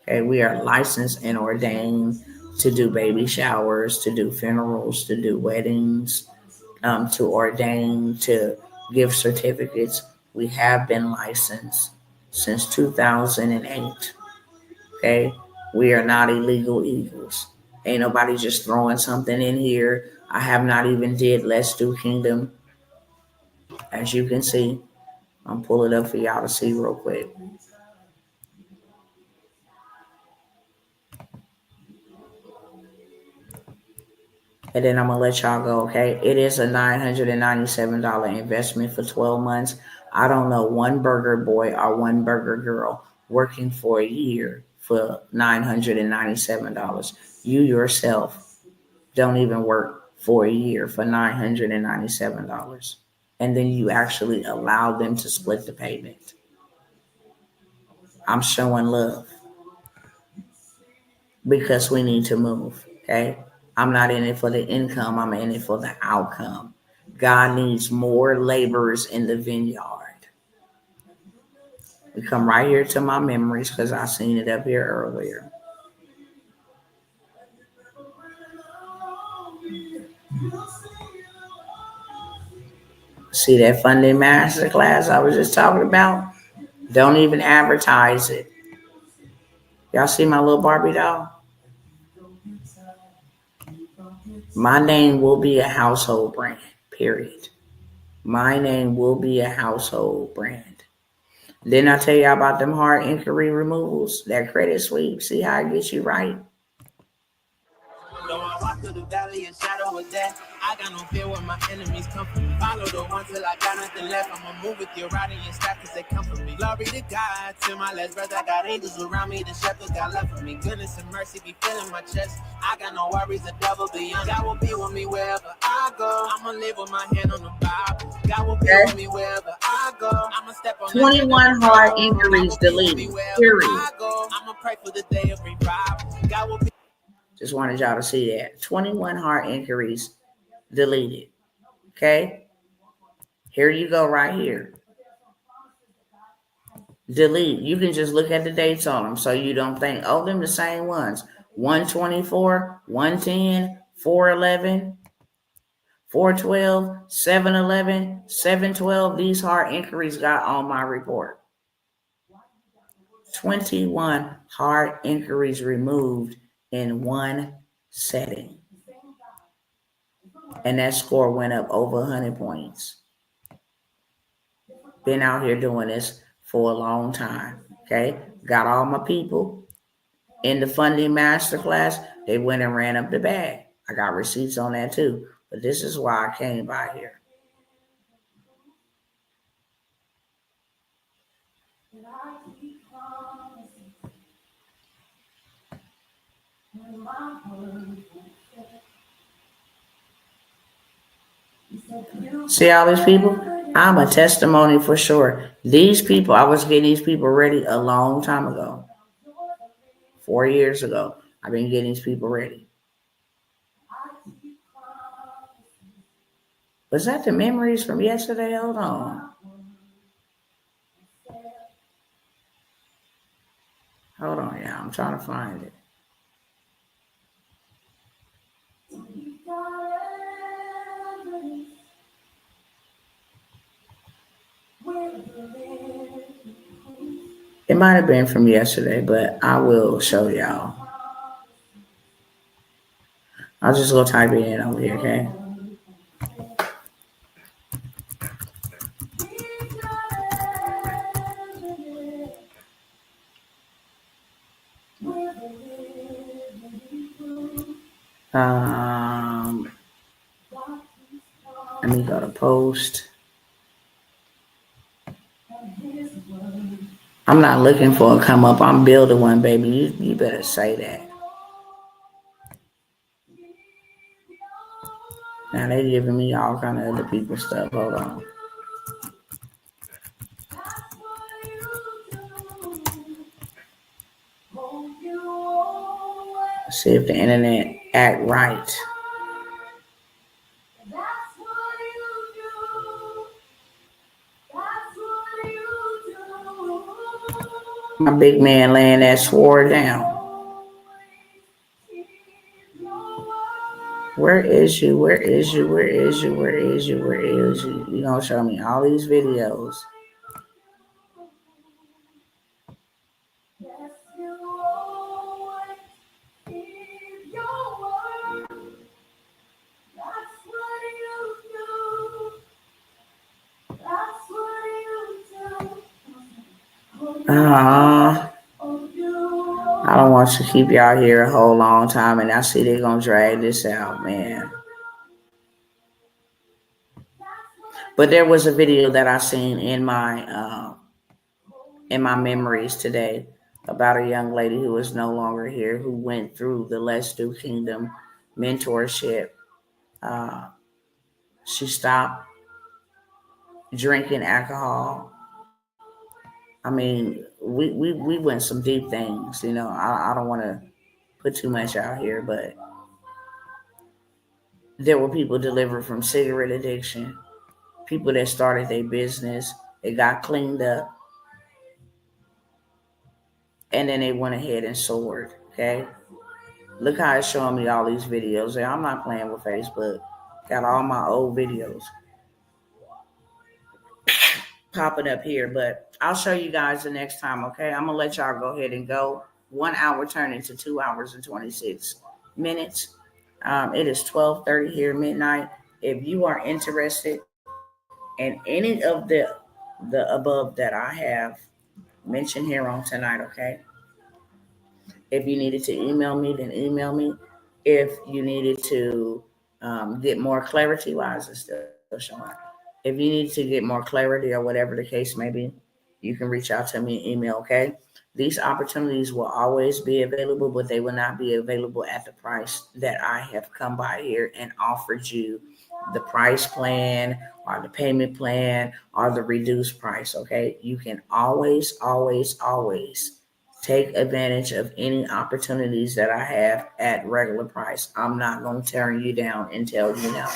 Okay, we are licensed and ordained to do baby showers, to do funerals, to do weddings, to ordain, to give certificates. We have been licensed since 2008. Okay, we are not illegal eagles. Ain't nobody just throwing something in here. I have not even did Let's Do Kingdom. As you can see, I'm pulling it up for y'all to see real quick. And then I'm going to let y'all go, okay? It is a $997 investment for 12 months. I don't know one burger boy or one burger girl working for a year for $997. You yourself don't even work for a year for $997. And then you actually allow them to split the payment. I'm showing love because we need to move, okay? I'm not in it for the income. I'm in it for the outcome. God needs more laborers in the vineyard. We come right here to my memories because I seen it up here earlier. See that funding masterclass I was just talking about? Don't even advertise it. Y'all see my little Barbie doll? My name will be a household brand, period. My name will be a household brand. Didn't I tell you about them hard inquiry removals? That credit sweep. See how it gets you right? Though I walk through the valley of shadow of death, I got no fear when my enemies come for me. Follow the one till I got nothing left. I'ma move with your rod and your staff cause they come for me. Glory to God, to my last breath, I got angels around me, the shepherds got love for me. Goodness and mercy be filling my chest. I got no worries, the devil beyond. God will be with me wherever I go. I'ma live with my hand on the Bible. God will be with me wherever I go. I'ma step on 21 hard inquiries deleted. Period. I'ma pray for the day of revival. God will be. Just wanted y'all to see that. 21 hard inquiries deleted. Okay? Here you go right here. Delete. You can just look at the dates on them so you don't think, oh, them the same ones. 124, 110, 411, 412, 711, 712. These hard inquiries got on my report. 21 hard inquiries removed in one setting. And that score went up over 100 points. Been out here doing this for a long time. Okay? Got all my people in the funding masterclass. They went and ran up the bag. I got receipts on that too. But this is why I came by here. See all these people? I'm a testimony for sure. These people, I was getting these people ready a long time ago. 4 years ago, I've been getting these people ready. Was that the memories from yesterday? Hold on. Hold on, yeah. I'm trying to find it. It might have been from yesterday, but I will show y'all. I'll just go type it in over here, okay? Let me go to post. I'm not looking for a come up. I'm building one, baby. You better say that. Now they giving me all kind of other people stuff. Hold on. Let's see if the internet act right. My big man laying that sword down. Where is you? Where is you? Where is you? Where is you? Where is you? You gonna show me all these videos. Uh, I don't want to keep y'all here a whole long time, and I see they're gonna drag this out, man. But there was a video that I seen in my memories today about a young lady who is no longer here, who went through the Let's Do Kingdom mentorship. Uh, she stopped drinking alcohol. I mean, we went some deep things, you know. I don't want to put too much out here, but there were people delivered from cigarette addiction, people that started their business, they got cleaned up, and then they went ahead and soared. Okay, look how it's showing me all these videos. And I'm not playing with Facebook. Got all my old videos popping up here, but I'll show you guys the next time. Okay, I'm gonna let y'all go ahead and go. 1 hour turned into 2 hours and 26 minutes. It is 12:30 here midnight. If you are interested in any of the above that I have mentioned here on tonight, okay, if you needed to email me, then email me. If you needed to get more clarity, why is it still showing? If you need to get more clarity or whatever the case may be, you can reach out to me in email, okay? These opportunities will always be available, but they will not be available at the price that I have come by here and offered you the price plan or the payment plan or the reduced price, okay? You can always take advantage of any opportunities that I have at regular price. I'm not going to turn you down and tell you no.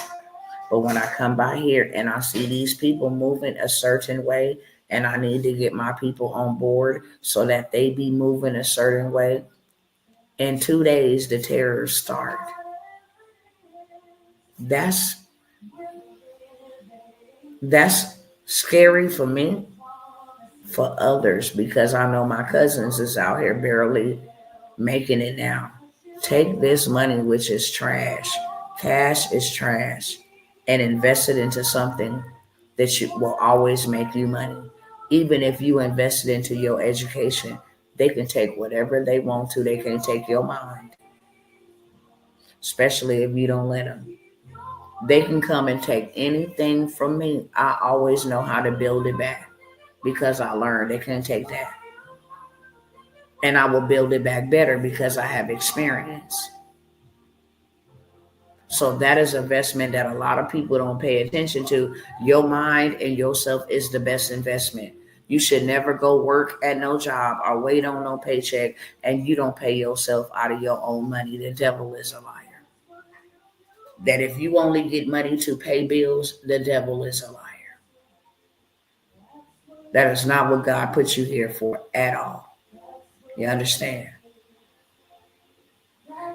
But when I come by here and I see these people moving a certain way, and I need to get my people on board so that they be moving a certain way, in 2 days the terrors start. That's that's scary for me, for others, because I know my cousins is out here barely making it now. Take this money, which is trash, cash is trash, and invest it into something that will always make you money. Even if you invest it into your education, they can take whatever they want to. They can take your mind, especially if you don't let them. They can come and take anything from me. I always know how to build it back because I learned they can't take that. And I will build it back better because I have experience. So that is an investment that a lot of people don't pay attention to. Your mind and yourself is the best investment. You should never go work at no job or wait on no paycheck and you don't pay yourself out of your own money. The devil is a liar. That if you only get money to pay bills, the devil is a liar. That is not what God put you here for at all. You understand?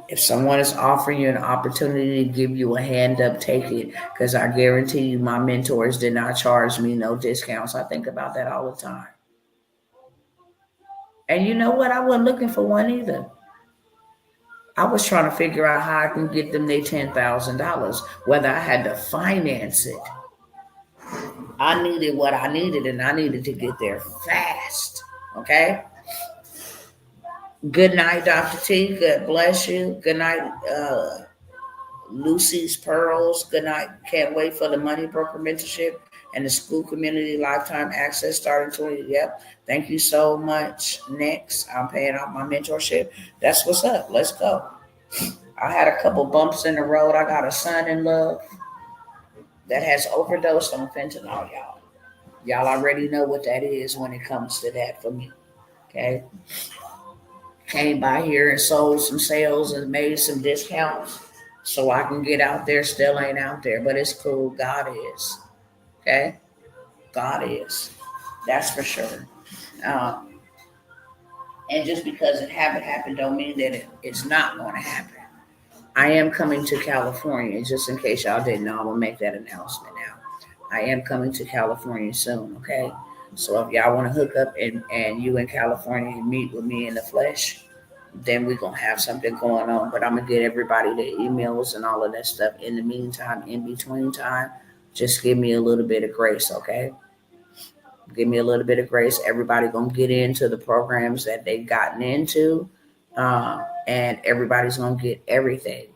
If someone is offering you an opportunity to give you a hand up, take it. Because I guarantee you, my mentors did not charge me no discounts. I think about that all the time. And you know what? I wasn't looking for one either. I was trying to figure out how I can get them their $10,000, whether I had to finance it. I needed what I needed, and I needed to get there fast. Okay? Good night, Dr. T. God bless you. Good night, Lucy's Pearls. Good night. Can't wait for the Money Broker Mentorship and the School Community Lifetime Access starting 20. Yep. Thank you so much. Next, I'm paying off my mentorship. That's what's up. Let's go. I had a couple bumps in the road. I got a son in love that has overdosed on fentanyl, y'all. Y'all already know what that is when it comes to that for me. Okay. Came by here and sold some sales and made some discounts so I can get out there. Still ain't out there, but it's cool. God is. Okay? God is. That's for sure. Um, and just because it haven't happened don't mean that it's not going to happen. I am coming to California, just in case y'all didn't know. I'm going to make that announcement now. I am coming to California soon, okay? So if y'all want to hook up and you in California and meet with me in the flesh, then we're going to have something going on. But I'm going to get everybody their emails and all of that stuff. In the meantime, in between time, just give me a little bit of grace, okay? Give me a little bit of grace. Everybody gonna get into the programs that they've gotten into, and everybody's gonna get everything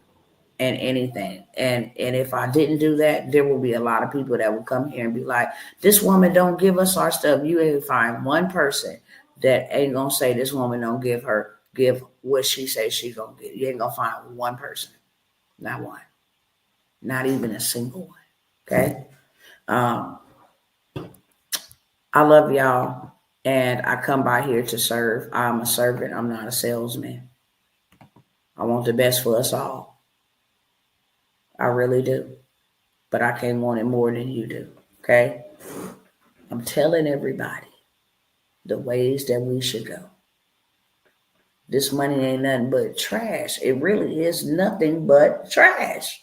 and anything. And if I didn't do that, there will be a lot of people that will come here and be like, "This woman don't give us our stuff." You ain't find one person that ain't gonna say this woman don't give what she says she gonna get. You ain't gonna find one person, not one, not even a single one. Okay. Um, I love y'all, and I come by here to serve. I'm a servant. I'm not a salesman. I want the best for us all. I really do. But I can't want it more than you do. Okay? I'm telling everybody the ways that we should go. This money ain't nothing but trash. It really is nothing but trash.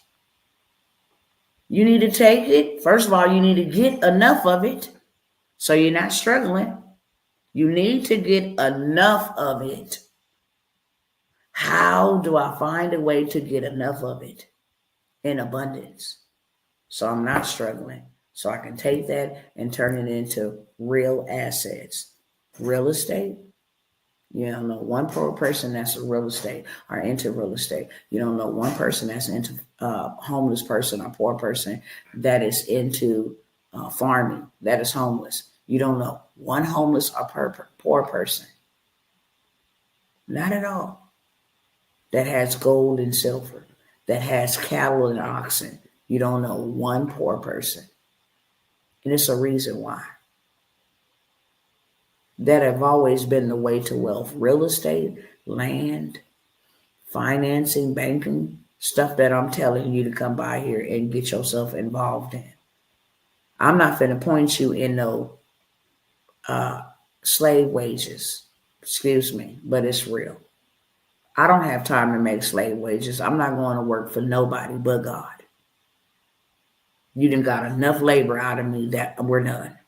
You need to take it. First of all, you need to get enough of it so you're not struggling. You need to get enough of it. How do I find a way to get enough of it in abundance so I'm not struggling? So I can take that and turn it into real assets. Real estate. You don't know one poor person that's a real estate or into real estate. You don't know one person that's into homeless person or poor person that is into farming, that is homeless. You don't know one homeless or poor person. Not at all. That has gold and silver, that has cattle and oxen. You don't know one poor person. And it's a reason why. That have always been the way to wealth. Real estate, land, financing, banking, stuff that I'm telling you to come by here and get yourself involved in. I'm not going to point you in no slave wages. Excuse me, but it's real. I don't have time to make slave wages. I'm not going to work for nobody but God. You done got enough labor out of me that we're done.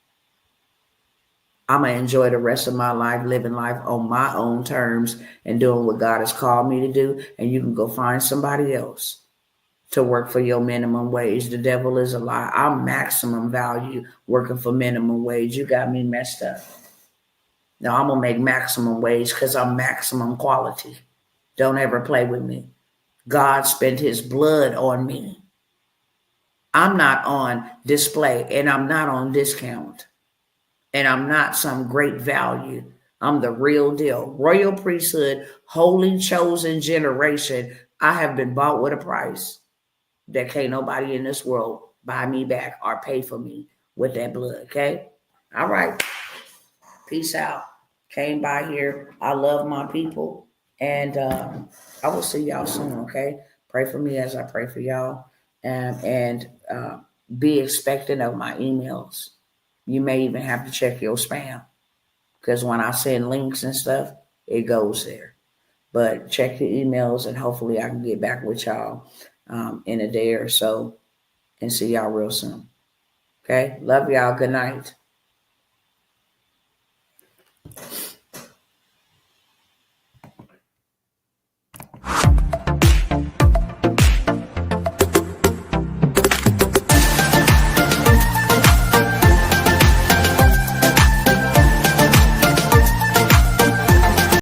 I'm going to enjoy the rest of my life, living life on my own terms and doing what God has called me to do. And you can go find somebody else to work for your minimum wage. The devil is a lie. I'm maximum value working for minimum wage. You got me messed up. Now I'm going to make maximum wage because I'm maximum quality. Don't ever play with me. God spent his blood on me. I'm not on display and I'm not on discount. And I'm not some great value. I'm the real deal. Royal priesthood, holy chosen generation. I have been bought with a price that can't nobody in this world buy me back or pay for me with that blood. Okay? All right. Peace out. Came by here. I love my people. And I will see y'all soon. Okay? Pray for me as I pray for y'all. And be expectant of my emails. You may even have to check your spam because when I send links and stuff, it goes there. But check the emails and hopefully I can get back with y'all in a day or so and see y'all real soon. Okay? Love y'all. Good night.